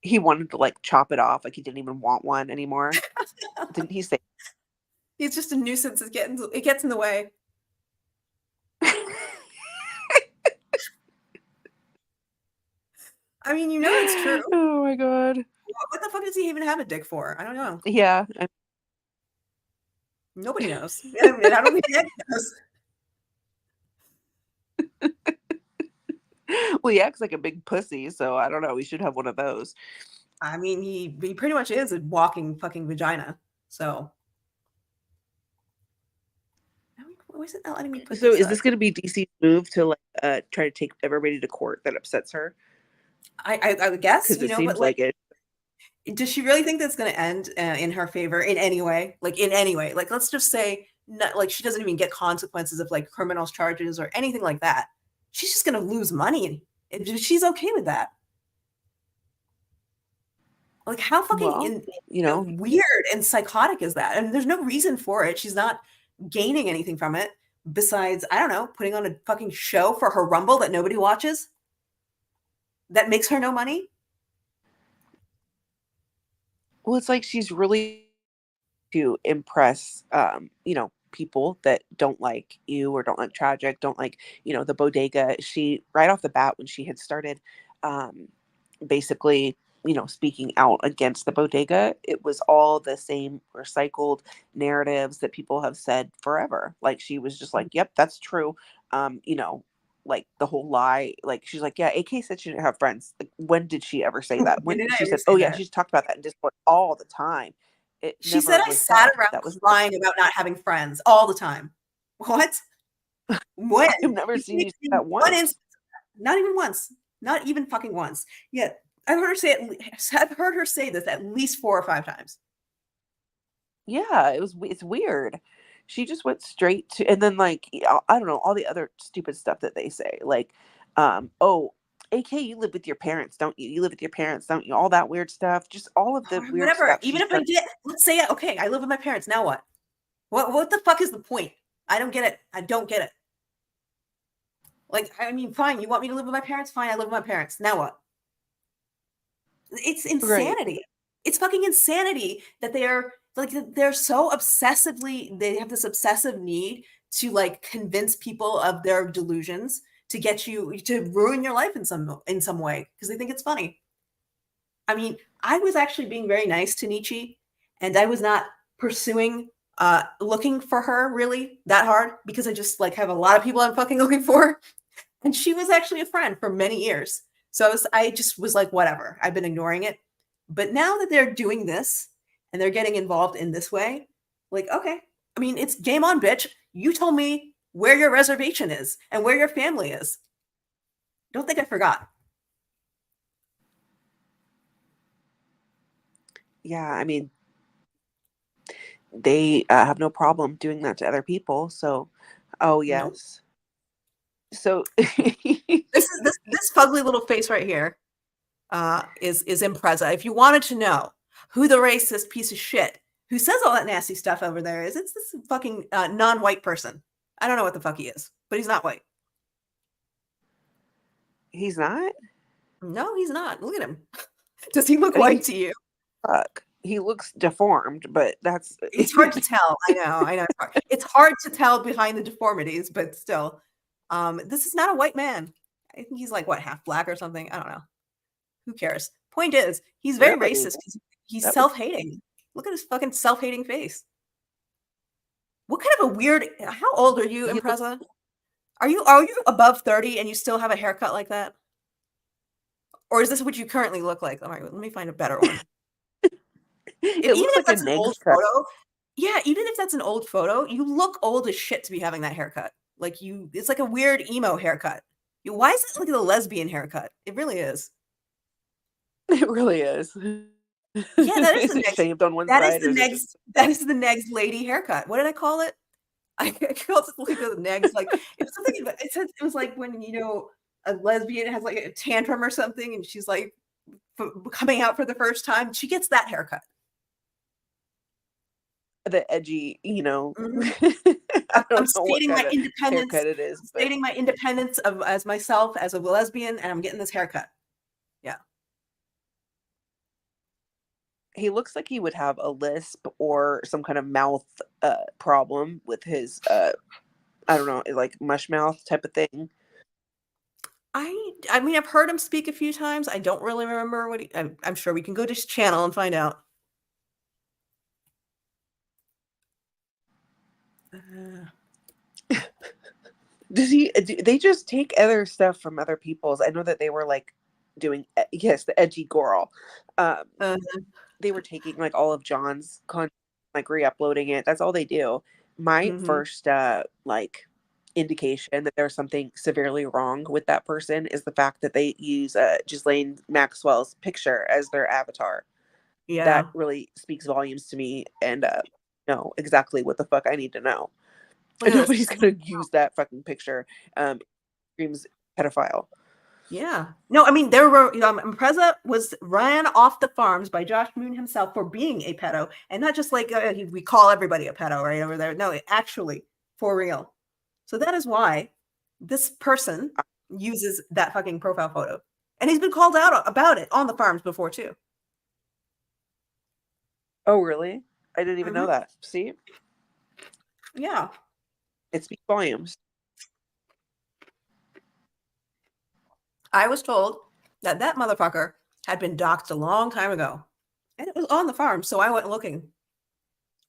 he wanted to like chop it off, like he didn't even want one anymore. Didn't he say? He's just a nuisance. It gets in the way. I mean, it's true. Oh my God. What the fuck does he even have a dick for? I don't know. Yeah. Nobody knows. I mean, I don't think Negs knows. Well, he acts like a big pussy, so I don't know. We should have one of those. I mean, he pretty much is a walking fucking vagina. So, why is it not letting me put So, this is this going to be DC's move to like try to take everybody to court that upsets her? I would guess, because it seems but like it. Does she really think that's going to end in her favor in any way? Like in any way? Like let's just say, not, like she doesn't even get consequences of like criminal charges or anything like that. She's just going to lose money, and she's okay with that. Like how fucking weird and psychotic is that? And there's no reason for it. She's not gaining anything from it. besides, I don't know, putting on a fucking show for her Rumble that nobody watches that makes her no money? Well, it's like she's really to impress, people that don't like you or don't like tragic, don't like, the bodega. She, right off the bat, when she had started, um, basically, speaking out against the bodega, it was all the same recycled narratives that people have said forever. Like, she was just like, yep, that's true. Um, you know, like the whole lie, like she's like, yeah, AK said she didn't have friends. Like, when did she ever say that? When When did I she ever said, say oh yeah, that? she's talked about that in Discord all the time. It She said never I was sat said. around That was never, crying about not having friends all the time. What? When? I've never You seen can't you say name that one once. instance. Not even once. Not even fucking once. Yet I've heard her say I've heard her say this at least 4 or 5 times. Yeah, it's weird. She just went straight to, and then like, I don't know, all the other stupid stuff that they say, like, oh, AK, you live with your parents, don't you? You live with your parents, don't you? All that weird stuff, just all of the weird Whatever. stuff she Even if I started. did, let's say okay, I live with my parents. Now what? What the fuck is the point? I don't get it. I don't get it. Like, I mean, fine, you want me to live with my parents? Fine, I live with my parents. Now what? It's Right. insanity. It's fucking insanity that they're so obsessively, they have this obsessive need to like convince people of their delusions to get you to ruin your life in some way because they think it's funny. I mean, I was actually being very nice to Nietzsche, and I was not pursuing looking for her really that hard because I just like have a lot of people I'm fucking looking for. And she was actually a friend for many years. So I just was like, whatever. I've been ignoring it. But now that they're doing this and they're getting involved in this way, like, okay. I mean, it's game on, bitch. You told me where your reservation is and where your family is. Don't think I forgot. Yeah, I mean, they have no problem doing that to other people. So, oh Nope. yes. So, This fugly little face right here is Impreza. If you wanted to know who the racist piece of shit who says all that nasty stuff over there is, it's this fucking non-white person. I don't know what the fuck he is, but he's not white. he's not. No, he's not. Look at him. Does he look I mean, white to you? fuck. He looks deformed, but that's It's hard to tell. I know. I know. It's hard to tell behind the deformities, but still, this is not a white man. I think he's like what, half black or something. I don't know. Who cares? Point is, he's very really racist. He's that would self-hating. Look at his fucking self-hating face. What kind of a weird? How old are you, he look, Impreza? Are you above 30 and you still have a haircut like that? Or is this what you currently look like? All right, let me find a better one. it Even looks if like a that's an old Negs cut. photo, yeah, even if that's an old photo, you look old as shit to be having that haircut. Like it's like a weird emo haircut. Why is it like a lesbian haircut? It really is. It really is. Yeah, that is Is the it next. shaved on one That is side the or is it just next. That is the next lady haircut. What did I call it? I called it like the next. Like it was something. It was like when a lesbian has like a tantrum or something, and she's like coming out for the first time. She gets that haircut. the edgy, Mhm. I I'm don't know what stating my kind of independence. haircut it is, I'm but stating my independence of as myself as a lesbian, and I'm getting this haircut. Yeah. he looks like he would have a lisp or some kind of mouth problem with his I don't know, like mush mouth type of thing. I mean I've heard him speak a few times. I don't really remember what I'm sure we can go to his channel and find out. Uh, Does he? Do they just take other stuff from other people's? I know that they were like doing, yes, the edgy girl. Um, uh, they were taking like all of John's content, like re-uploading it. That's all they do. My mhm. first like indication that there's something severely wrong with that person is the fact that they use Ghislaine Maxwell's picture as their avatar. That Yeah. really speaks volumes to me, and know exactly what the fuck I need to know. Look And at this. nobody's gonna use that fucking picture. Screams pedophile. Yeah. No, I mean, there were, Impreza was ran off the farms by Josh Moon himself for being a pedo, and not just like we call everybody a pedo right over there. No, actually, for real. So that is why this person uses that fucking profile photo. And he's been called out about it on the farms before too. Oh, really? I didn't even know that. See? Yeah. It speaks volumes. I was told that that motherfucker had been doxxed a long time ago. And it was on the farm, so I went looking.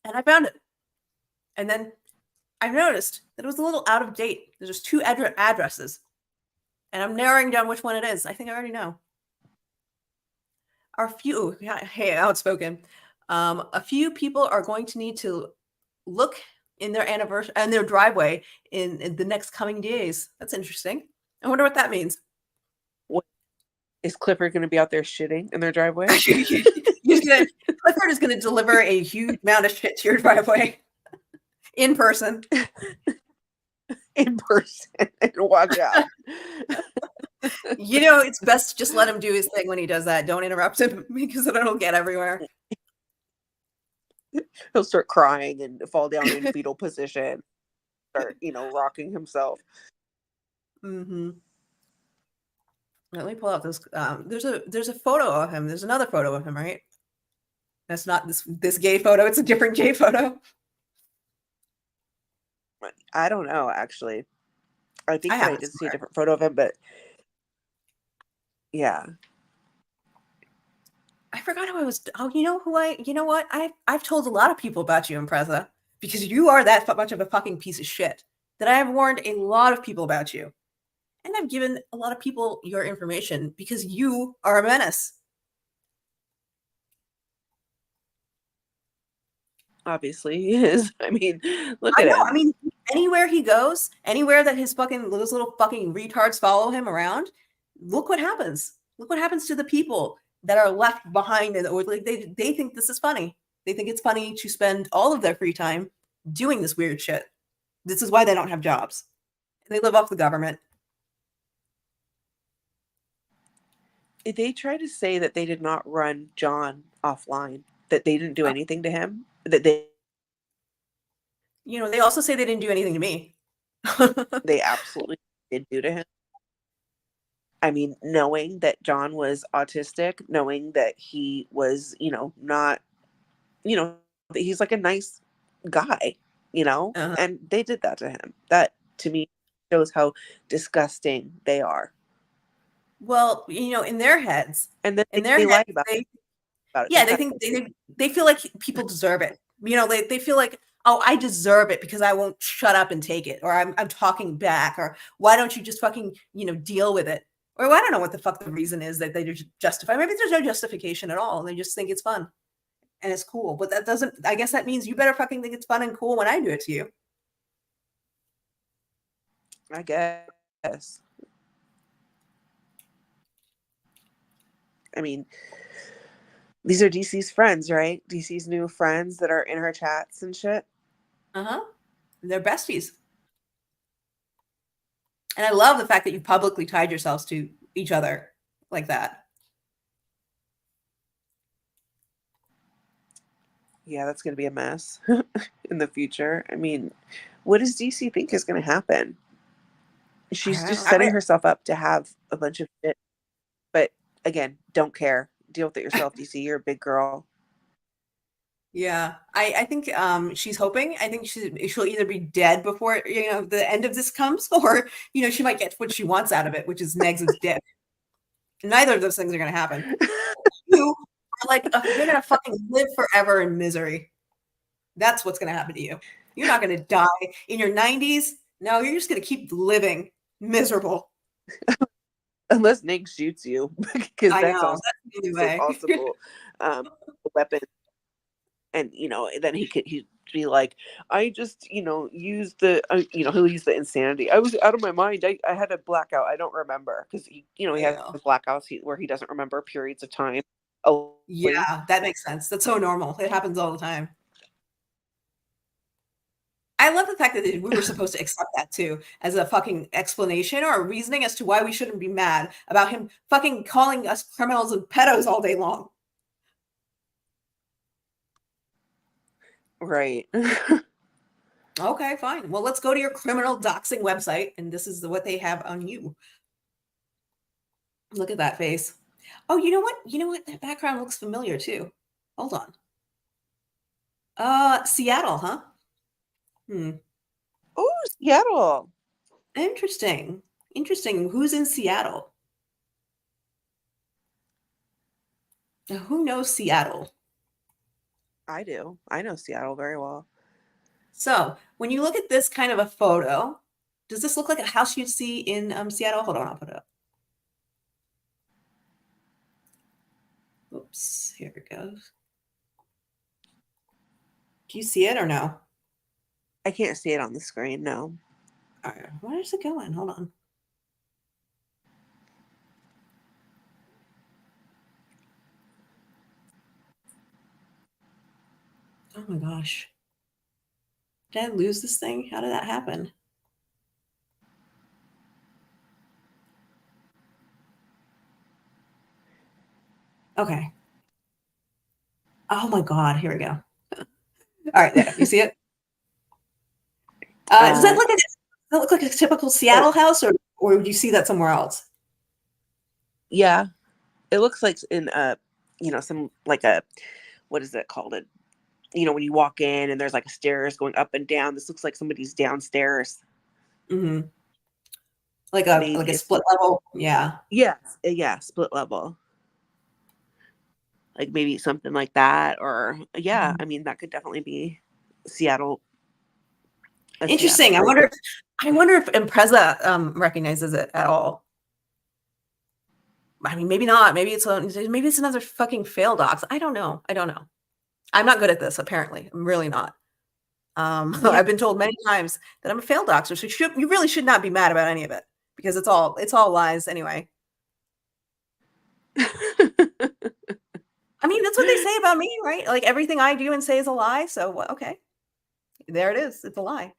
And I found it. And then I noticed that it was a little out of date. There's just two addresses. And I'm narrowing down which one it is. I think I already know. Hey, outspoken. A few people are going to need to look in their anniversary and their driveway in the next coming days. That's interesting. I wonder what that means. What, is Clifford going to be out there shitting in their driveway? Clifford is going to deliver a huge amount of shit to your driveway in person. In person, and watch out. You know, it's best to just let him do his thing when he does that. Don't interrupt him because it'll get everywhere. He'll start crying and fall down in fetal position, start, rocking himself. Mm-hmm. Let me pull out this. There's a photo of him. There's another photo of him, right? That's not this gay photo. It's a different gay photo. I don't know, actually. I think I that have I it did see a somewhere. different photo of him, but yeah. I forgot who I was. Oh, you know what? I've told a lot of people about you, Impreza, because you are that much of a fucking piece of shit that I have warned a lot of people about you. And I've given a lot of people your information because you are a menace. Obviously he is. I mean, look I at know. him. I mean, anywhere he goes, anywhere that those little fucking retards follow him around, look what happens. Look what happens to the people that are left behind, and or like they think this is funny. They think it's funny to spend all of their free time doing this weird shit. This is why they don't have jobs. They live off the government. They try to say that they did not run John offline, that they didn't do anything to him, that They also say they didn't do anything to me. they absolutely did do to him. I mean, knowing that John was autistic, knowing that he was, not, that he's like a nice guy, Uh-huh. and they did that to him. That to me shows how disgusting they are. Well, in their heads, And then in their they lie heads, about it. yeah, they think they feel like people deserve it. They feel like, oh, I deserve it because I won't shut up and take it, or I'm talking back, or why don't you just fucking deal with it? Or I don't know what the fuck the reason is that they just justify. Maybe there's no justification at all, and they just think it's fun and it's cool. But that doesn't. I guess that means you better fucking think it's fun and cool when I do it to you. I guess. I mean, these are DC's friends, right? DC's new friends that are in her chats and shit. Uh-huh. They're besties. And I love the fact that you publicly tied yourselves to each other like that. Yeah, that's going to be a mess in the future. I mean, what does DC think is going to happen? She's just setting herself up to have a bunch of shit. But again, don't care. Deal with it yourself, DC. You're a big girl. Yeah, I think she's hoping. I think she'll either be dead before the end of this comes, or she might get what she wants out of it, which is Negs' dick. Neither of those things are going to happen. You are like you're going to fucking live forever in misery. That's what's going to happen to you. You're not going to die in your 90s. No, you're just going to keep living miserable. Unless Nick shoots you, because that's also possible. Weapon. And then he'd be like, I just use the he'll use the insanity. I was out of my mind. I had a blackout. I don't remember, because he has blackouts where he doesn't remember periods of time. Yeah, that makes sense. That's so normal. It happens all the time. I love the fact that we were supposed to accept that too as a fucking explanation or a reasoning as to why we shouldn't be mad about him fucking calling us criminals and pedos all day long. Right. Okay, fine. Well, let's go to your criminal doxing website, and this is what they have on you. Look at that face. Oh, you know what? You know what? That background looks familiar too. Hold on. Seattle, huh? Hmm. Oh, Seattle. Interesting. Interesting. Who's in Seattle? Now, who knows Seattle? I do. I know Seattle very well. So, when you look at this kind of a photo, does this look like a house you'd see in Seattle? Hold on, I'll put it up. Oops, here it goes. Do you see it or no? I can't see it on the screen. No. All right, where is it going? Hold on. Oh my gosh. Did I lose this thing? How did that happen? Okay. Oh my God. Here we go. All right, there. You see it? Does that look like a typical Seattle house, or would you see that somewhere else? Yeah, it looks like in some like a, what is it called? When you walk in and there's like a stairs going up and down. This looks like somebody's downstairs. Mm-hmm. Like a Maybe split level. Yeah. yeah, split level. Like maybe something like that, or yeah, Mhm. I mean that could definitely be Seattle. A Seattle Interesting. I thing. wonder if Impreza recognizes it at all. I mean, maybe not. Maybe it's another fucking fail docs. I don't know. I'm not good at this. Apparently, I'm really not. Yeah. I've been told many times that I'm a failed doxer, so you really should not be mad about any of it because it's all lies anyway. I mean, that's what they say about me, right? Like everything I do and say is a lie. So okay, there it is. It's a lie.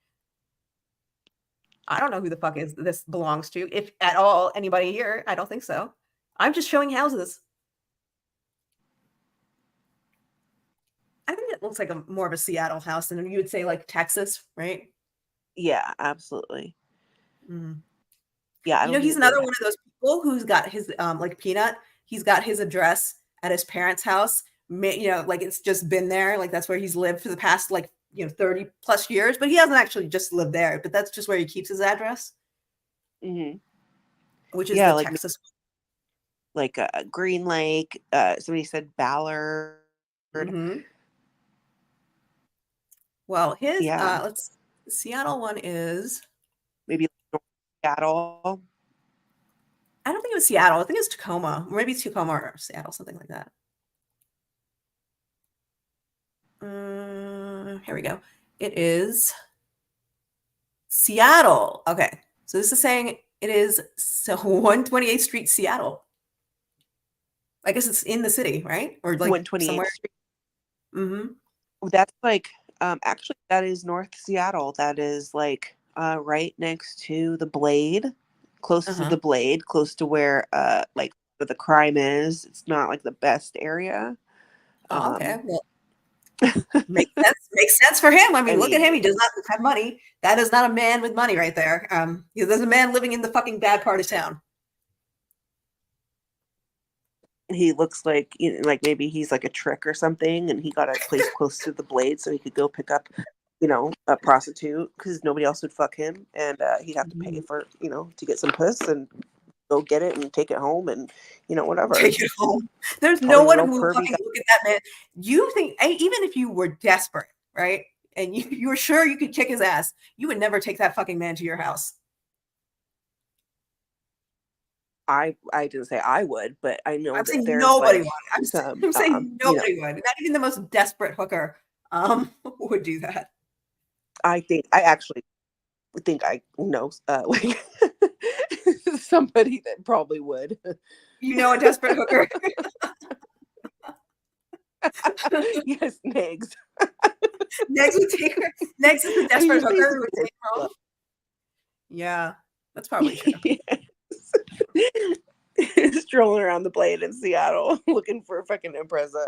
I don't know who the fuck is this belongs to, if at all anybody here. I don't think so. I'm just showing houses. I think it looks like more of a Seattle house than you would say like Texas, right? Yeah, absolutely. Mhm. Yeah, I You know, don't he's think they would another have. one of those people who's got his like Peanut. He's got his address at his parents' house. Like it's just been there. Like that's where he's lived for the past 30 plus years. But he hasn't actually just lived there. But that's just where he keeps his address, Hmm. which is Yeah, the like Texas. Green Lake. Somebody said Ballard. Mm-hmm. Well, his Yeah, Seattle one is. maybe North Seattle. I don't think it was Seattle. I think it's Tacoma. Maybe it's Tacoma or Seattle, something like that. Here we go. It is Seattle. Okay. So this is saying it is 128th Street, Seattle. I guess it's in the city, right? Or like 128th somewhere. Street. Mm-hmm. That's actually that is North Seattle. That is right next to the Blade, close to Uh-huh. the Blade, close to where where the crime is. It's not like the best area. Oh, okay. Um Well, makes sense. Makes sense for him. I I mean, look at mean, him. He does not have money. That is not a man with money right there. There's a man living in the fucking bad part of town. he looks like maybe he's like a trick or something, and he got a place close to the Blade so he could go pick up a prostitute because nobody else would fuck him, and he'd have to pay for to get some puss and go get it and take it home and whatever. Take it home. There's no Probably a one real who will pervy fucking guy. look at that man. You think, even if you were desperate, right? And you were sure you could kick his ass, you would never take that fucking man to your house. I didn't say I would, but I know I'm that saying there's nobody would. some I'm saying nobody would. Not even the most desperate hooker would do that. I actually think I know somebody that probably would. You know a desperate hooker. Yes, Negs. Next would take her. Next is the I mean, desperate he's hooker who would basically take her home. Yeah, that's probably true. yes. Strolling around the Blade in Seattle looking for a fucking Impreza.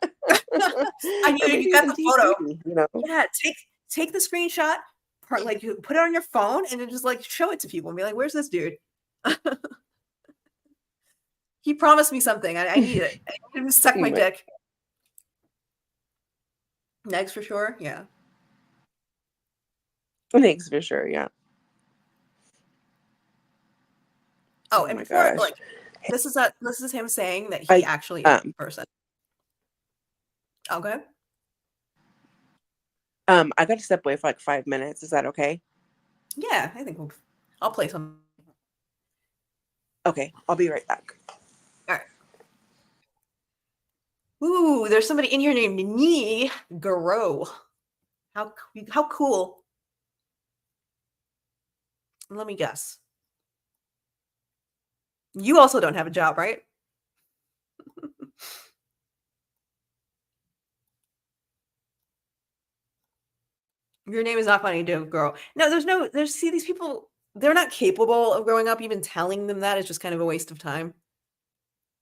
I mean, Or you maybe got even the photo. DC. Yeah, take the screenshot, like you put it on your phone, and then just like show it to people and be like, "Where's this dude? He promised me something. I need it. I need him to suck my dick." Next for sure. Yeah. Thanks for sure. Yeah. Oh, Oh and my before, gosh. like, this is him saying that he actually is a person. Okay. I got to step away for like 5 minutes. Is that okay? Yeah, I think I'll play some. Okay, I'll be right back. All right. Ooh, there's somebody in here named Nee Garo. How cool. Let me guess. You also don't have a job, right? Your name is not funny to girl. No, there's see these people, they're not capable of growing up. Even telling them that is just kind of a waste of time.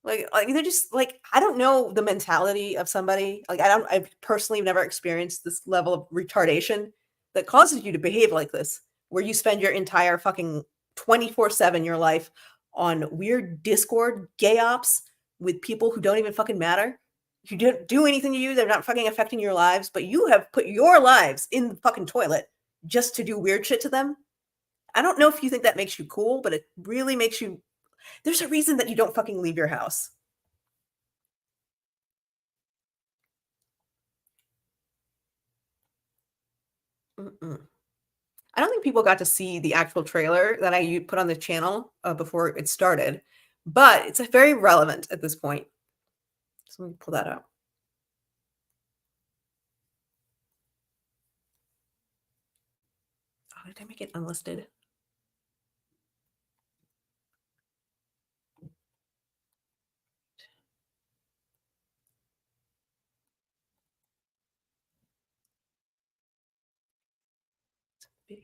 Like they're just like, I don't know the mentality of somebody. Like I personally have never experienced this level of retardation that causes you to behave like this, where you spend your entire fucking 24/7 your life on weird Discord gay ops with people who don't even fucking matter. Who don't do anything to you, they're not fucking affecting your lives, but you have put your lives in the fucking toilet just to do weird shit to them. I don't know if you think that makes you cool, but it really makes you, there's a reason that you don't fucking leave your house. Mm-mm. I don't think people got to see the actual trailer that I put on the channel before it started, but it's very relevant at this point. So let me pull that up. Oh, did I make it unlisted? Video.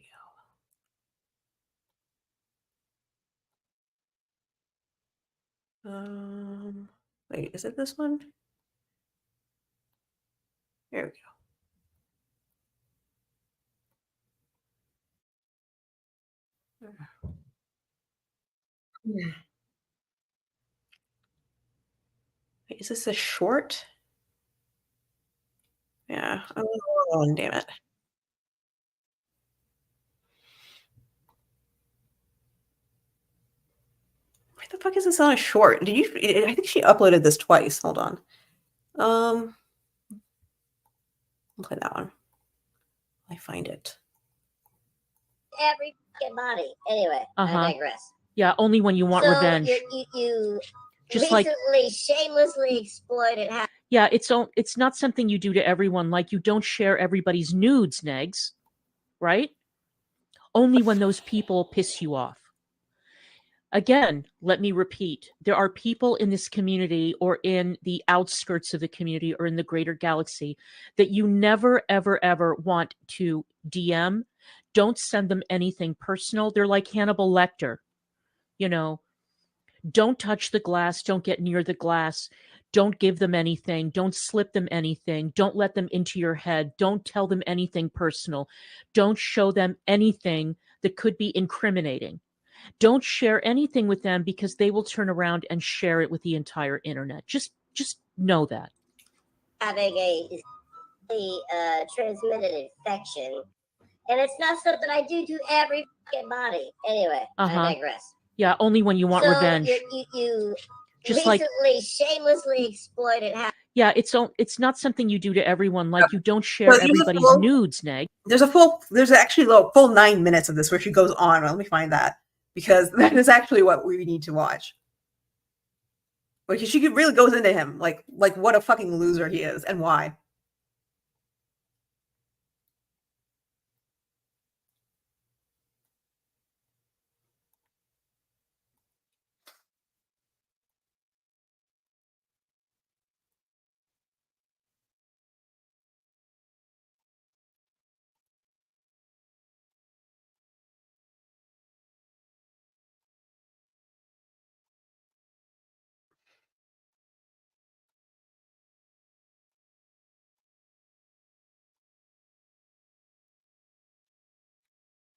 Wait, is it this one? There we go. Wait, is this a short? Yeah. Oh, damn it. Why the fuck is this on a short? Did you? I think she uploaded this twice. Hold on. I'll play that one. I find it. Every body. Anyway, I digress. Yeah, only when you want revenge. You Just recently shamelessly exploited how. Yeah, it's not something you do to everyone. Like you don't share everybody's nudes, Negs, right? Only when those people piss you off. Again, let me repeat, there are people in this community or in the outskirts of the community or in the greater galaxy that you never, ever, ever want to DM. Don't send them anything personal. They're like Hannibal Lecter. You know, don't touch the glass. Don't get near the glass. Don't give them anything. Don't slip them anything. Don't let them into your head. Don't tell them anything personal. Don't show them anything that could be incriminating. Don't share anything with them because they will turn around and share it with the entire internet. Just know that. Having a transmitted infection, and it's not something I do to every body. Anyway, I digress. Yeah, only when you want revenge. You just recently shamelessly exploited how. Yeah, it's not something you do to everyone. Like you don't share everybody's nudes, Neg. There's actually a full 9 minutes of this where she goes on. Let me find that, because that is actually what we need to watch. Because she really goes into him, like what a fucking loser he is and why.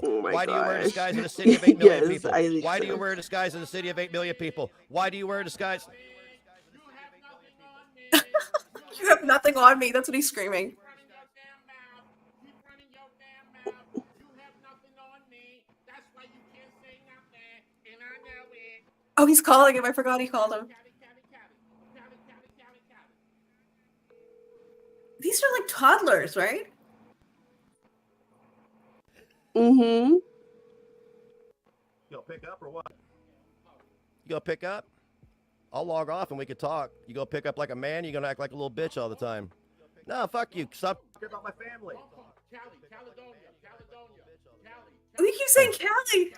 people? Oh my Why do you wear a gosh. disguise in a city of 8 million Yes, people? I think Why do you so. wear a disguise in a city of 8 million people? Why do you wear a disguise? You have nothing on me. That's what he's screaming. Oh, he's calling him. I forgot he called him. These are like toddlers, right? Mm-hmm. You gonna pick up or what? You gonna pick up? I'll log off and we could talk. You gonna pick up like a man? You gonna act like a little bitch all the time? No, fuck you. Stop talking about my family. Oh, he keeps saying Callie.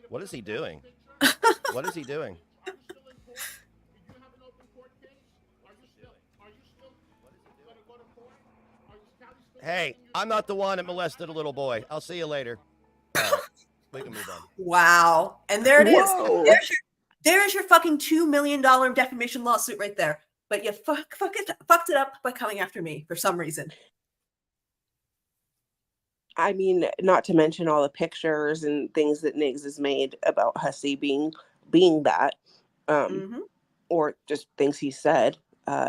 What is he doing? What is he doing? Hey, I'm not the one that molested a little boy. I'll see you later. All right, we can move on. Wow. And there it is. Whoa. There's your fucking $2 million defamation lawsuit right there. But you fucked it up by coming after me for some reason. I mean, not to mention all the pictures and things that Niggs has made about Hussey being that, Mm-hmm. or just things he said.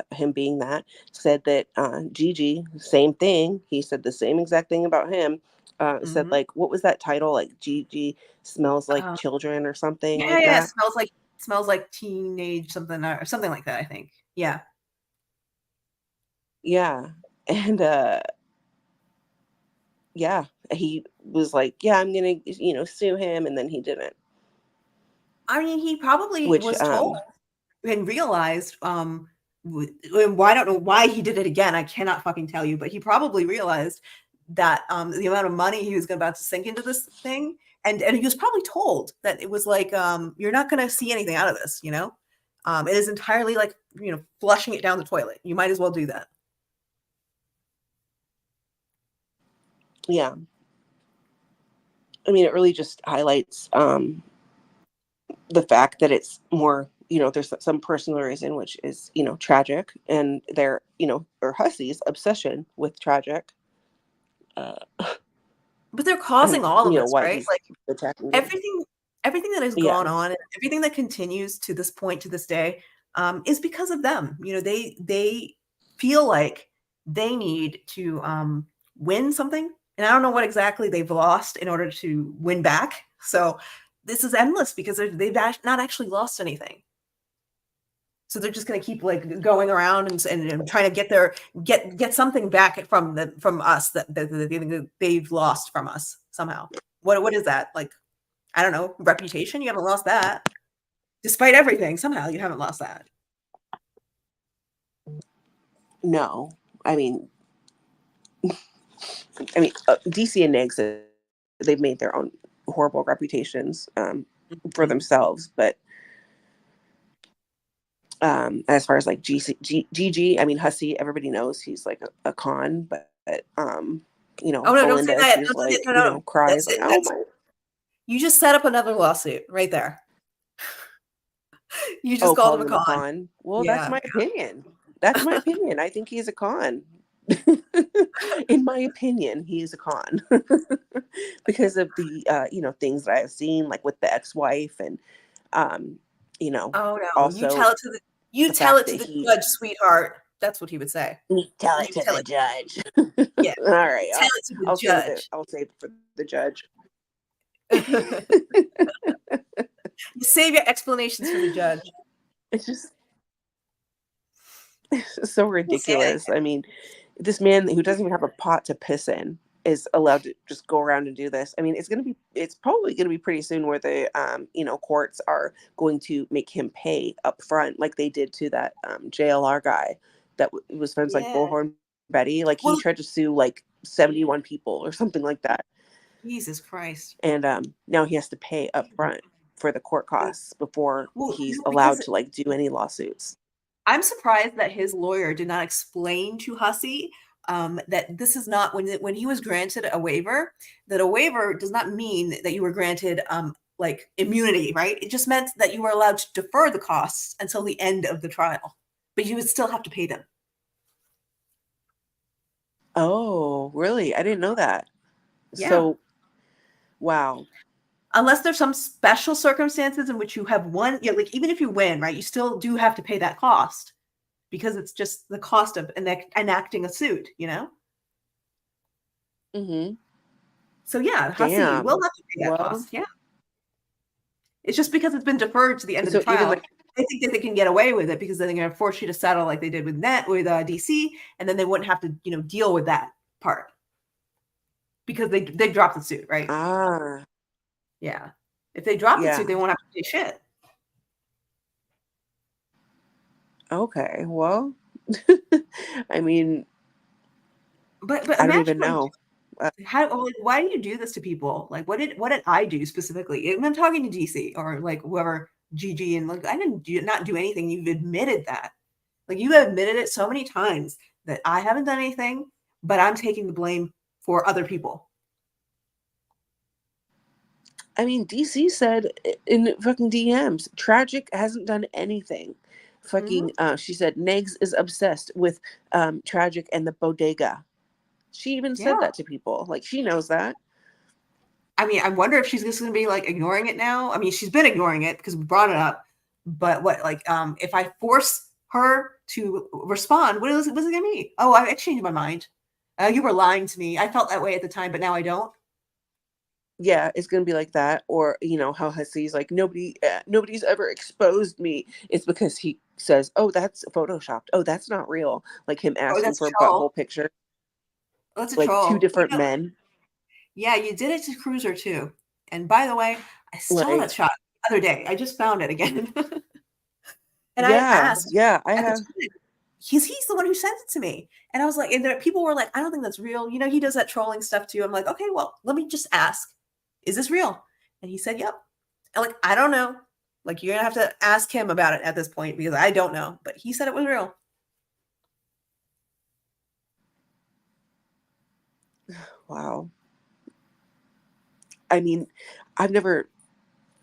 Him being that, said that Gigi, same thing. He said the same exact thing about him. Said Mm-hmm. like, what was that title? Like Gigi smells like children or something like Yeah. that. Smells like teenage something or something like that, I think. Yeah. Yeah, and yeah, he was like, yeah, I'm gonna sue him, and then he didn't. I mean, he probably Which was told and realized I don't know why he did it again. I cannot fucking tell you, but he probably realized that the amount of money he was about to sink into this thing, and he was probably told that it was like you're not going to see anything out of this. It is entirely like flushing it down the toilet. You might as well do that. yeah, I mean, it really just highlights the fact that it's more, there's some personal reason, which is, tragic, and their, or Hussey's obsession with tragic. But they're causing all of this, why right? he's Like attacking them. everything that has Yeah. gone on, and everything that continues to this point, to this day, is because of them. They feel like they need to win something, and I don't know what exactly they've lost in order to win back. So this is endless because they've not actually lost anything. So they're just going to keep like going around and trying to get something back from us that they've lost from us somehow. What is that? Like, I don't know, reputation? You haven't lost that. Despite everything, somehow you haven't lost that. No, I mean, DC and Niggs, they've made their own horrible reputations for themselves, but as far as like Gigi, I mean, Hussey, everybody knows he's like a con, but Oh no, don't say Belinda, that. she's Don't like, say, no. cries That's like, it. oh my. You just set up another lawsuit right there. You just called him a con. Well, Yeah. that's my opinion. That's my opinion. I think he's a con. In my opinion, he's a con because of the things that I've seen, like with the ex-wife, and Oh no, also you tell it to the he, judge, sweetheart. That's what he would say. tell it to the judge. Yeah. All right, Tell it to the I'll judge. I'll say it for the judge. You save your explanations for the judge. It's just so ridiculous. I mean, this man who doesn't even have a pot to piss in is allowed to just go around and do this. I mean, it's probably going to be pretty soon where the courts are going to make him pay up front, like they did to that JLR guy that was friends like Bullhorn Betty. Like he tried to sue like 71 people or something like that. Jesus Christ. And now he has to pay up front for the court costs before he's allowed to like do any lawsuits. I'm surprised that his lawyer did not explain to Hussey that this is not when he was granted a waiver, that a waiver does not mean that you were granted like immunity, right? It just meant that you were allowed to defer the costs until the end of the trial, but you would still have to pay them. Oh, really? I didn't know that. Yeah. So, wow. Unless there's some special circumstances in which you have won, like even if you win, right, you still do have to pay that cost because it's just the cost of enacting a suit, Mm-hmm. So yeah, Hasi, you will Damn. have to pay that Well, cost. Yeah. It's just because it's been deferred to the end of the so even trial. like, They think that they can get away with it because then they're going to force you to settle like they did with DC, and then they wouldn't have to, deal with that part because they dropped the suit, right? Yeah. If they drop the yeah. suit, they won't have to pay shit. Okay. Well, I mean, But I don't imagine even know. why do you do this to people? Like what did I do specifically? I'm talking to DC or like whoever GG and like I didn't not do anything. You've admitted that. Like you have admitted it so many times that I haven't done anything, but I'm taking the blame for other people. I mean, DC said in fucking DMs, Tragic hasn't done anything. Fucking, she said, Negs is obsessed with Tragic and the bodega. She even said Yeah. that to people. Like, she knows that. I mean, I wonder if she's just going to be like ignoring it now. I mean, she's been ignoring it because we brought it up. But what, like, if I force her to respond, what's it going to be? Oh, I changed my mind. You were lying to me. I felt that way at the time, but now I don't. Yeah, it's gonna be like that. Or how Hasi's like, nobody's ever exposed me. It's because he says, oh, that's photoshopped. Oh, that's not real. Like him Oh, asking that's a for troll. butthole picture. That's a Like troll. 2 different men. Yeah, you did it to Cruiser too. And by the way, I saw Like, that shot the other day. I just found it again. And I yeah, asked I at the have. time, he's the one who sent it to me. And I was like, and there people were like, I don't think that's real. He does that trolling stuff too. I'm like, okay, well, let me just ask, is this real? And he said, yep. And like, I don't know. Like, you're gonna have to ask him about it at this point because I don't know. But he said it was real. Wow. I mean, I've never.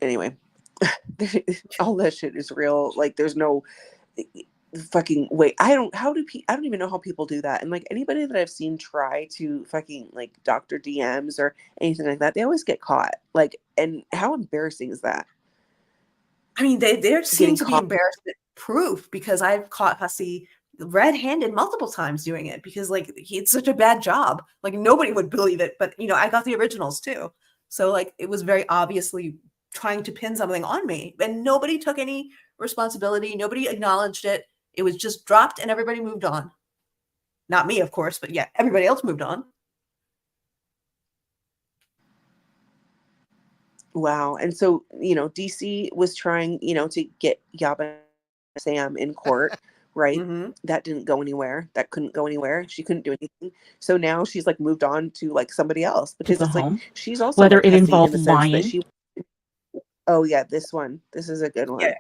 Anyway, all that shit is real. Like, there's no fucking way. I don't even know how people do that. And like anybody that I've seen try to fucking like Dr. DMs or anything like that, they always get caught. Like, and how embarrassing is that? I mean, there seem Getting to be caught. embarrassment proof because I've caught Hussey red-handed multiple times doing it because like he did such a bad job. Like nobody would believe it, but I got the originals too. So like it was very obviously trying to pin something on me, and nobody took any responsibility. Nobody acknowledged it. It was just dropped, and everybody moved on. Not me, of course, but yeah, everybody else moved on. Wow. And so, DC was trying, to get Yaba Sam in court, right? Mm-hmm. That didn't go anywhere. That couldn't go anywhere. She couldn't do anything. So now she's like moved on to like somebody else because the it's home, like she's also whether like it Hussey in involved the sense that lying. she. Oh yeah, this one. This is a good one. Yeah.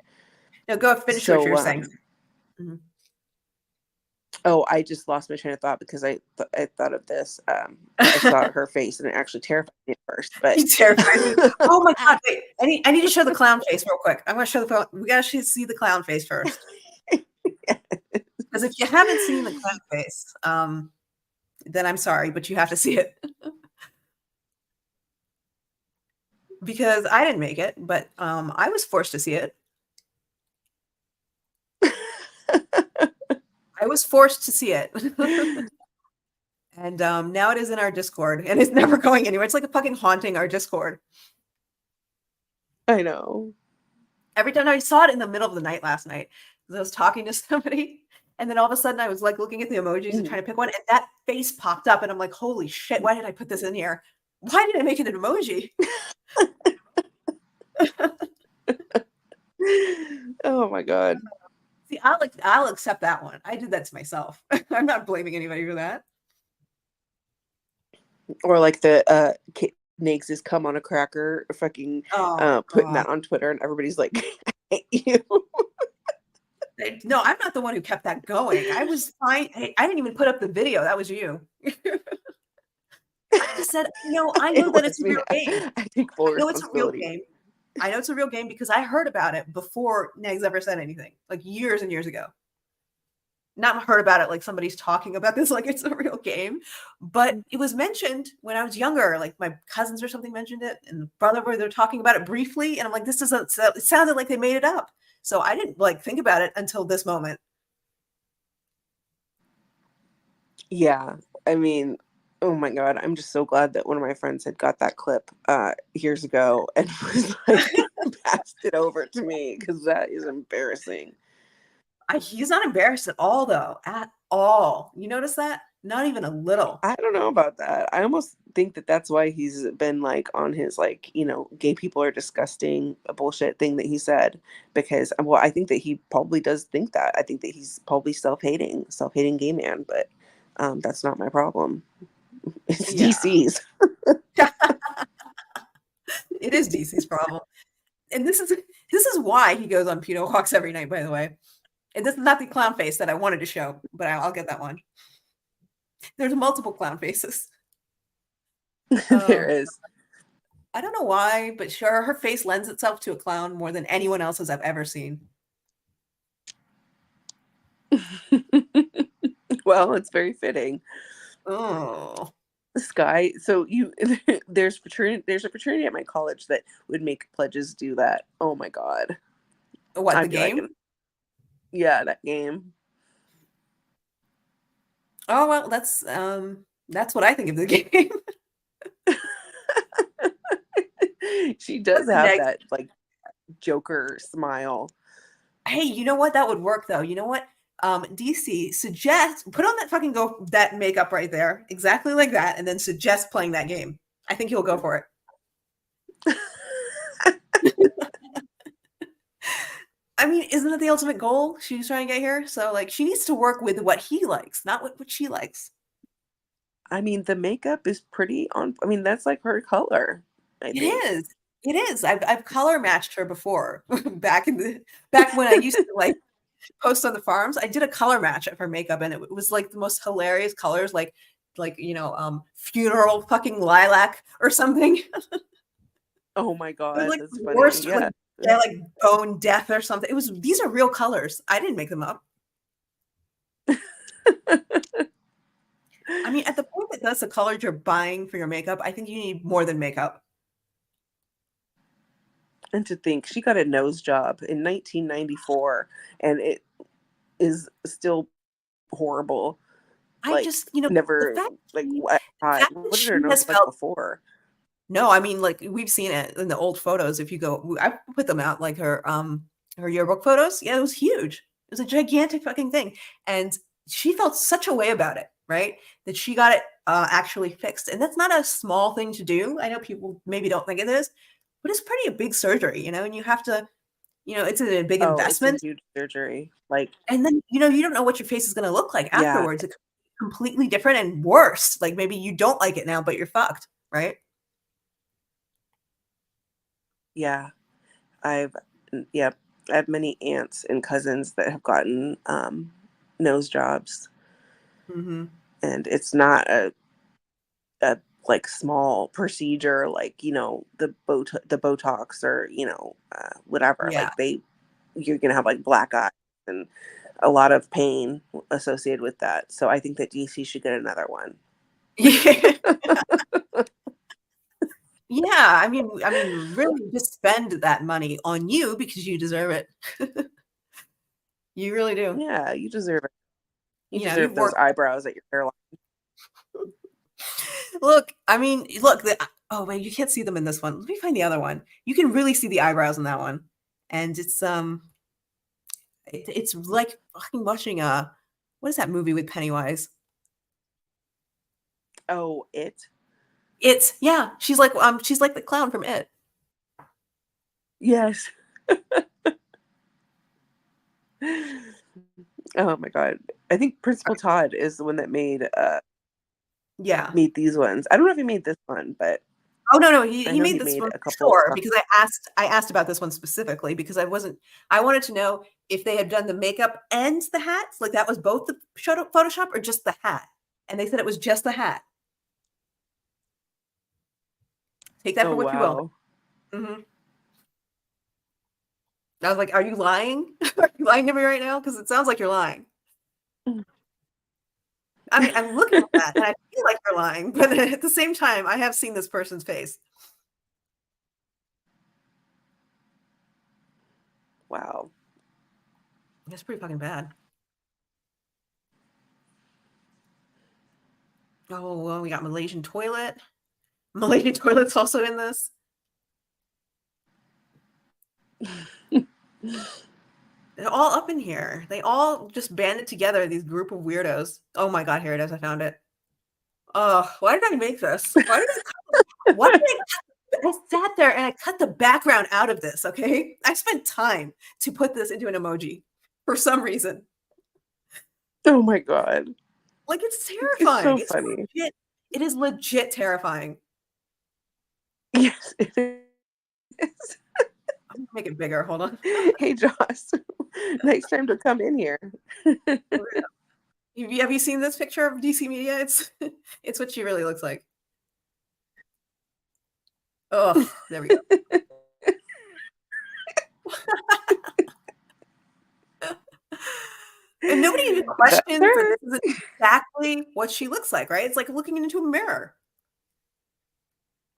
No, go finish what you're saying. Mm-hmm. Oh, I just lost my train of thought because I thought of this. I saw her face and it actually terrified me at first. But You terrified me. Oh my god! Wait, I need to show the clown face real quick. I'm going to show the phone. We got to see the clown face first. Because if you haven't seen the clown face, then I'm sorry, but you have to see it. Because I didn't make it, but I was forced to see it. I was forced to see it. And now it is in our Discord, and it's never going anywhere. It's like a fucking haunting our Discord. I know. Every time I saw it in the middle of the night last night, because I was talking to somebody, and then all of a sudden I was like looking at the emojis and trying to pick one, and that face popped up, and I'm like, holy shit, why did I put this in here? Why did I make it an emoji? Oh my god. See, I'll accept that one. I did that to myself. I'm not blaming anybody for that. Or like the Nags is come on a cracker fucking putting that on Twitter and everybody's like, I hate you. No, I'm not the one who kept that going. I was fine. I didn't even put up the video. That was you. I just said, I know that it's a real game. I take full I know it's a real responsibility. game. I know it's a real game because I heard about it before Negs ever said anything, like years and years ago. not heard about it like somebody's talking about this like it's a real game, but it was mentioned when I was younger. Like my cousins or something mentioned it, and brother were they're talking about it briefly, and I'm like, this doesn't. It sounded like they made it up, so I didn't like think about it until this moment. Yeah. I mean, oh my God, I'm just so glad that one of my friends had got that clip years ago and was like passed it over to me, because that is embarrassing. He's not embarrassed at all, though. At all. You notice that? Not even a little. I don't know about that. I almost think that that's why he's been like on his like, gay people are disgusting bullshit thing that he said, because well, I think that he probably does think that. I think that he's probably self-hating gay man, but that's not my problem. It's Yeah. DC's. It is DC's problem. And this is why he goes on pedo walks every night, by the way. And this is not the clown face that I wanted to show, but I'll get that one. There's multiple clown faces. There is. I don't know why, but sure, her face lends itself to a clown more than anyone else's I've ever seen. Well, it's very fitting. Oh. This guy, so there's a fraternity at my college that would make pledges do that. Oh my God. What, the I'd be like, game? yeah, that game. Oh, well, that's what I think of the game. She does What's have next? that like Joker smile. Hey, you know what? That would work though. You know what? DC put on that makeup right there, exactly like that, and then suggest playing that game. I think he'll go for it. I mean, isn't that the ultimate goal she's trying to get here? So like she needs to work with what he likes, not what she likes. I mean, the makeup is pretty on. I mean, that's like her color. I It think. is. It is. I've color matched her before. back when I used to like post on the farms, I did a color match of her makeup, and it was like the most hilarious colors, like funeral fucking lilac or something. Oh my It was God, like that's the funny. worst, Yeah. like bone death or something. These are real colors. I didn't make them up. I mean, at the point that that's the colors you're buying for your makeup, I think you need more than makeup. And to think she got a nose job in 1994, and it is still horrible. I Like, just, the never, fact like, she, what? the fact that What did she her nose has look like felt before? no, I mean, like we've seen it in the old photos. If you go, I put them out, like her yearbook photos. Yeah, it was huge. It was a gigantic fucking thing, and she felt such a way about it, right? That she got it actually fixed, and that's not a small thing to do. I know people maybe don't think it is, but it's pretty a big surgery, and you have to, it's a big Oh, it's a investment, huge surgery. Like, and then you don't know what your face is going to look like yeah, afterwards. It's completely different and worse. Like maybe you don't like it now, but you're fucked, right? yeah. I've, yeah, I have many aunts and cousins that have gotten nose jobs, Mm-hmm. and it's not a like small procedure, like the Botox or whatever. Yeah. Like you're gonna have like black eyes and a lot of pain associated with that. So I think that DC should get another one. Yeah, I mean, really just spend that money on you because you deserve it. You really do. Yeah, you deserve it. You You've deserve those worked. eyebrows at your hairline. Look, I mean, look. Oh wait, you can't see them in this one. Let me find the other one. You can really see the eyebrows in that one, and it's like fucking watching what is that movie with Pennywise? Oh, it. It's yeah. She's like the clown from It. Yes. Oh my God. I think Principal Todd is the one that made Yeah. these ones. I don't know if he made this one, but Oh no, I he know made he this made one a for couple. sure because I asked about this one specifically because I wanted to know if they had done the makeup and the hats, like that was both the Photoshop or just the hat. And they said it was just the hat. Take that Oh for what you will. wow. Mm-hmm. I was like, are you lying? Are you lying to me right now? Because it sounds like you're lying. I mean, I'm looking at that and I feel like you're lying, but at the same time, I have seen this person's face. Wow. That's pretty fucking bad. Oh, well, we got Malaysian toilet. Malaysian toilet's also in this. They're all up in here. They all just banded together, these group of weirdos. Oh my God, here it is. I found it. Oh, why did I make this? Why did I sat there and I cut the background out of this, okay? I spent time to put this into an emoji for some reason. Oh my God. Like, it's terrifying. It's so funny. Legit. It is legit terrifying. Yes, it is. I'm gonna make it bigger. Hold on. Hey, Joss, next time to come in here. Have you seen this picture of DC Media? It's what she really looks like. Oh, there we go. And nobody even questions that this is exactly what she looks like, right? It's like looking into a mirror.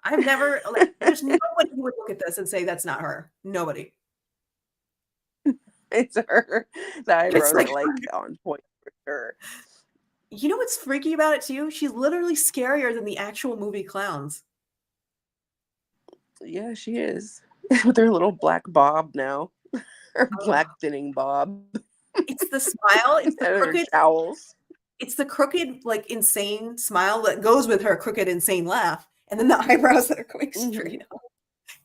I've never, like, there's nobody who would look at this and say that's not her. Nobody. It's her. The eyebrows like are like on point for sure. You know what's freaky about it too? She's literally scarier than the actual movie clowns. Yeah, she is. With her little black bob now. Her black thinning bob. It's the smile. It's the And her crooked jowls. It's the crooked, like, insane smile that goes with her crooked, insane laugh. And then the eyebrows that are going straight up.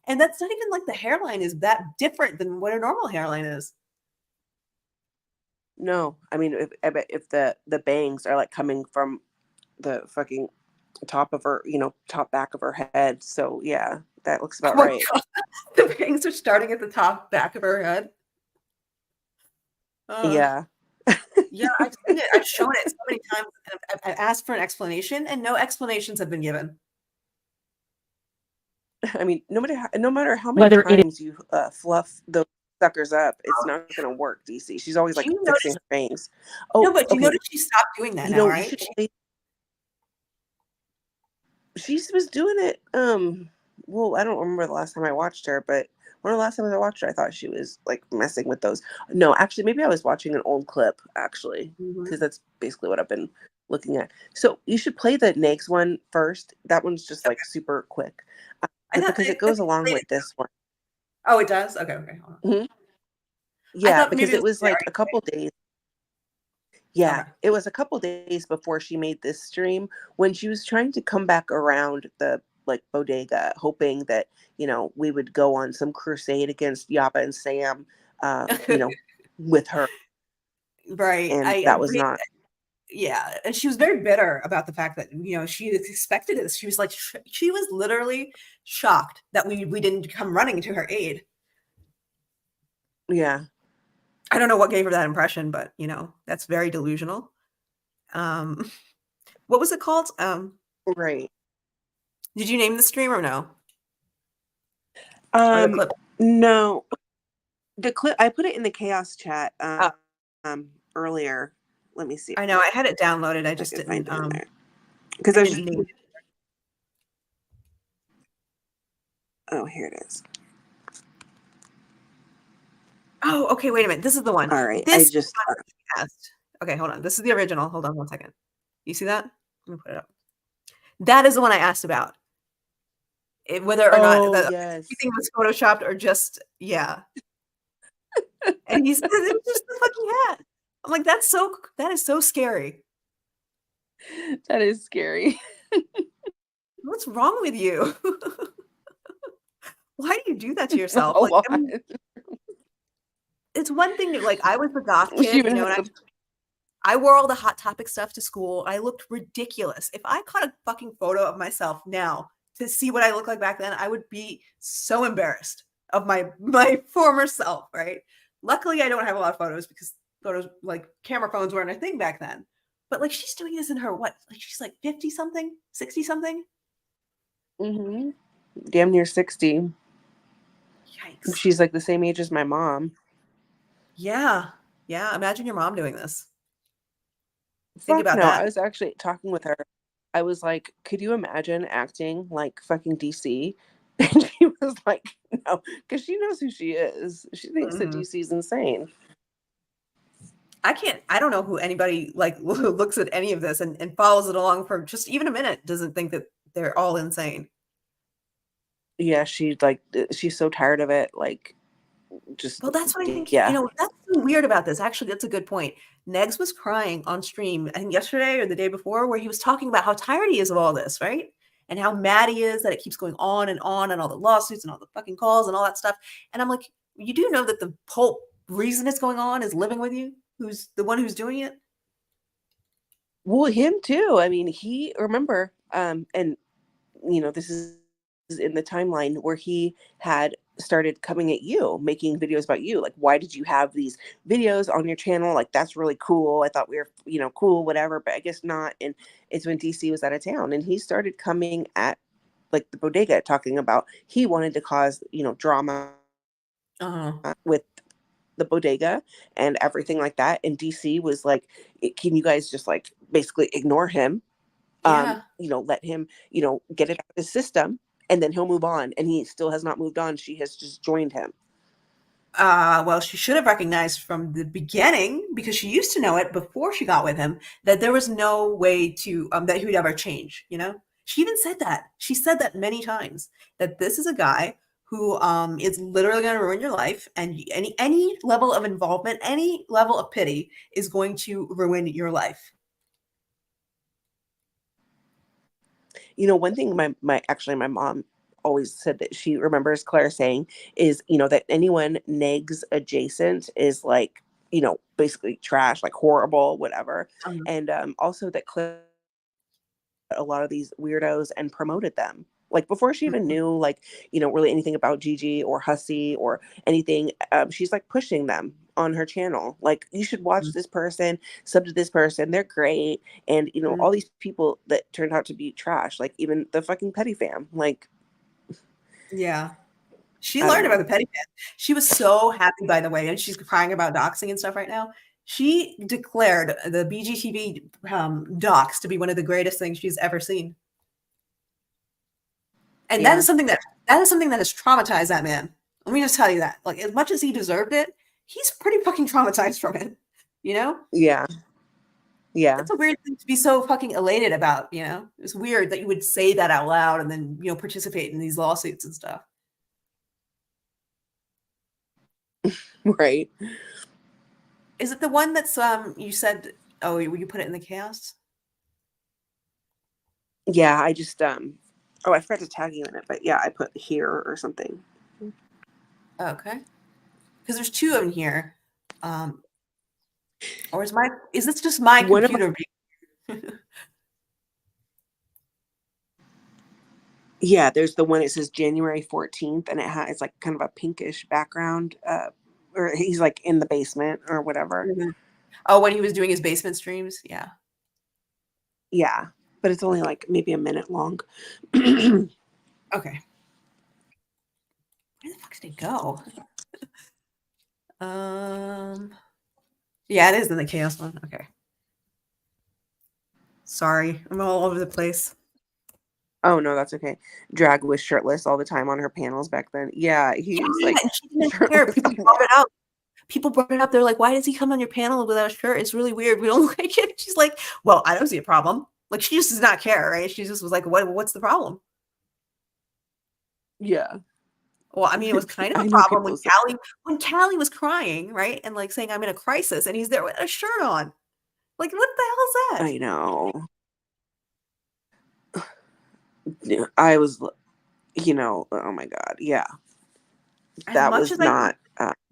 And that's not even like the hairline is that different than what a normal hairline is. No, I mean, if the bangs are like coming from the fucking top of her, top back of her head. So yeah, that looks about right. God. The bangs are starting at the top back of her head. Yeah. Yeah, I've seen it. I've shown it so many times. And I've asked for an explanation, and no explanations have been given. I mean, no matter how many times you fluff those suckers up, it's not going to work. DC, she's always like fixing her bangs. Oh, no, but you notice she stopped doing that now, right? She was doing it. Well, I don't remember the last time I watched her, but one of the last times I watched her, I thought she was like messing with those. No, actually, maybe I was watching an old clip actually, because that's basically what I've been looking at. So you should play the next one first. That one's just like super quick, because it goes along with this one. Oh, it does? Okay, hold on. Mm-hmm. Yeah, because it was like a couple days. Yeah, it was a couple days before she made this stream when she was trying to come back around the like bodega, hoping that, we would go on some crusade against Yappa and Sam, with her. Right. And that was not. Yeah. And she was very bitter about the fact that, she expected this. She was like, she was literally shocked that we didn't come running to her aid. Yeah. I don't know what gave her that impression, but that's very delusional. What was it called? Right. Did you name the stream or no? No. The clip, I put it in the chaos chat earlier. Let me see. I know I had it downloaded. I just didn't because I was just oh, here it is. Oh, okay. Wait a minute. This is the one. All right. This asked. Okay, hold on. This is the original. Hold on 1 second. You see that? Let me put it up. That is the one I asked about. Whether or not everything was photoshopped or just And he said it was just the fucking hat. I'm like, that is so scary. That is scary. What's wrong with you? Why do you do that to yourself? Like, it's one thing to, like, I was the goth kid, and I wore all the Hot Topic stuff to school. I looked ridiculous. If I caught a fucking photo of myself now to see what I looked like back then, I would be so embarrassed of my former self, right? Luckily, I don't have a lot of photos because photos, like, camera phones weren't a thing back then. But, like, she's doing this in her, what? Like, she's like 50-something? 60-something? Mm-hmm. Damn near 60. Yikes. She's like the same age as my mom. Yeah. Yeah. Imagine your mom doing this. Think Fuck about no. that. I was actually talking with her. I was like, could you imagine acting like fucking DC? And she was like, no, because she knows who she is. She thinks that Mhm. DC is insane. I don't know who anybody like who looks at any of this and follows it along for just even a minute doesn't think that they're all insane. Yeah, she's so tired of it. Like, just, Well, that's what I think, yeah. that's so weird about this. Actually, that's a good point. Negs was crying on stream, I think yesterday or the day before, where he was talking about how tired he is of all this, right? And how mad he is that it keeps going on and all the lawsuits and all the fucking calls and all that stuff. And I'm like, you do know that the whole reason it's going on is living with you, who's the one who's doing it? Well, him too. I mean, remember, and this is in the timeline where he had started coming at you, making videos about you. Like, why did you have these videos on your channel? Like, that's really cool. I thought we were, cool, whatever, but I guess not. And it's when DC was out of town and he started coming at like the bodega, talking about he wanted to cause, drama Uh-huh. with the bodega and everything like that. And DC was like, can you guys just like basically ignore him? Yeah. Let him, get it out of his system and then he'll move on. And he still has not moved on. She has just joined him. Well, she should have recognized from the beginning, because she used to know it before she got with him, that there was no way to that he would ever change. She even said that. She said that many times, that this is a guy who is literally going to ruin your life, and any level of involvement, any level of pity is going to ruin your life. One thing my mom always said that she remembers Claire saying is, that anyone negs adjacent is like, basically trash, like horrible, whatever. Um, And also that Claire a lot of these weirdos and promoted them. Like before she even mhm, knew like, really anything about Gigi or Hussy or anything, she's like pushing them on her channel. Like, you should watch this person, sub to this person. They're great. And, mhm. all these people that turned out to be trash, like even the fucking petty fam. Like, Yeah. She I don't learned about know. the petty fan. She was so happy, by the way, and she's crying about doxing and stuff right now. She declared the BGTV docs to be one of the greatest things she's ever seen, and that Yeah. is something that has traumatized that man. Let me just tell you that. Like, as much as he deserved it, he's pretty fucking traumatized from it. You know, Yeah. Yeah. that's a weird thing to be so fucking elated about. It's weird that you would say that out loud and then participate in these lawsuits and stuff. Right. Is it the one that's you said? Oh, you put it in the chaos? Yeah. I just, I forgot to tag you in it, but yeah, I put here or something. Okay, because there's two of them here. Or is this just my One of my, computer? yeah, there's the one that says January 14th and it's like kind of a pinkish background, or he's like in the basement or whatever. Mhm. Oh, when he was doing his basement streams? Yeah. Yeah, but it's only like maybe a minute long. Okay. Where the fuck did it go? Yeah, it is in the chaos one. Okay. Sorry, I'm all over the place. Oh no, that's okay. Drag was shirtless all the time on her panels back then. Yeah, he Yeah, was like and she didn't care. shirtless People a brought lot. it up. They're like, "Why does he come on your panel without a shirt? It's really weird. We don't like it." She's like, "Well, I don't see a problem." Like, she just does not care, right? She just was like, What's the problem?" Yeah, Well, I mean, it was kind of I a know problem people say, when Callie was crying, right? And like saying, "I'm in a crisis," and he's there with a shirt on. Like, what the hell is that? I know. I was, oh my God, yeah, As that much was as I not.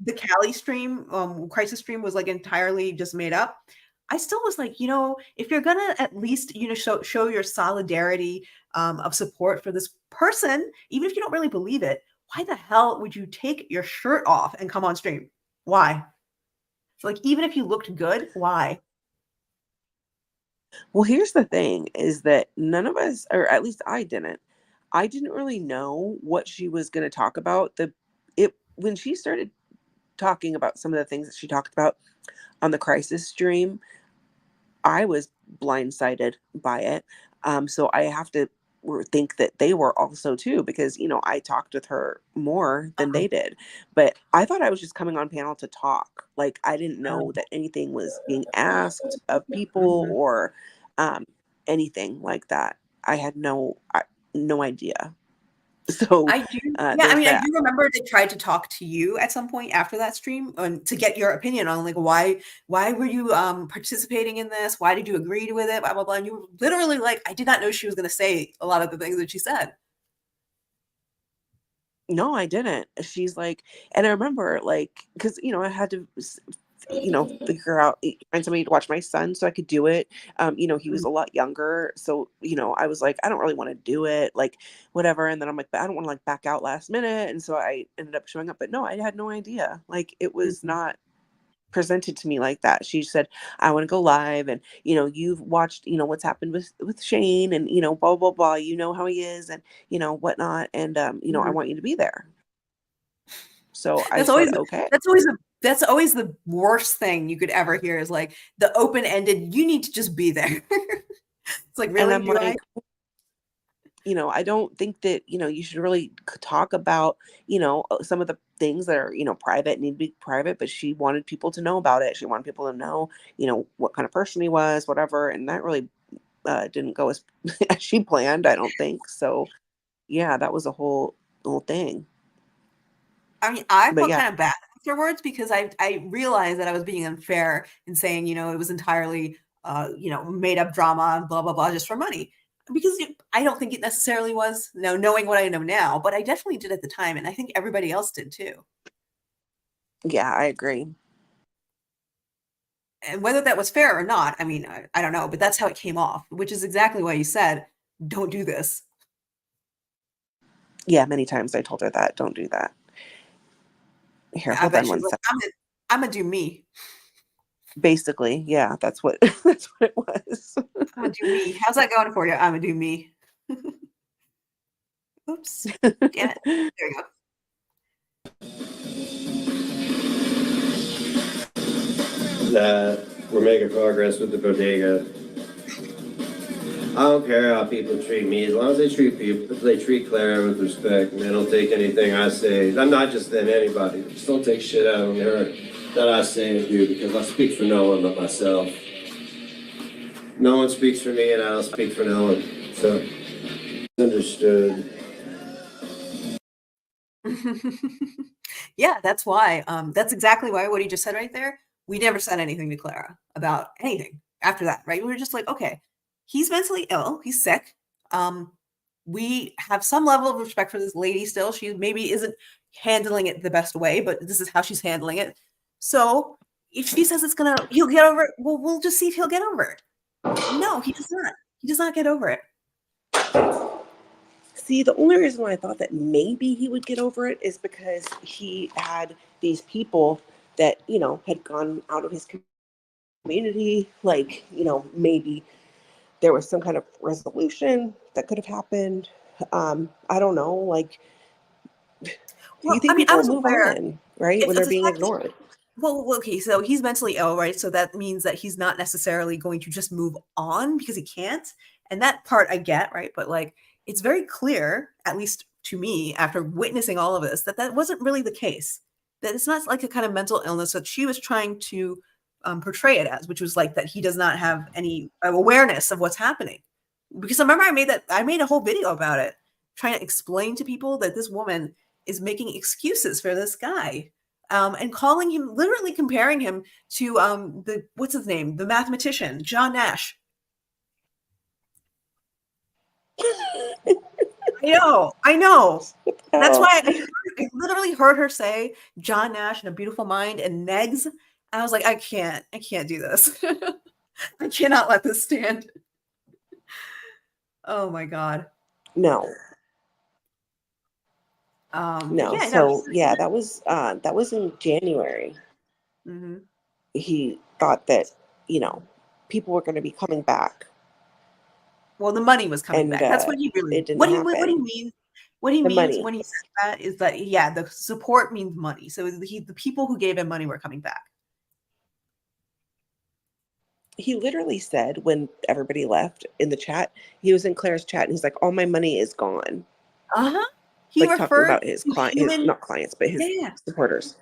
the Callie stream, crisis stream was like entirely just made up. I still was like, if you're gonna at least, show your solidarity of support for this person, even if you don't really believe it, why the hell would you take your shirt off and come on stream? Why? Like, even if you looked good, why? Well, here's the thing: is that none of us, or at least I didn't. I didn't really know what she was going to talk about. It when she started talking about some of the things that she talked about on the crisis stream, I was blindsided by it. So I have to think that they were also too, because, you know, I talked with her more than they did, but I thought I was just coming on panel to talk. Like, I didn't know that anything was being asked of people or anything like that. I had no idea. So I do. Yeah, I there's mean, I that. do remember they tried to talk to you at some point after that stream to get your opinion on like why were you participating in this? Why did you agree with it? Blah blah blah. And you were literally like, I did not know she was going to say a lot of the things that she said. No, I didn't. She's like, and I remember, like, because, you know, I had to, you know, figure out, find somebody to watch my son so I could do it. You know, he was a lot younger. So, you know, I was like, I don't really want to do it, like, whatever. And then I'm like, but I don't want to like back out last minute. And so I ended up showing up. But no, I had no idea. Like, it was not presented to me like that. She said, I want to go live, and, you know, you've watched, you know, what's happened with Shane, and, you know, blah blah blah, you know how he is, and, you know, whatnot, and you know, I want you to be there. So I That's always said, okay. that's always the worst thing you could ever hear is like the open-ended, you need to just be there. It's like, really? And I'm Do I? like, you know, I don't think that, you know, you should really talk about, you know, some of the things that are, you know, private, need to be private, but she wanted people to know about it. She wanted people to know, you know, what kind of person he was, whatever. And that really didn't go as she planned, I don't think. So yeah, that was a whole thing. I mean, I But felt yeah, kind of bad afterwards because I realized that I was being unfair in saying, you know, it was entirely, you know, made up drama and blah, blah, blah, just for money. Because I don't think it necessarily was, no, knowing what I know now, but I definitely did at the time. And I think everybody else did too. yeah, I agree. And whether that was fair or not, I mean, I don't know, but that's how it came off, which is exactly why you said, don't do this. Yeah, many times I told her that, don't do that. Here, I hold bet on she was one like, second. I'm gonna do me. Basically, yeah, that's what that's what it was. I'm gonna do me. How's that going for you? I'm gonna do me. Oops. Damn it. There you go. That we're making progress with the bodega. I don't care how people treat me, as long as they treat people, if they treat Clara with respect, and they don't take anything I say. I'm not just in anybody. Just don't take shit out of me that I say and do, because I speak for no one but myself. No one speaks for me, and I don't speak for no one. So, understood. Yeah, that's why. That's exactly why what he just said right there. We never said anything to Clara about anything after that, right? We were just like, okay, he's mentally ill, he's sick. We have some level of respect for this lady still. She maybe isn't handling it the best way, but this is how she's handling it. So if she says he'll get over it, well, we'll just see if he'll get over it. No, he does not. He does not get over it. See, the only reason why I thought that maybe he would get over it is because he had these people that, you know, had gone out of his community. Like, you know, maybe there was some kind of resolution that could have happened. I don't know. Like, Well, you I think mean, I people was move aware on, right? if When the they're being fact that ignored. well, okay, so he's mentally ill, right? So that means that he's not necessarily going to just move on because he can't. And that part I get, right? But like, it's very clear, at least to me, after witnessing all of this, that that wasn't really the case. That it's not like a kind of mental illness that she was trying to portray it as, which was like that he does not have any awareness of what's happening. Because I remember I made a whole video about it, trying to explain to people that this woman is making excuses for this guy and calling him, literally comparing him to the what's his name, the mathematician John Nash. I know. That's Oh, why I literally heard her say John Nash and A Beautiful Mind and Negs. And I was like, I can't do this. I cannot let this stand. Oh my god. no, But no. yeah, no. So yeah, that was in January. Mhm. He thought that, you know, people were going to be coming back, Well, the money was coming and back. That's what he really it didn't what he happen. means. What he The means money. when he says that is that yeah, the support means money. So the people who gave him money were coming back. He literally said when everybody left in the chat, he was in Claire's chat and he's like, all my money is gone. Uh-huh. He Like talking referred about his to client, his human, not clients, but his yeah, supporters.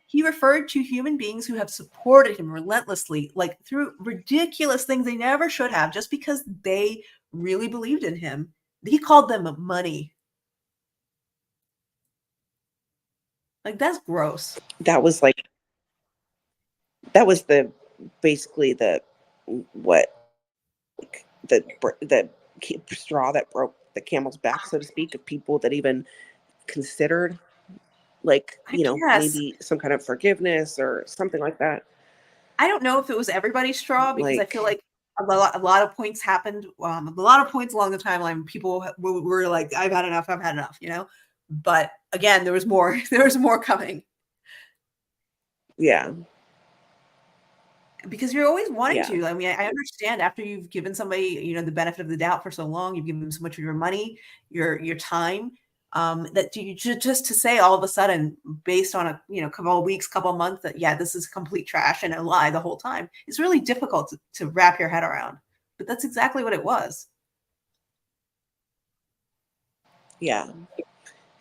he referred to human beings who have supported him relentlessly, like through ridiculous things they never should have, just because they really believed in him. He called them money. Like, that's gross. That was like, that was the, basically the, what, the straw that broke the camel's back, so to speak, of people that even considered, like, I you know, guess. maybe some kind of forgiveness or something like that. I don't know if it was everybody's straw, because I feel Like, like a lot of points happened. A lot of points along the timeline, people were like, I've had enough, you know? But again, there was more, there was more coming. yeah, Because you're always wanting yeah, to. I mean, I understand after you've given somebody, you know, the benefit of the doubt for so long, you've given them so much of your money, your time, that you just to say all of a sudden, based on a, you know, couple of weeks, couple of months, that yeah, this is complete trash and a lie the whole time. It's really difficult to wrap your head around. But that's exactly what it was. yeah.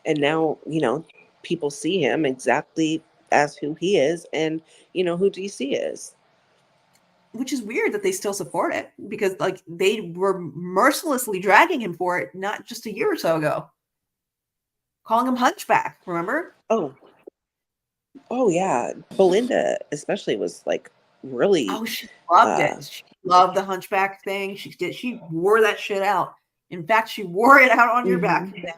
And now, you know, people see him exactly as who he is, and you know who DC is. Which is weird that they still support it, because like they were mercilessly dragging him for it not just a year or so ago, calling him hunchback, remember? Oh, oh yeah. Belinda especially was like really Oh, she loved uh it. She loved the hunchback thing. She wore that shit out. In fact, she wore it out on your back. mhm.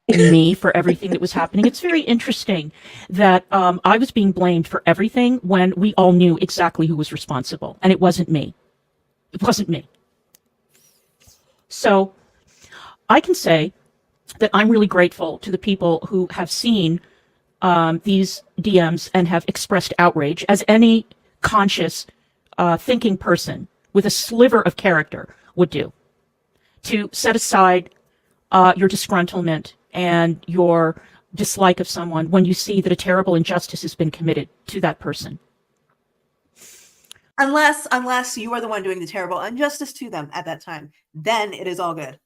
Me for everything that was happening. It's very interesting that I was being blamed for everything when we all knew exactly who was responsible, and it wasn't me. It wasn't me. So I can say that I'm really grateful to the people who have seen these DMs and have expressed outrage, as any conscious, thinking person with a sliver of character would do, to set aside your disgruntlement and your dislike of someone when you see that a terrible injustice has been committed to that person. Unless you are the one doing the terrible injustice to them at that time, then it is all good.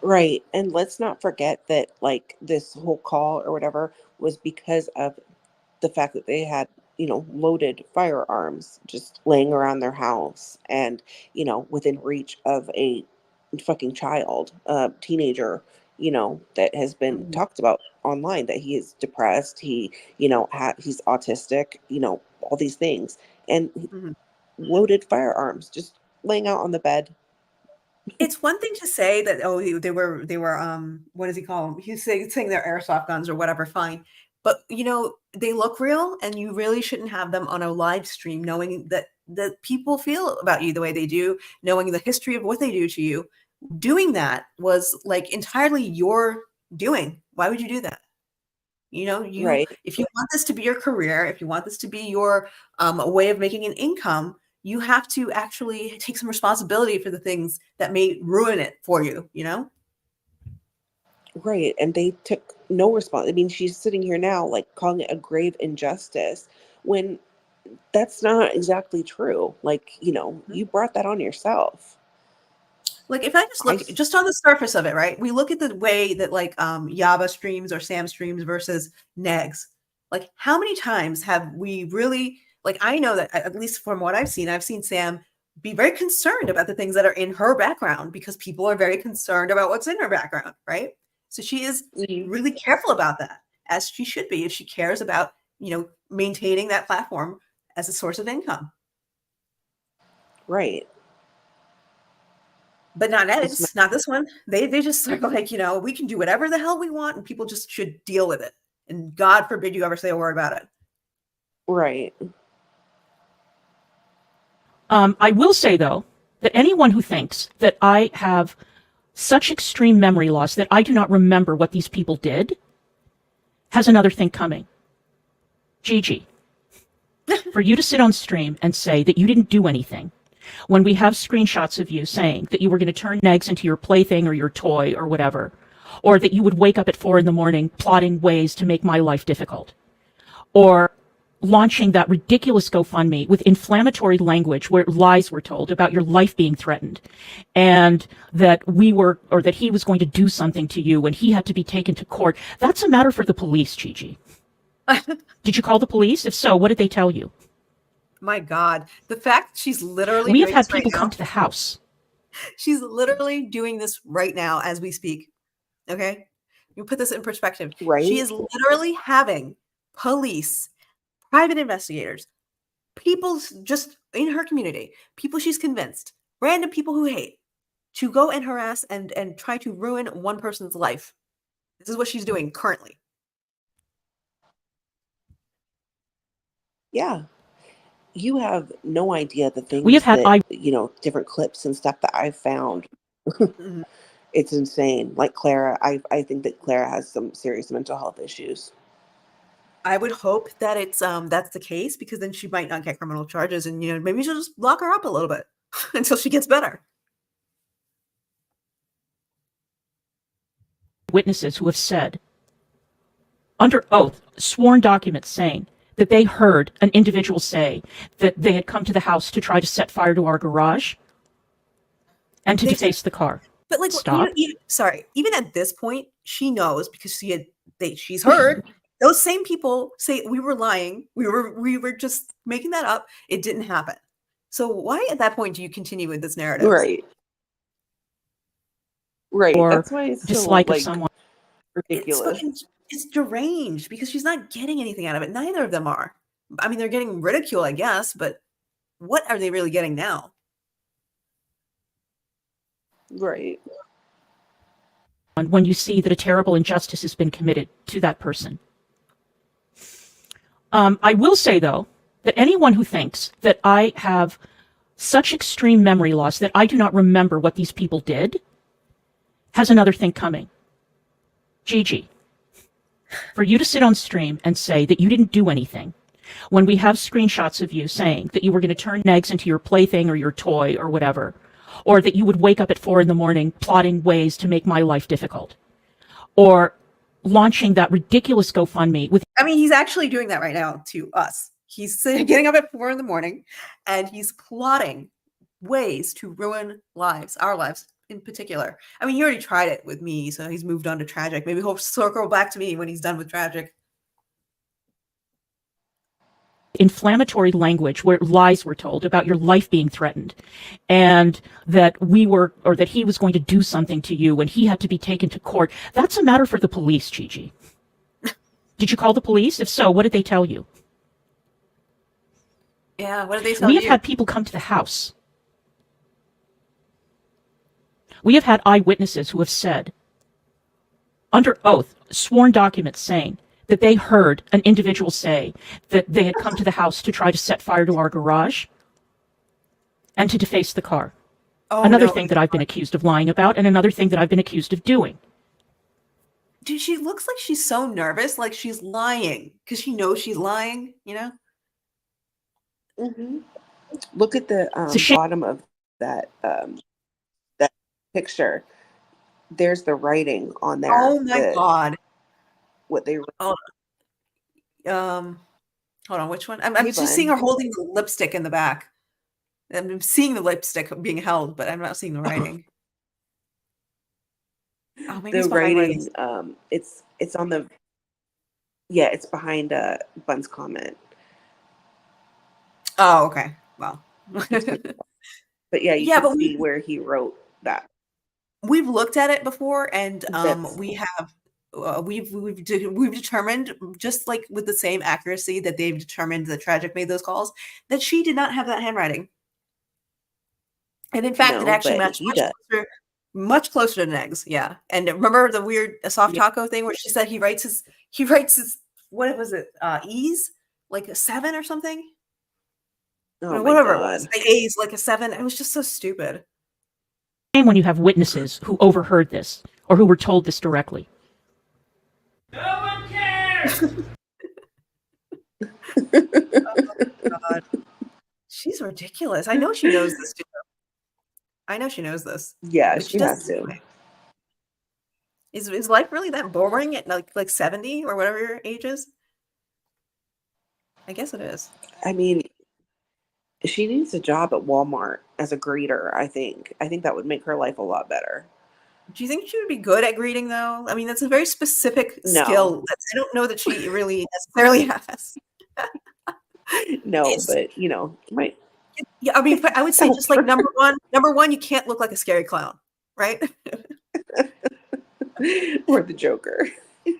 Right. And let's not forget that like this whole call or whatever was because of the fact that they had, you know, loaded firearms just laying around their house and, you know, within reach of a fucking child, a teenager, you know, that has been Mhm. talked about online, that he is depressed, he, you know, he's autistic, you know, all these things, and Mhm. loaded firearms just laying out on the bed. It's one thing to say that, oh, they were what does he call them? He's saying they're airsoft guns or whatever, fine. But you know, they look real, and you really shouldn't have them on a live stream, knowing that people feel about you the way they do, knowing the history of what they do to you. Doing that was like entirely your doing. Why would you do that? You know, Right. if you want this to be your career, if you want this to be your a way of making an income, you have to actually take some responsibility for the things that may ruin it for you, you know? Right. And they took no response. I mean, she's sitting here now, like calling it a grave injustice when that's not exactly true. Like, you know, you brought that on yourself. Like if I just I, look just on the surface of it, right? We look at the way that like Yaba streams or Sam streams versus Negs. Like how many times have we really, like I know that at least from what I've seen Sam be very concerned about the things that are in her background, because people are very concerned about what's in her background, right? So she is Mhm. really careful about that, as she should be if she cares about, you know, maintaining that platform as a source of income. Right. But not It's not Ed's, not this one. They just are like, you know, we can do whatever the hell we want, and people just should deal with it. And God forbid you ever say a word about it. right. I will say, though, that anyone who thinks that I have such extreme memory loss that I do not remember what these people did has another thing coming. Gigi, for you to sit on stream and say that you didn't do anything when we have screenshots of you saying that you were going to turn Negs into your plaything or your toy or whatever, or that you would wake up at 4 a.m. plotting ways to make my life difficult, or launching that ridiculous GoFundMe with inflammatory language where lies were told about your life being threatened, and that that he was going to do something to you and he had to be taken to court. That's a matter for the police, Gigi. Did you call the police? If so, what did they tell you? My God, the fact she's literally We have doing had this right people now. come to the house. She's literally doing this right now as we speak. Okay, you put this in perspective. Right? She is literally having police, private investigators, people just in her community, people she's convinced, random people who hate, to go and harass and try to ruin one person's life. This is what she's doing currently. Yeah. You have no idea the things We have had that, different clips and stuff that I've found. Mhm. It's insane. Like Clara, I think that Clara has some serious mental health issues. I would hope that it's that's the case, because then she might not get criminal charges, and maybe she'll just lock her up a little bit until she gets better. Witnesses who have said, under oath, sworn documents saying that they heard an individual say that they had come to the house to try to set fire to our garage and to They- deface the car. But like, Stop. sorry, even at this point, she knows, because she's heard those same people say we were lying, we were just making that up, it didn't happen. So why at that point do you continue with this narrative? Right. Right. Or That's why it's dislike so of someone. ridiculous. It's deranged, because she's not getting anything out of it. Neither of them are. I mean, they're getting ridicule, I guess, but what are they really getting now? Right. When you see that a terrible injustice has been committed to that person. I will say, though, that anyone who thinks that I have such extreme memory loss that I do not remember what these people did has another thing coming. Gigi, for you to sit on stream and say that you didn't do anything, when we have screenshots of you saying that you were going to turn Negs into your plaything or your toy or whatever, or that you would wake up at 4 a.m. plotting ways to make my life difficult, or launching that ridiculous GoFundMe with... I mean, he's actually doing that right now to us. He's getting up at 4 a.m. and he's plotting ways to ruin lives, our lives in particular. I mean, he already tried it with me, so he's moved on to Tragic. Maybe he'll circle back to me when he's done with Tragic. Inflammatory language where lies were told about your life being threatened, and that that he was going to do something to you and he had to be taken to court. That's a matter for the police, Gigi. Did you call the police? If so, what did they tell you? Yeah, what did they tell We you? have had people come to the house. We have had eyewitnesses who have said, under oath, sworn documents saying that they heard an individual say that they had come to the house to try to set fire to our garage and to deface the car. Another thing that I've been accused of lying about, and another thing that I've been accused of doing. Dude, she looks like she's so nervous, like she's lying, because she knows she's lying, Mm-hmm. Look at the bottom of that that picture. There's the writing on there. Oh my God. What they wrote. Oh, hold on, which one? I'm just seeing her holding the lipstick in the back. I'm seeing the lipstick being held, but I'm not seeing the writing. Oh, maybe The it's behind writing, it's on the, it's behind Bun's comment. Oh, okay. Well, but yeah, you can see where he wrote that. We've looked at it before, and we have we've determined, just like with the same accuracy that they've determined that Tragic made those calls, that she did not have that handwriting. And in fact, it actually matched much closer to Negs. Yeah. And remember the weird soft taco thing where she said he writes his what was it? E's like a 7 or something? Oh, whatever it was. The A's like a 7. It was just so stupid. When you have witnesses who overheard this or who were told this directly. No one cares. Oh, God. She's ridiculous. I know she knows this too. I know she knows this. Yeah, she has to. Is life really that boring at like 70 or whatever your age is? I guess it is. I mean, she needs a job at Walmart as a greeter, I think. I think that would make her life a lot better. Do you think she would be good at greeting, though? I mean, that's a very specific No. skill that I don't know that she really necessarily has. No, It's, but might yeah, I mean, I would say help just like her. number one, you can't look like a scary clown, right? Or the Joker.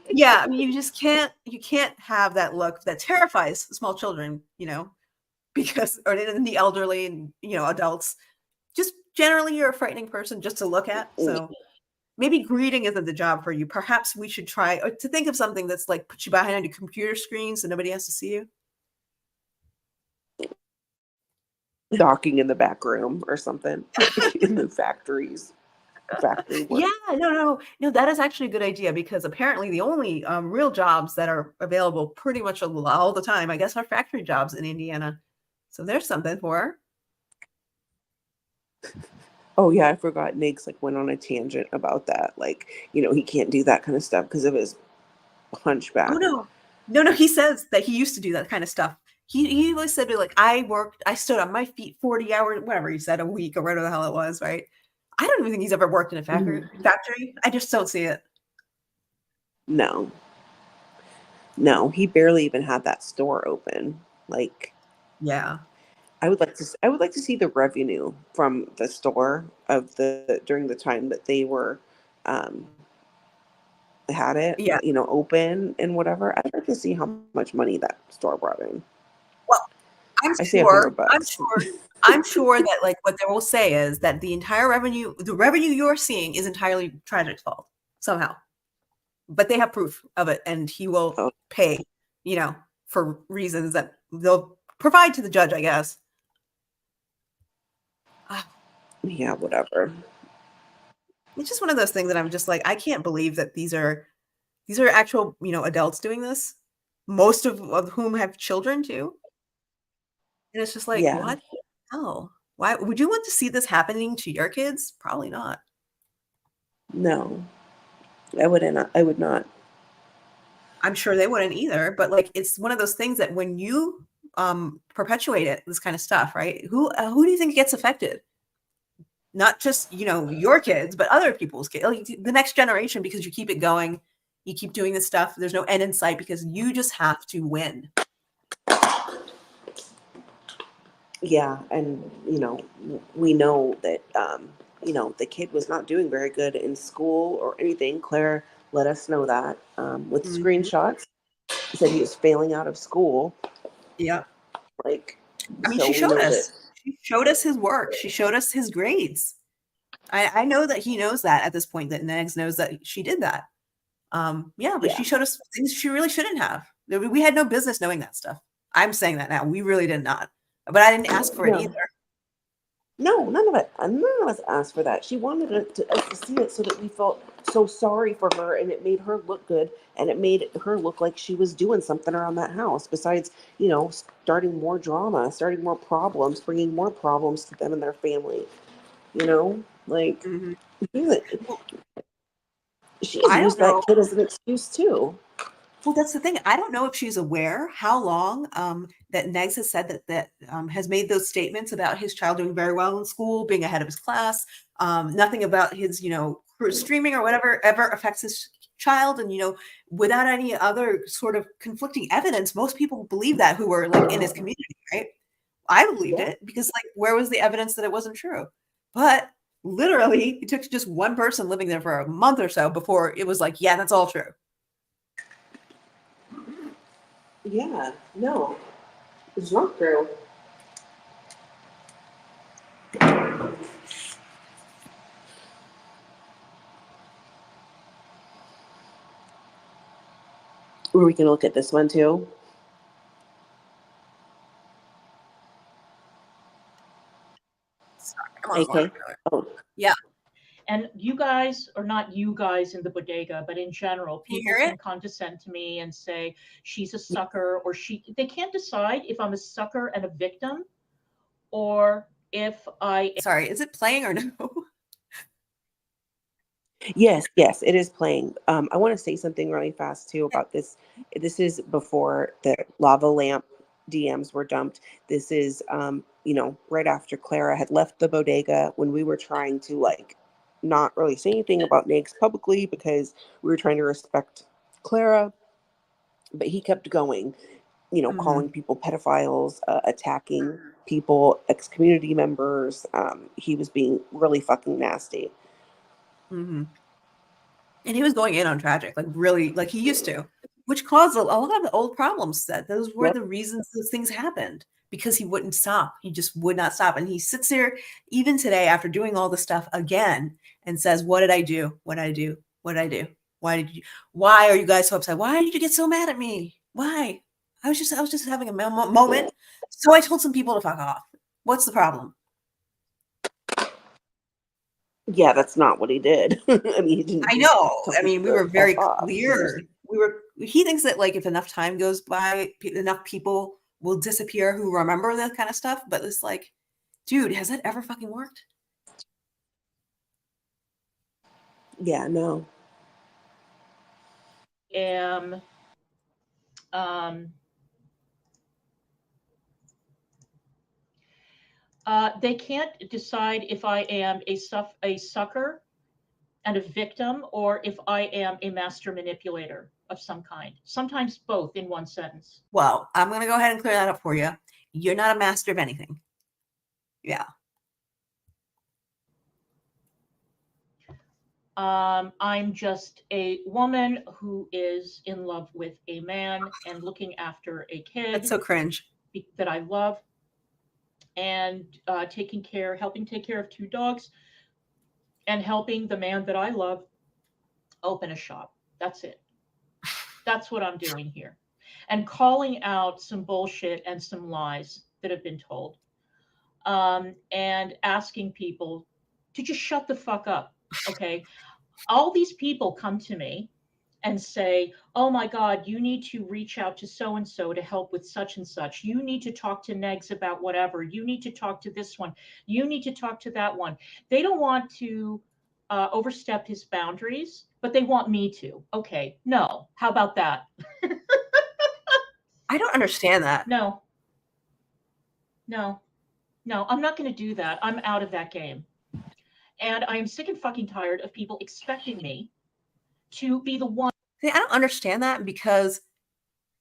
Yeah, I mean, you can't have that look that terrifies small children, because or the elderly and adults. Just generally, you're a frightening person just to look at. So maybe greeting isn't the job for you. Perhaps we should try to think of something that's like put you behind a computer screen so nobody has to see you. Docking in the back room or something in the factory work. Yeah, no, that is actually a good idea because apparently the only real jobs that are available pretty much all the time, I guess, are factory jobs in Indiana. So there's something for her. Oh yeah, I forgot. Niggs went on a tangent about that. He can't do that kind of stuff because of his hunchback. Oh no. He says that he used to do that kind of stuff. He always said like I stood on my feet 40 hours, whatever he said, a week or whatever the hell it was, right? I don't even think he's ever worked in a factory. I just don't see it. No, he barely even had that store open. Yeah. I would like to see the revenue from the store during the time that they were had it, Yeah. open and whatever. I'd like to see how much money that store brought in. Well, I say $100. I'm sure that like what they will say is that the revenue you're seeing is entirely Tragic's fault somehow. But they have proof of it, and he will pay, for reasons that they'll provide to the judge, I guess. Yeah, whatever. It's just one of those things that I'm just like, I can't believe that these are actual, adults doing this, most of whom have children too. And it's just like, Yeah. what the hell? Why would you want to see this happening to your kids? Probably not. No, I wouldn't. I would not. I'm sure they wouldn't either. But like, it's one of those things that when you perpetuate this kind of stuff, right? Who do you think gets affected? Not just your kids, but other people's kids, like the next generation, because you keep it going, you keep doing this stuff. There's no end in sight because you just have to win. Yeah, and we know that the kid was not doing very good in school or anything. Claire let us know that with screenshots. She said he was failing out of school. Yeah. I mean, she showed us. She showed us his work. She showed us his grades. I know that he knows that at this point, that Negs knows that she did that. But she showed us things she really shouldn't have. We had no business knowing that stuff. I'm saying that now. We really did not. But I didn't ask for it either. No, none of us asked for that. She wanted us to see it so that we felt so sorry for her, and it made her look good, and it made her look like she was doing something around that house. Besides, starting more drama, starting more problems, bringing more problems to them and their family. She has used that kid as an excuse too. Well, that's the thing. I don't know if she's aware how long that Negs has said that has made those statements about his child doing very well in school, being ahead of his class. Nothing about his, streaming or whatever ever affects his child. And, without any other sort of conflicting evidence, most people believe that who were like in his community, right? I believed it because like, where was the evidence that it wasn't true? But literally it took just one person living there for a month or so before it was like, yeah, that's all true. Yeah, no, it's not true. Or we can look at this one too. Sorry, okay. Oh, yeah. And you guys, or not you guys in the bodega, but in general, people can condescend to me and say she's a sucker, or they can't decide if I'm a sucker and a victim, or if I. Sorry, is it playing or no? Yes, it is playing. I want to say something really fast too about this. This is before the lava lamp DMs were dumped. This is, right after Clara had left the bodega, when we were trying to like not really say anything about Nags publicly because we were trying to respect Clara, but he kept going, Hmm. calling people pedophiles, attacking people, ex-community members. He was being really fucking nasty. Hmm. And he was going in on Tragic, like really, like he used to, which caused a lot of the old problems. That those were Yep. the reasons those things happened, because he wouldn't stop. He just would not stop, and he sits there even today after doing all this stuff again and says, "What did I do? What did I do? What did I do? Why did you? Why are you guys so upset? Why did you get so mad at me? Why? I was just having a moment. So I told some people to fuck off. What's the problem?" Yeah, that's not what he did. I mean, he didn't I just know. tell I mean, people we to were very F off. clear. He thinks that like if enough time goes by, enough people will disappear who remember that kind of stuff. But it's like, dude, has that ever fucking worked? Yeah, no. Am they can't decide if I am a sucker and a victim, or if I am a master manipulator of some kind. Sometimes both in one sentence. Well, I'm gonna go ahead and clear that up for you. You're not a master of anything. Yeah. I'm just a woman who is in love with a man and looking after a kid That's so cringe. that I love, and helping take care of 2 dogs, and helping the man that I love open a shop. That's it. That's what I'm doing here. And calling out some bullshit and some lies that have been told. And asking people to just shut the fuck up. Okay. All these people come to me and say, "Oh my God, you need to reach out to so and so to help with such and such. You need to talk to Negs about whatever. You need to talk to this one. You need to talk to that one." They don't want to overstep his boundaries, but they want me to. Okay, no. How about that? I don't understand that. No, no, no. I'm not going to do that. I'm out of that game. And I am sick and fucking tired of people expecting me to be the one. See, I don't understand that because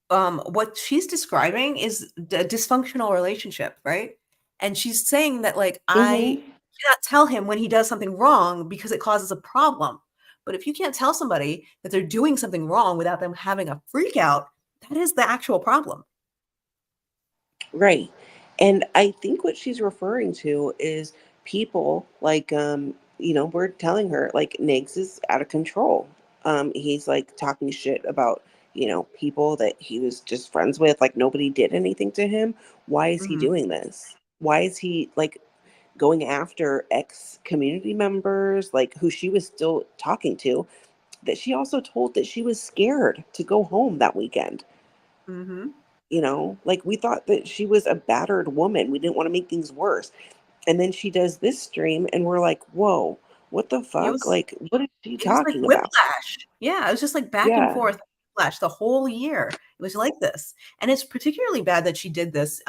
what she's describing is a dysfunctional relationship, right? And she's saying that like I Mm-hmm. cannot tell him when he does something wrong because it causes a problem. But if you can't tell somebody that they're doing something wrong without them having a freak out, that is the actual problem. Right. And I think what she's referring to is people like, we're telling her like Niggs is out of control. He's like talking shit about, people that he was just friends with, like nobody did anything to him. Why is he Mhm. doing this? Why is he like going after ex community members, like who she was still talking to, that she also told that she was scared to go home that weekend? Mhm. Like we thought that she was a battered woman. We didn't want to make things worse. And then she does this stream and we're like, whoa, what the It fuck? was Like, what is she It was like talking about? whiplash. Yeah, it was just like back and Yeah. forth whiplash the whole year. It was like this. And it's particularly bad that she did this.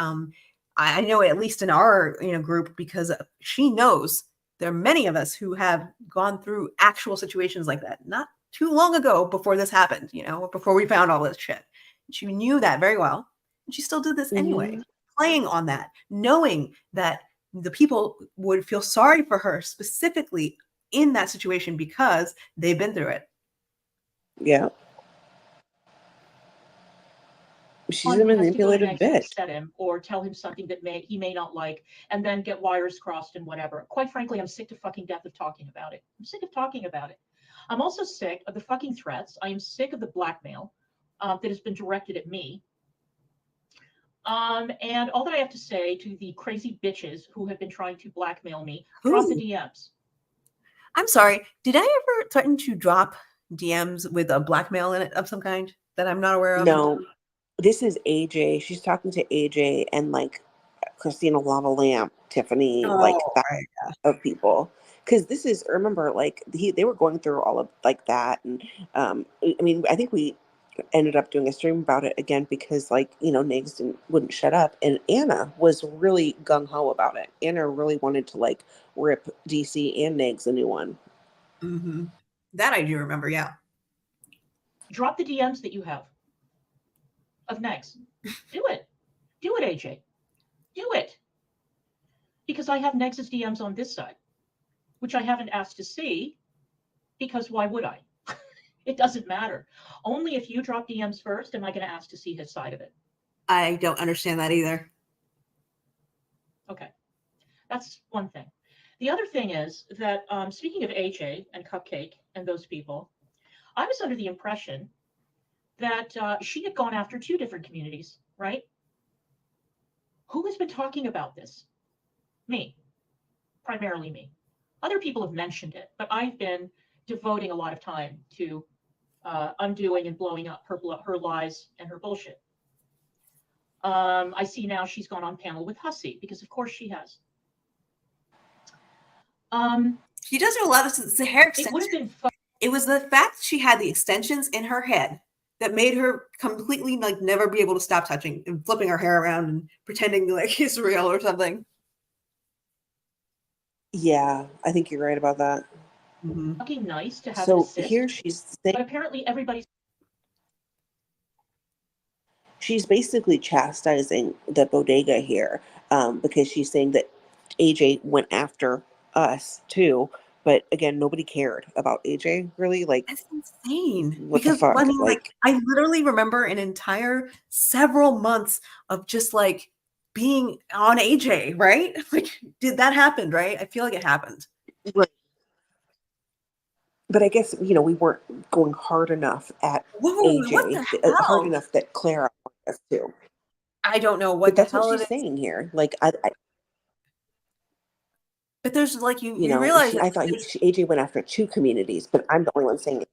I know at least in our group because she knows there are many of us who have gone through actual situations like that not too long ago before this happened, before we found all this shit. She knew that very well. And she still did this anyway, Hmm. playing on that, knowing that the people would feel sorry for her specifically in that situation because they've been through it. Yeah. She's One a who has to go to manipulative Next and bitch. upset him or tell him something that he may not like, and then get wires crossed and whatever. Quite frankly, I'm sick to fucking death of talking about it. I'm sick of talking about it. I'm also sick of the fucking threats. I am sick of the blackmail that has been directed at me. And all that I have to say to the crazy bitches who have been trying to blackmail me, drop the Who? DMs. I'm sorry. Did I ever threaten to drop DMs with a blackmail in it of some kind that I'm not aware of? No, this is AJ. She's talking to AJ and like Christina Lava Lamp, Tiffany, like Oh, that right. of people. Because this is, remember, like they were going through all of like that, and I mean, I think we ended up doing a stream about it again because, like, you know, Nigs wouldn't shut up, and Anna was really gung ho about it. Anna really wanted to like rip DC and Nigs a new one. Mm-hmm. That I do remember. Yeah. Drop the DMs that you have of Negs. Do it. Do it, AJ. Do it. Because I have Negs' DMs on this side, which I haven't asked to see, because why would I? It doesn't matter. Only if you drop DMs first am I going to ask to see his side of it. I don't understand that either. Okay. That's one thing. The other thing is that, speaking of AJ and Cupcake and those people, I was under the impression that she had gone after 2 different communities, right? Who has been talking about this? Me. Primarily me. Other people have mentioned it, but I've been devoting a lot of time to undoing and blowing up her lies and her bullshit. I see now she's gone on panel with Hussey, because of course she has. She does have a lot of the hair extensions. It would have been It was the fact she had the extensions in her head that made her completely like never be able to stop touching and flipping her hair around and pretending like it's real or something. Yeah, I think you're right about that. Mm-hmm. fucking nice to have So an assist, here she's but apparently everybody's basically chastising the bodega here, because she's saying that AJ went after us too. But again, nobody cared about AJ, really. Like, That's insane. what the Because fuck? I mean, Like, I literally remember an entire several months of just like being on AJ, right? Like, did that happen, right? I feel like it happened. right. But I guess, you know, we weren't going hard enough at Whoa, what the AJ, hard hell? enough that Clara wanted us to. I don't know what But the that's what hell it she's is. saying here. Like, But there's like you you know, realize I thought AJ went after 2 communities, but I'm the only one saying it.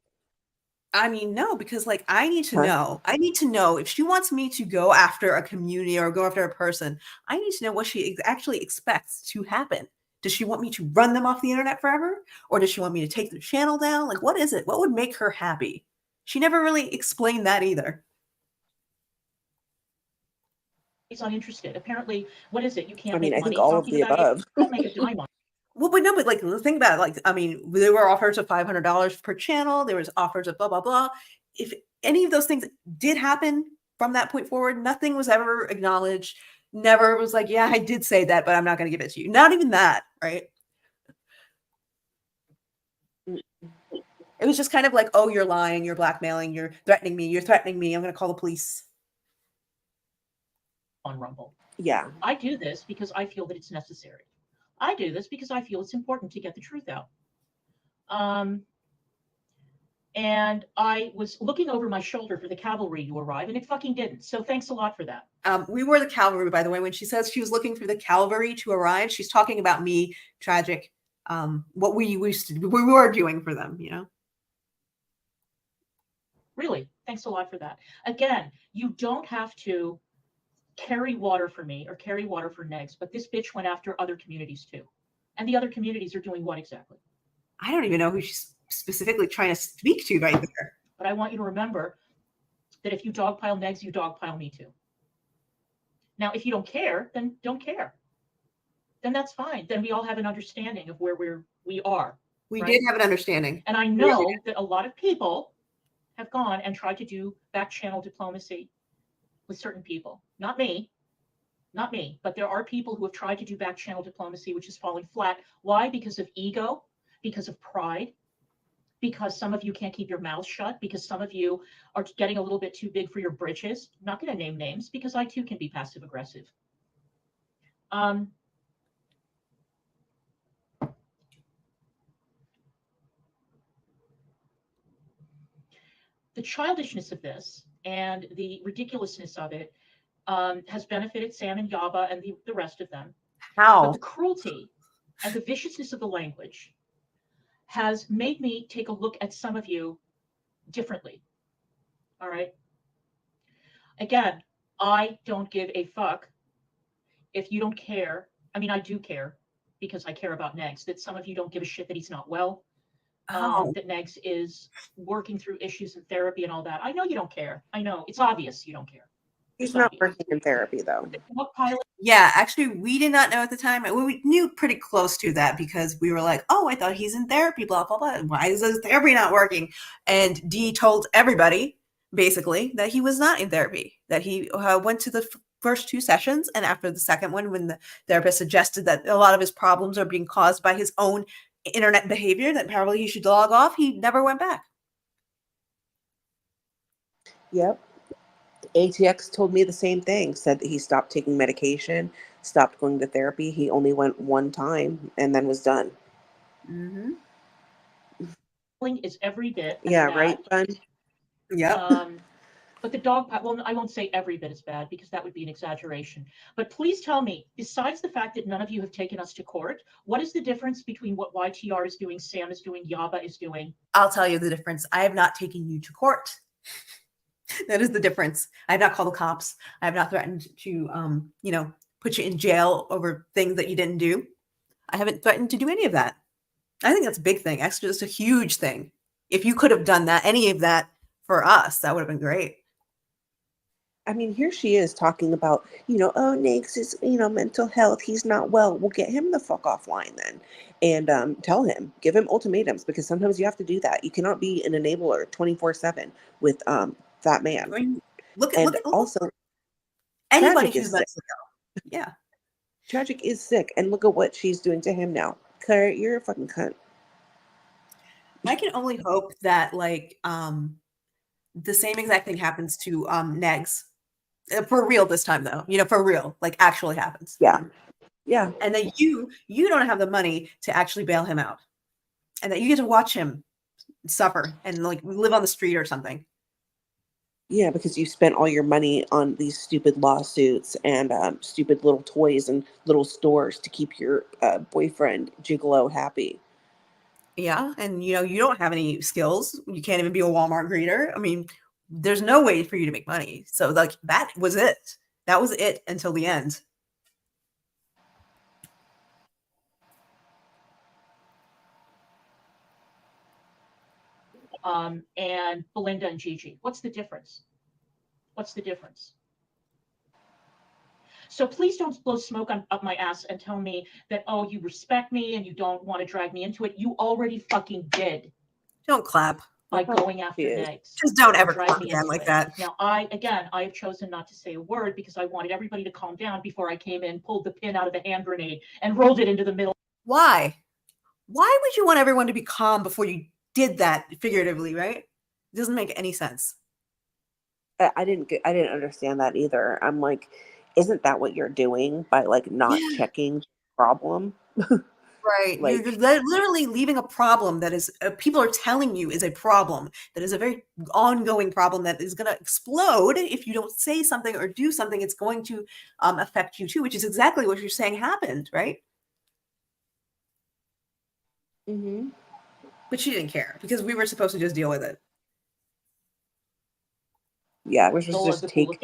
I mean, no, because like I need to Huh? know. I need to know if she wants me to go after a community or go after a person. I need to know what she actually expects to happen. Does she want me to run them off the internet forever? Or does she want me to take their channel down? Like, what is it? What would make her happy? She never really explained that either. uninterested. Apparently, what is it? You I can't mean, make I think money all of talking the about it. above. You don't make a dime on it. Well, but no, but like think about it. Like, I mean, there were offers of $500 per channel. There was offers of blah blah blah. If any of those things did happen from that point forward, nothing was ever acknowledged. Never was like, yeah, I did say that, but I'm not going to give it to you. Not even that, right? It was just kind of like, oh, you're lying, you're blackmailing, you're threatening me, I'm going to call the police. On Rumble. Yeah. I do this because I feel that it's necessary. I do this because I feel it's important to get the truth out. And I was looking over my shoulder for the cavalry to arrive, and it fucking didn't. So thanks a lot for that. We were the cavalry, by the way. When she says she was looking for the cavalry to arrive, she's talking about me, Tragic, what we were doing for them, you know? Really, thanks a lot for that. Again, you don't have to carry water for me or carry water for Negs, but this bitch went after other communities too. And the other communities are doing what exactly? I don't even know who she's specifically trying to speak to right there. But I want you to remember that if you dogpile Negs, you dogpile me too. Now, if you don't care, then don't care. Then that's fine. Then we all have an understanding of where we are. We right? did have an understanding. And I know that a lot of people have gone and tried to do back channel diplomacy with certain people. Not me, but there are people who have tried to do back channel diplomacy, which is falling flat. Why? Because of ego, because of pride, because some of you can't keep your mouth shut, because some of you are getting a little bit too big for your britches. I'm not going to name names because I too can be passive aggressive. The childishness of this and the ridiculousness of it has benefited Sam and Yaba and the rest of them. How? But the cruelty and the viciousness of the language has made me take a look at some of you differently. All right. Again, I don't give a fuck if you don't care. I mean, I do care because I care about Negs, that some of you don't give a shit that he's not well. Oh, that Negs is working through issues in therapy and all that. I know you don't care. I know it's obvious you don't care. He's It's not obvious. working in therapy though. What pilot? yeah. Actually, we did not know at the time. We knew pretty close to that because we were like, "Oh, I thought he's in therapy." Blah blah blah. Why is his therapy not working? And Dee told everybody basically that he was not in therapy. That he went to the first 2 sessions, and after the second one, when the therapist suggested that a lot of his problems are being caused by his own internet behavior, that probably he should log off, he never went back. Yep. ATX told me the same thing. Said that he stopped taking medication, stopped going to therapy. He only went one time and then was done. Mm-hmm. Is every bit as Yeah, bad. right, Bun? Yep. But the dog, well, I won't say every bit as bad because that would be an exaggeration. But please tell me, besides the fact that none of you have taken us to court, what is the difference between what YTR is doing, Sam is doing, Yaba is doing? I'll tell you the difference. I have not taken you to court. That is the difference. I have not called the cops. I have not threatened to, put you in jail over things that you didn't do. I haven't threatened to do any of that. I think that's a big thing. Actually, it's a huge thing. If you could have done that, any of that for us, that would have been great. I mean, here she is talking about, oh, Nate's is, mental health. He's not well. We'll get him the fuck offline then. And tell him, give him ultimatums, because sometimes you have to do that. You cannot be an enabler 24/7 with that man. I mean, look And at also, anybody Tragic who's is mentally ill. Yeah. Tragic is sick, and look at what she's doing to him now. Claire, you're a fucking cunt. I can only hope that the same exact thing happens to Negs. For real this time though. For real. Like actually happens. Yeah. Yeah. And that you don't have the money to actually bail him out. And that you get to watch him suffer and like live on the street or something. Yeah, because you spent all your money on these stupid lawsuits and stupid little toys and little stores to keep your boyfriend Gigolo happy. Yeah, and you don't have any skills. You can't even be a Walmart greeter. I mean, there's no way for you to make money. So like that was it. That was it until the end. And Belinda and Gigi. What's the difference? What's the difference? So please don't blow smoke up my ass and tell me that, oh, you respect me and you don't want to drag me into it. You already fucking did. Don't clap. By going after Negs. Just don't ever clap again like that. Now, I have chosen not to say a word because I wanted everybody to calm down before I came in, pulled the pin out of the hand grenade, and rolled it into the middle. Why? Why would you want everyone to be calm before you did that figuratively, right? It doesn't make any sense. I didn't understand that either. I'm like, isn't that what you're doing by like not checking the problem? Right. Like, You're literally leaving a problem that is people are telling you is a problem that is a very ongoing problem that is going to explode if you don't say something or do something. It's going to affect you too, which is exactly what you're saying happened, right? mm-hmm. But she didn't care because we were supposed to just deal with it. Yeah, we're supposed to just take what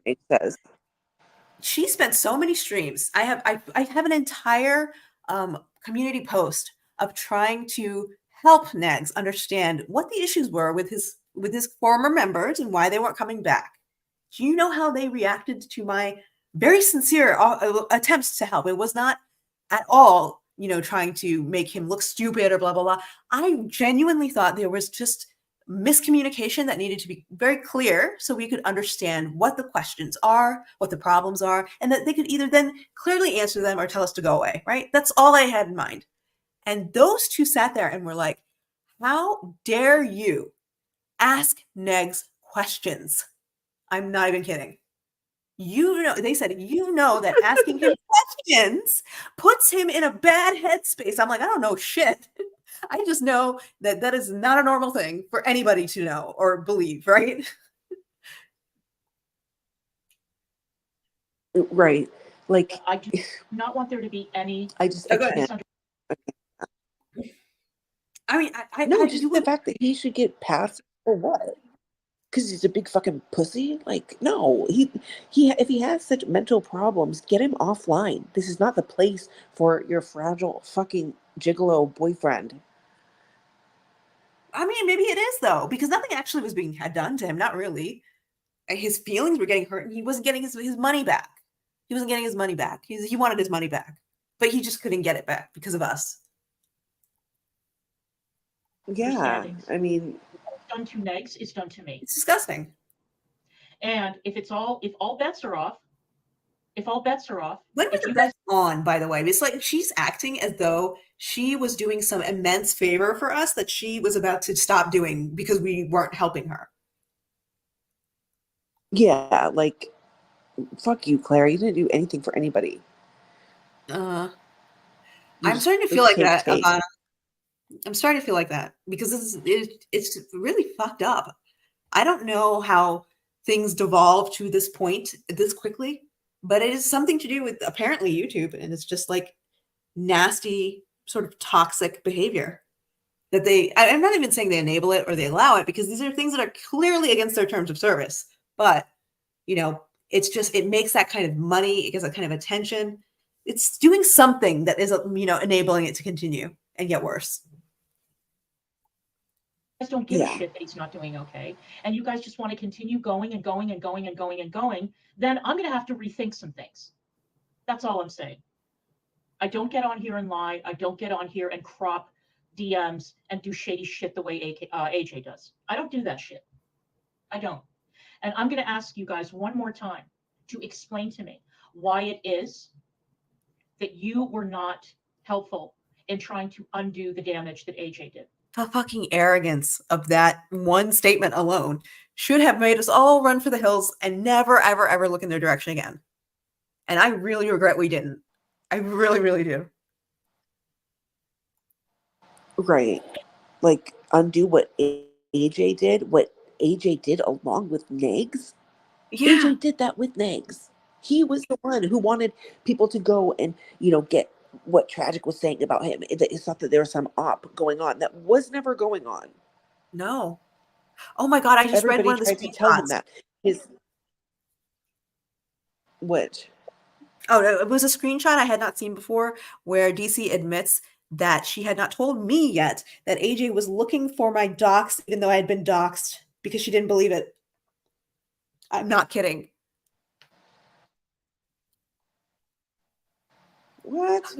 it says. She spent so many streams. I have an entire community post of trying to help Negs understand what the issues were with his former members and why they weren't coming back. Do you know how they reacted to my very sincere attempts to help? It was not at all, trying to make him look stupid or blah, blah, blah. I genuinely thought there was just miscommunication that needed to be very clear so we could understand what the questions are, what the problems are, and that they could either then clearly answer them or tell us to go away, right? That's all I had in mind. And those two sat there and were like, how dare you ask Negs questions? I'm not even kidding. They said, that asking him questions puts him in a bad headspace. I'm like, I don't know shit. I just know that is not a normal thing for anybody to know or believe, right? Right. Like, I do not want there to be any. I can't. I mean, just the fact that he should get passed for what? Because he's a big fucking pussy? Like, no. He if he has such mental problems, get him offline. This is not the place for your fragile fucking gigolo boyfriend. I mean, maybe it is though, because nothing actually was being done to him. Not really. His feelings were getting hurt, and he wasn't getting his money back. He wasn't getting his money back. He wanted his money back, but he just couldn't get it back because of us. Yeah, I mean, What's done to Negs is done to me. It's disgusting. And if all bets are off, When were the bets on, by the way? It's like she's acting as though she was doing some immense favor for us that she was about to stop doing because we weren't helping her. yeah, like, fuck you, Claire. You didn't do anything for anybody. I'm just starting to feel like take that. take. I'm starting to feel like that because it's really fucked up. I don't know how things devolve to this point this quickly, but it is something to do with apparently YouTube, and it's just like nasty, sort of toxic behavior that I'm not even saying they enable it or they allow it, because these are things that are clearly against their terms of service. But, it's just, it makes that kind of money, it gets that kind of attention. It's doing something that is, enabling it to continue and get worse. Guys don't give a shit that he's not doing okay, and you guys just want to continue going and going and going and going and going, then I'm going to have to rethink some things. That's all I'm saying. I don't get on here and lie. I don't get on here and crop DMs and do shady shit the way AJ does. I don't do that shit. I don't. And I'm going to ask you guys one more time to explain to me why it is that you were not helpful in trying to undo the damage that AJ did. The fucking arrogance of that one statement alone should have made us all run for the hills and never, ever, ever look in their direction again. And I really regret we didn't. I really, really do. Right. Like, undo what AJ did, what AJ did along with Negs. Yeah. AJ did that with Negs. He was the one who wanted people to go and, get what Tragic was saying about him. It's thought that there was some op going on that was never going on. No. Oh my God, I just read one of the tried to tell him that. Which? Oh, it was a screenshot I had not seen before where DC admits that she had not told me yet that AJ was looking for my docs, even though I had been doxxed, because she didn't believe it. I'm not kidding. What?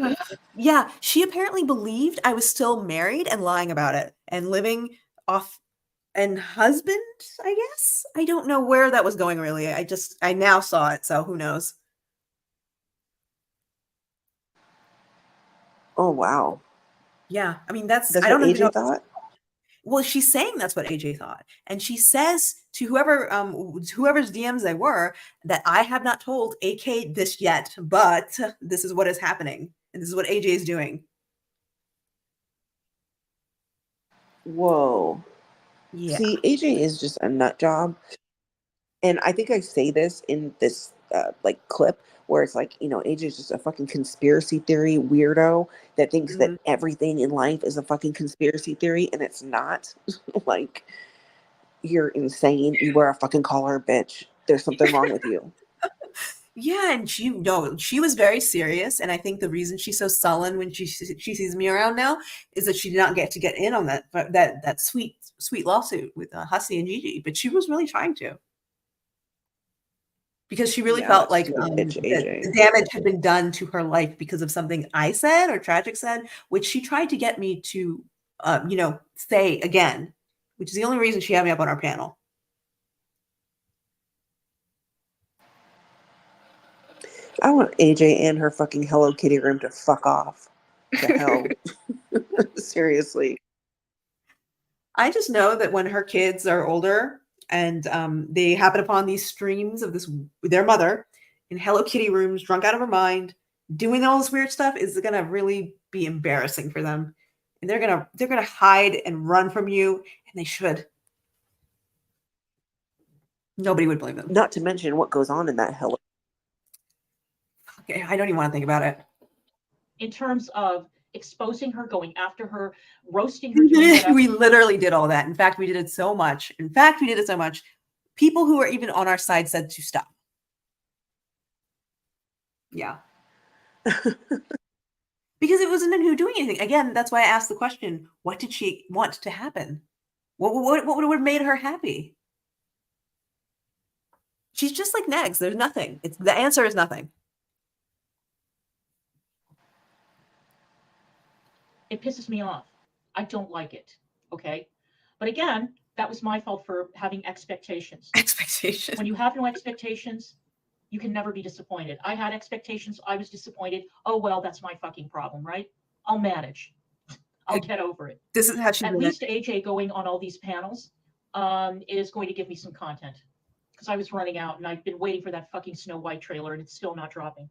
Yeah, she apparently believed I was still married and lying about it and living off and husband, I guess. I don't know where that was going really. I now saw it, so who knows? Oh, wow. Yeah, I mean, that's what I don't AJ even know. Thought? Well, she's saying that's what AJ thought. And she says to whoever's DMs they were, that I have not told AK this yet, but this is what is happening. And this is what AJ is doing. Whoa. Yeah. See, AJ is just a nut job. And I think I say this in this clip where it's like, AJ is just a fucking conspiracy theory weirdo that thinks that everything in life is a fucking conspiracy theory, and it's not. Like, you're insane. You wear a fucking collar, bitch. There's something wrong with you. Yeah, and she was very serious, and I think the reason she's so sullen when she sees me around now is that she did not get in on that sweet lawsuit with Hussey and Gigi, but she was really trying to. Because she really felt like the damage had been done to her life because of something I said or Tragic said, which she tried to get me to, say again, which is the only reason she had me up on our panel. I want AJ and her fucking Hello Kitty room to fuck off. The hell? Seriously. I just know that when her kids are older and they happen upon these streams of their mother in Hello Kitty rooms, drunk out of her mind, doing all this weird stuff, is gonna really be embarrassing for them, and they're gonna hide and run from you, and they should. Nobody would blame them. Not to mention what goes on in that Hello. Okay, I don't even want to think about it. In terms of exposing her, going after her, roasting her. We literally did all that. In fact, we did it so much. People who are even on our side said to stop. Yeah. Because it wasn't who doing anything. Again, that's why I asked the question, what did she want to happen? What would have made her happy? She's just like Negs. There's nothing. The answer is nothing. It pisses me off. I don't like it. Okay. But again, that was my fault for having expectations. Expectations. When you have no expectations, you can never be disappointed. I had expectations. I was disappointed. Oh, well, that's my fucking problem, right? I'll manage. I'll get over it. This is how she's At least AJ going on all these panels is going to give me some content, because I was running out and I've been waiting for that fucking Snow White trailer and it's still not dropping.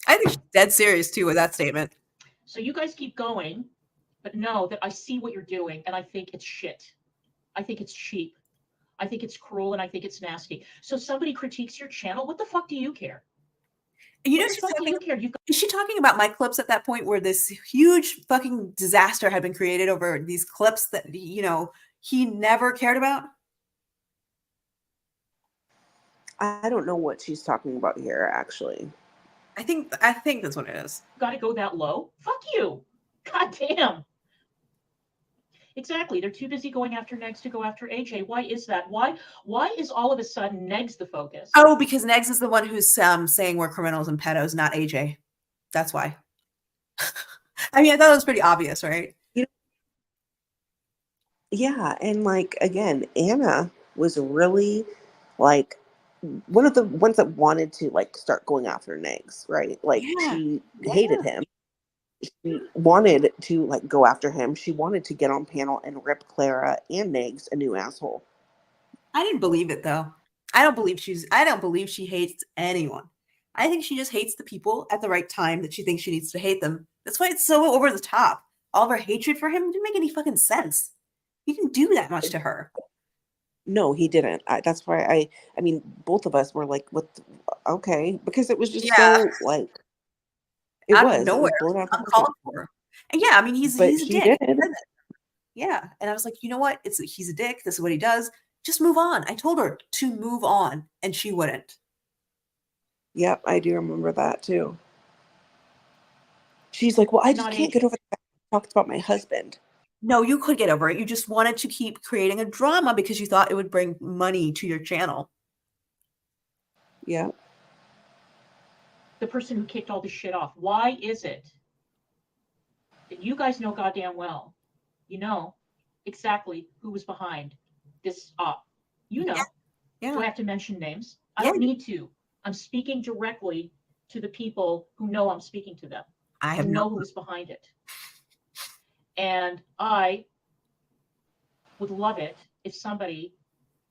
I think she's dead serious too with that statement. So you guys keep going, but know that I see what you're doing and I think it's shit. I think it's cheap. I think it's cruel and I think it's nasty. So somebody critiques your channel. What the fuck do you care? You know, What the fuck do you care? is she talking about my clips at that point where this huge fucking disaster had been created over these clips that, you know, he never cared about? I don't know what she's talking about here, actually. I think that's what it is. Got to go that low? Fuck you. God damn. Exactly. They're too busy going after Negs to go after AJ. Why is that? Why is all of a sudden Negs the focus? Oh, because Negs is the one who's saying we're criminals and pedos, not AJ. That's why. I mean, I thought it was pretty obvious, right? Yeah, and like again, Anna was really like one of the ones that wanted to like start going after Negs, right? Like she hated him. She wanted to like go after him. She wanted to get on panel and rip Clara and Negs a new asshole. I didn't believe it though. I don't believe she hates anyone. I think she just hates the people at the right time that she thinks she needs to hate them. That's why it's so over the top. All of her hatred for him didn't make any fucking sense. He didn't do that much to her. No, he didn't. That's why I mean, both of us were like, "What? Okay," because it was just so like it out was of nowhere, blown out uncalled for. And yeah, I mean, he's a dick. Yeah, and I was like, you know what? He's a dick. This is what he does. Just move on. I told her to move on, and she wouldn't. Yep, I do remember that too. She's like, "Well, I just can't get over the fact that I talked about my husband." No, you could get over it. You just wanted to keep creating a drama because you thought it would bring money to your channel. Yeah. The person who kicked all this shit off. Why is it that you guys know goddamn well, you know exactly who was behind this op? You know. Yeah. Do I have to mention names? I don't need to. I'm speaking directly to the people who know I'm speaking to them. I have know who is behind it. And I would love it if somebody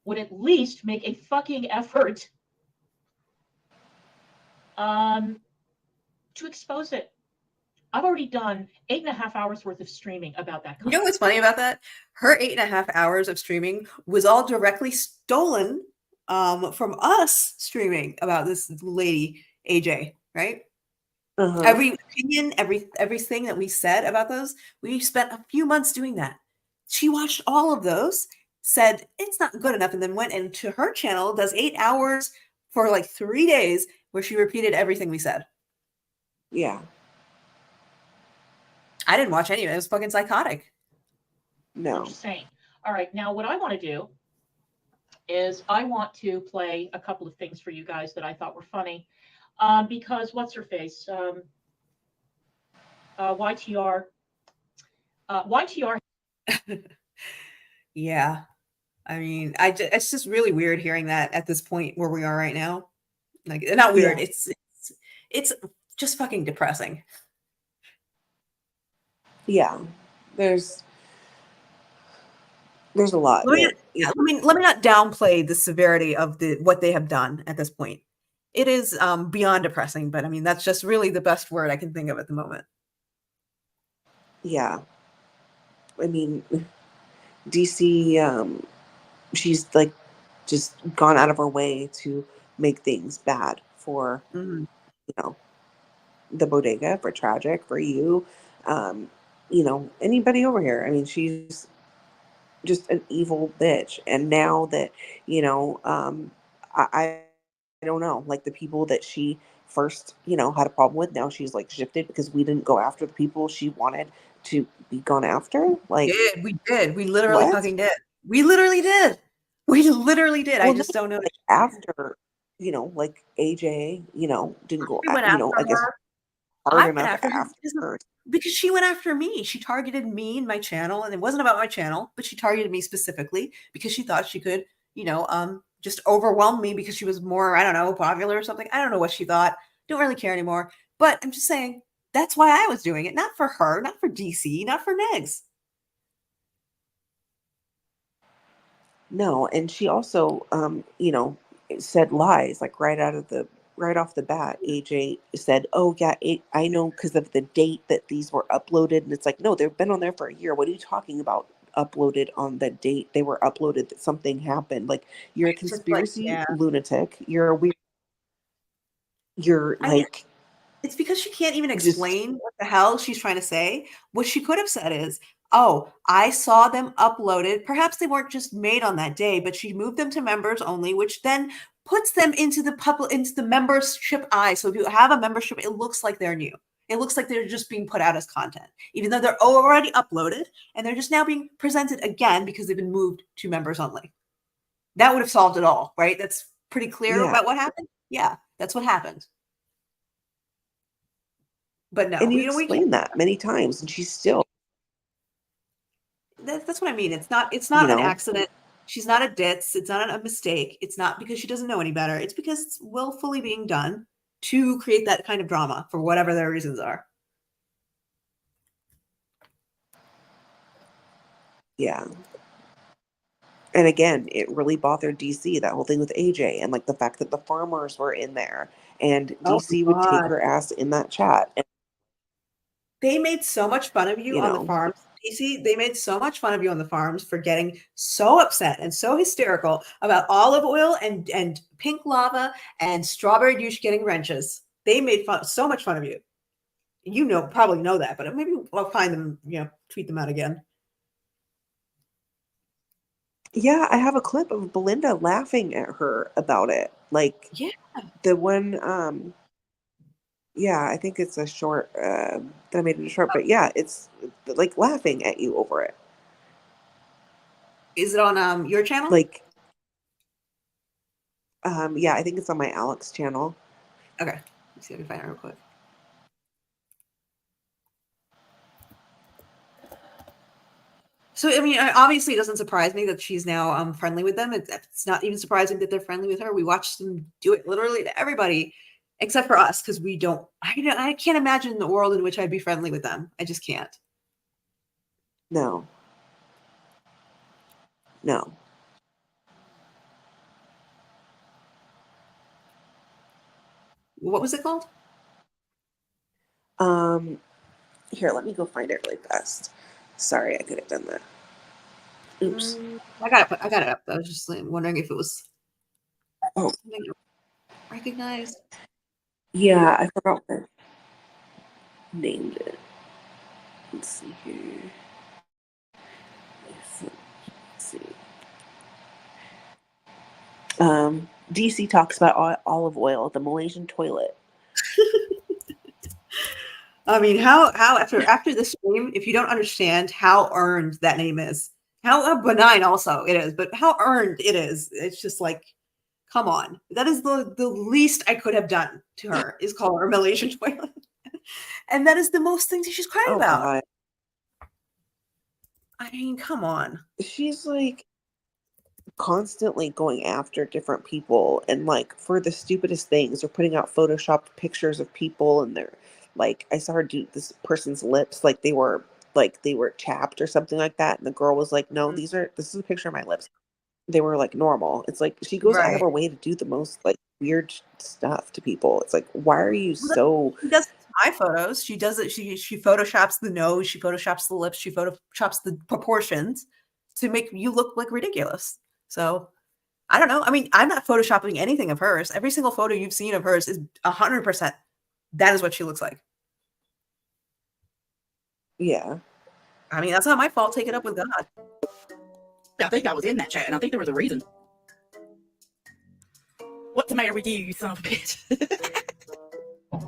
would at least make a fucking effort to expose it. I've already done 8.5 hours worth of streaming about that. You know what's funny about that? Her 8.5 hours of streaming was all directly stolen from us streaming about this lady, AJ, right? Every opinion, everything that we said about those, we spent a few months doing that. She watched all of those, said it's not good enough, and then went into her channel, does 8 hours for like 3 days where she repeated everything we said. Yeah. I didn't watch any of it. It was fucking psychotic. No. I'm just saying. All right, now what I want to do is I want to play a couple of things for you guys that I thought were funny. Because what's her face? YTR. YTR. Yeah. I mean, it's just really weird hearing that at this point where we are right now. Like, not weird. Yeah. It's just fucking depressing. Yeah. There's a lot. Let me not downplay the severity of what they have done at this point. It is beyond depressing, but I mean, that's just really the best word I can think of at the moment. Yeah. I mean, DC, she's like just gone out of her way to make things bad for, you know, the bodega, for Tragic, for you, you know, anybody over here. I mean, she's just an evil bitch. And now that, you know, I don't know, like the people that she first, had a problem with. Now she's like shifted because we didn't go after the people she wanted to be gone after. Like, We did. We literally what? fucking did. We literally did. We literally did. I Well, just no, don't know. like after, like AJ, didn't go, I went after I guess her. hard I went enough after her after. because she went after me. She targeted me and my channel, and it wasn't about my channel, but she targeted me specifically because she thought she could, just overwhelm me because she was more, I don't know, popular or something. I don't know what she thought. Don't really care anymore. But I'm just saying that's why I was doing it, not for her, not for DC, not for Negs. No, and she also, said lies like right off the bat. AJ said, "Oh yeah, I know because of the date that these were uploaded," and it's like, no, they've been on there for a year. What are you talking about? Uploaded on the date they were uploaded that something happened. Like, you're a It's just like, conspiracy yeah. lunatic. You're a weird. You're like It's because she can't even just explain what the hell she's trying to say. What she could have said is, "Oh, I saw them uploaded. Perhaps they weren't just made on that day, but she moved them to members only, which then puts them into the membership eye. So if you have a membership, it looks like they're new. It looks like they're just being put out as content, even though they're already uploaded and they're just now being presented again because they've been moved to members only." That would have solved it all, right? That's pretty clear yeah. about what happened. Yeah, that's what happened. But no, And you we can't. explained that many times, and she's still, That's what I mean. It's not you an know, accident. She's not a ditz. It's not a mistake. It's not because she doesn't know any better. It's because it's willfully being done to create that kind of drama for whatever their reasons are. yeah. And again, it really bothered DC, that whole thing with AJ, and like the fact that the farmers were in there, and Oh DC my would take God. her ass in that chat. And, They made so much fun of you you on the know, farms, DC. They made so much fun of you on the farms for getting so upset and so hysterical about olive oil and pink lava and strawberry douche getting wrenches. They made so much fun of you. Probably know that, but maybe I'll find them, tweet them out again. yeah, I have a clip of Belinda laughing at her about it. Like Yeah. the one, yeah, I think it's a short, that I made it a short, but yeah, it's like laughing at you over it. Is it on your channel? Like, yeah, I think it's on my Alex channel. Okay. Let's see if I can find it real quick. So, I mean, obviously, it doesn't surprise me that she's now friendly with them. It's not even surprising that they're friendly with her. We watched them do it literally to everybody, except for us, because we don't. I can't imagine the world in which I'd be friendly with them. I just can't. No. No. What was it called? Here, let me go find it really fast. Sorry, I could have done that. Oops. I got it up. I was just wondering if it was Oh, something recognized. yeah, I forgot what I named it. Let's see here. Let's see. DC talks about olive oil at the Malaysian toilet. I mean, how after this stream, if you don't understand how earned that name is, how benign also it is, but how earned it is, it's just like, come on. That is the least I could have done to her, is call her a Malaysian toilet. And that is the most things she's crying Oh about. God. I mean, come on. She's like constantly going after different people, and like for the stupidest things. They're putting out photoshopped pictures of people, and they're like, I saw her do this person's lips like they were chapped or something like that, and the girl was like, no, this is a picture of my lips. They were like normal. It's like she goes out of Right. her way to do the most like weird stuff to people. It's like, why are you so She does my photos. She does it. She photoshops the nose. She photoshops the lips. She photoshops the proportions to make you look like ridiculous. So I don't know. I mean, I'm not photoshopping anything of hers. Every single photo you've seen of hers is 100%. That is what she looks like. yeah. I mean, that's not my fault. Take it up with God. I think I was in that chat, and I think there was a reason. What's the matter with you, you son of a bitch?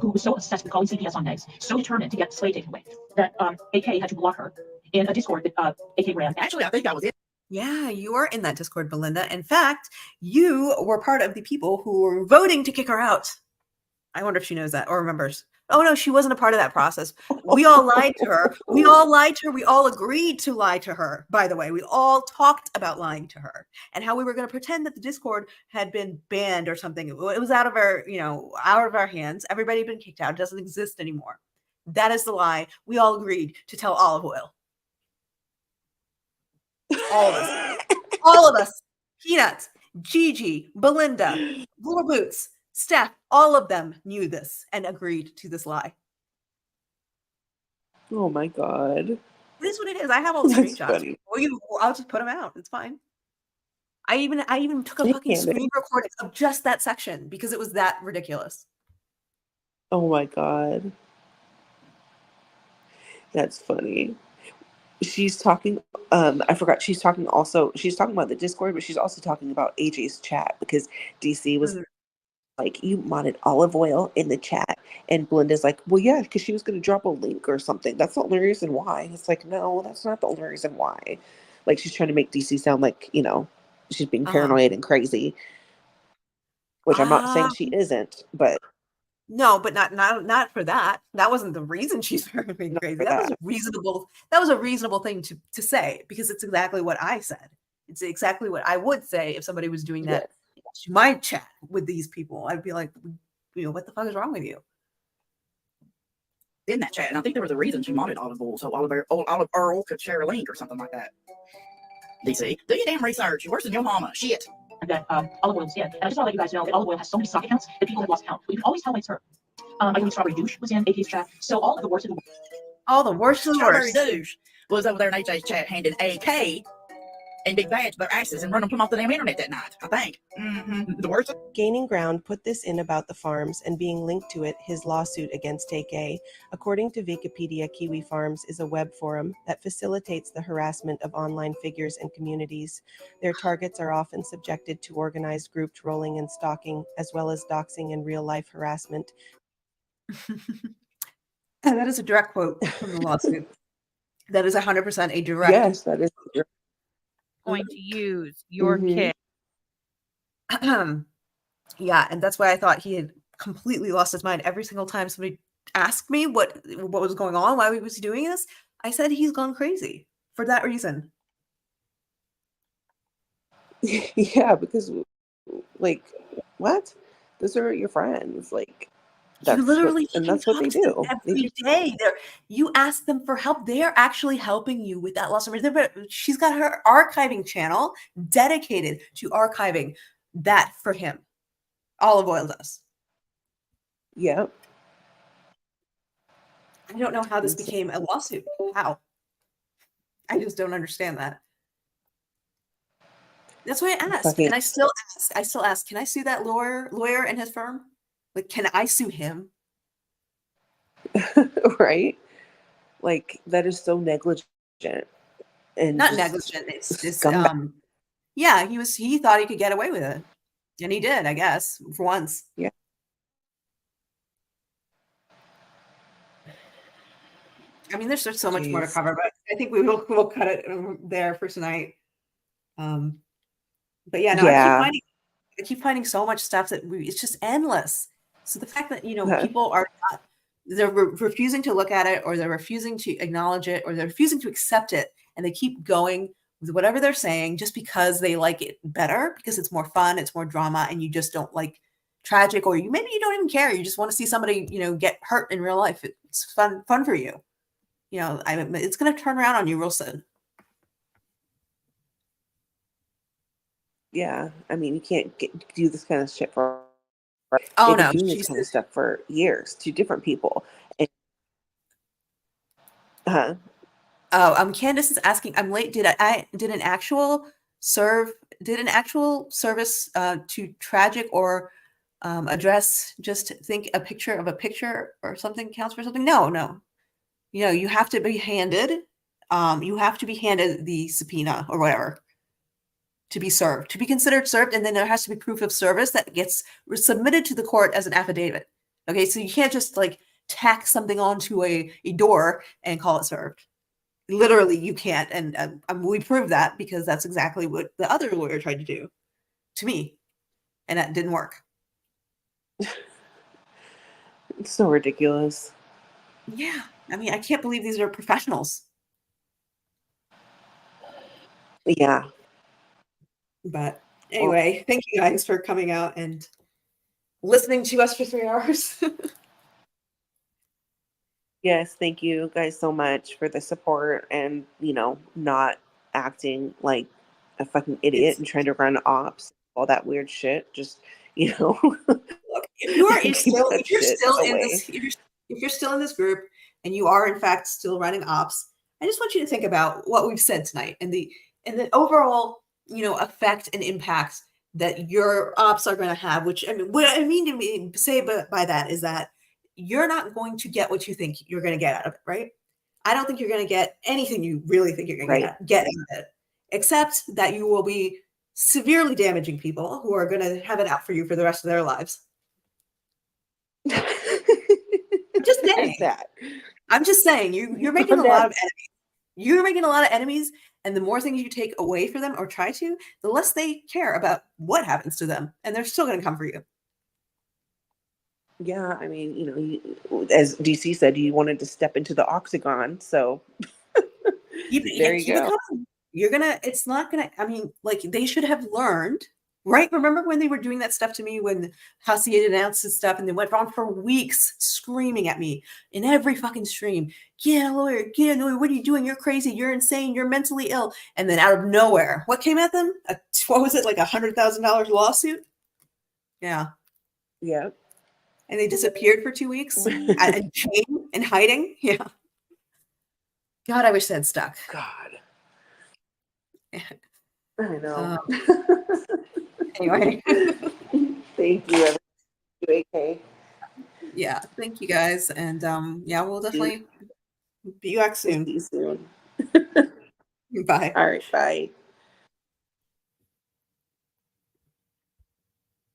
who was so obsessed with calling CPS on Megs, so determined to get the sleigh taken away, that AK had to block her in a Discord that AK ran. Actually, I think I was in. Yeah, you are in that Discord, Belinda. In fact, you were part of the people who were voting to kick her out. I wonder if she knows that or remembers. Oh no, she wasn't a part of that process. We all lied to her. We all lied to her. We all agreed to lie to her. By the way, we all talked about lying to her and how we were going to pretend that the Discord had been banned or something. It was out of our, out of our hands. Everybody had been kicked out. It doesn't exist anymore. That is the lie. We all agreed to tell Olive Oil. All of us. All of us. Peanuts, Gigi, Belinda, Blue Boots, Steph, all of them knew this and agreed to this lie. Oh my God. It is what it is. I have all the That's screenshots. funny. I'll just put them out. It's fine. I even took a fucking screen recording of just that section because it was that ridiculous. Oh my God. That's funny. She's talking, I forgot, she's talking about the Discord, but she's also talking about AJ's chat because DC was like, you modded Olive Oil in the chat. And Belinda's like, well, yeah, because she was going to drop a link or something. That's the only reason why. It's like, no, that's not the only reason why. Like, she's trying to make DC sound like, she's being paranoid and crazy, which I'm not saying she isn't, but. No, but not for that. That wasn't the reason she's being crazy. That was reasonable. That was a reasonable thing to say because it's exactly what I said. It's exactly what I would say if somebody was doing that to my chat with these people. I'd be like, what the fuck is wrong with you? In that chat, and I think there was a reason she modded Olive Oil so Olive Earl could share a link or something like that. DC, do your damn research. You're worse than your mama. Shit. That Olive Oil's dead. And I just want to let you guys know that Olive Oil has so many stock accounts that people have lost count. But you can always tell when it's her. I believe Strawberry Douche was in AK's chat. So all of the worst of the worst. All the worst of the worst. Strawberry Douche was over there in AJ's chat handing AK and Big Bad to their asses and running them off the damn internet that night, I think. The worst. Gaining Ground put this in about the farms and being linked to it, his lawsuit against AK. According to Wikipedia, Kiwi Farms is a web forum that facilitates the harassment of online figures and communities. Their targets are often subjected to organized group trolling and stalking, as well as doxing and real-life harassment. That is a direct quote from the lawsuit. That is 100% a direct. Yes, that is going to use your kid. Yeah, and that's why I thought he had completely lost his mind every single time somebody asked me what was going on, why was he doing this. I said he's gone crazy for that reason. Yeah, because like, what? Those are your friends. Like, that's you literally and that's what they do every day. You ask them for help. They are actually helping you with that loss. She's got her archiving channel dedicated to archiving that for him. Olive Oil does. Yeah. I don't know how this became a lawsuit. How? I just don't understand that. That's why I asked. And I still ask, can I sue that lawyer and his firm? Like, can I sue him? Right? Like, that is so negligent. And not negligent. It's just yeah, he thought he could get away with it. And he did, I guess, for once. Yeah. I mean, there's so much more to cover, but I think we'll cut it there for tonight. But yeah, no, I keep finding so much stuff that it's just endless. So the fact that people are they're refusing to look at it, or they're refusing to acknowledge it, or they're refusing to accept it, and they keep going with whatever they're saying just because they like it better, because it's more fun, it's more drama, and you just don't like tragic, or maybe you don't even care. You just want to see somebody get hurt in real life. It's fun for you. It's going to turn around on you real soon. Yeah, I mean, you can't do this kind of shit for. Oh no, doing this kind of stuff for years to different people. Candace is asking, I'm late. Did an actual service to tragic or address? Just think a picture of a picture or something counts for something. No. You have to be handed. You have to be handed the subpoena or whatever to be considered served, and then there has to be proof of service that gets submitted to the court as an affidavit. Okay, so you can't just like tack something onto a door and call it served. Literally, you can't. And we proved that because that's exactly what the other lawyer tried to do to me. And that didn't work. It's so ridiculous. Yeah. I mean, I can't believe these are professionals. Yeah. But anyway, thank you guys for coming out and listening to us for 3 hours. Yes, thank you guys so much for the support and, not acting like a fucking idiot and trying to run ops, all that weird shit. Just, Look, if keep that you're shit still in away. this, if you're still in this group and you are in fact still running ops, I just want you to think about what we've said tonight and the overall, effect and impact that your ops are going to have. Which, I mean, what I mean to say by that is that you're not going to get what you think you're going to get out of it, right? I don't think you're going to get anything you really think you're going to get out of it, except that you will be severely damaging people who are going to have it out for you for the rest of their lives. I'm just saying. I'm just saying you're making a lot of enemies. You're making a lot of enemies, and the more things you take away from them or try to, the less they care about what happens to them, and they're still going to come for you. Yeah, I mean, as DC said, you wanted to step into the octagon, so there you go. It's not gonna, I mean, like, they should have learned, right? Remember when they were doing that stuff to me when Hacienda announced his stuff and they went on for weeks screaming at me in every fucking stream, get a lawyer, what are you doing? You're crazy, you're insane, you're mentally ill. And then out of nowhere, what came at them? What was it, like $100,000 lawsuit? Yeah. Yeah. And they disappeared for 2 weeks and chain and hiding. Yeah. God, I wish that stuck. God. I know. Anyway. Thank you, AK. Yeah, thank you guys. And yeah, we'll definitely be back soon. See you soon. Bye. All right, bye.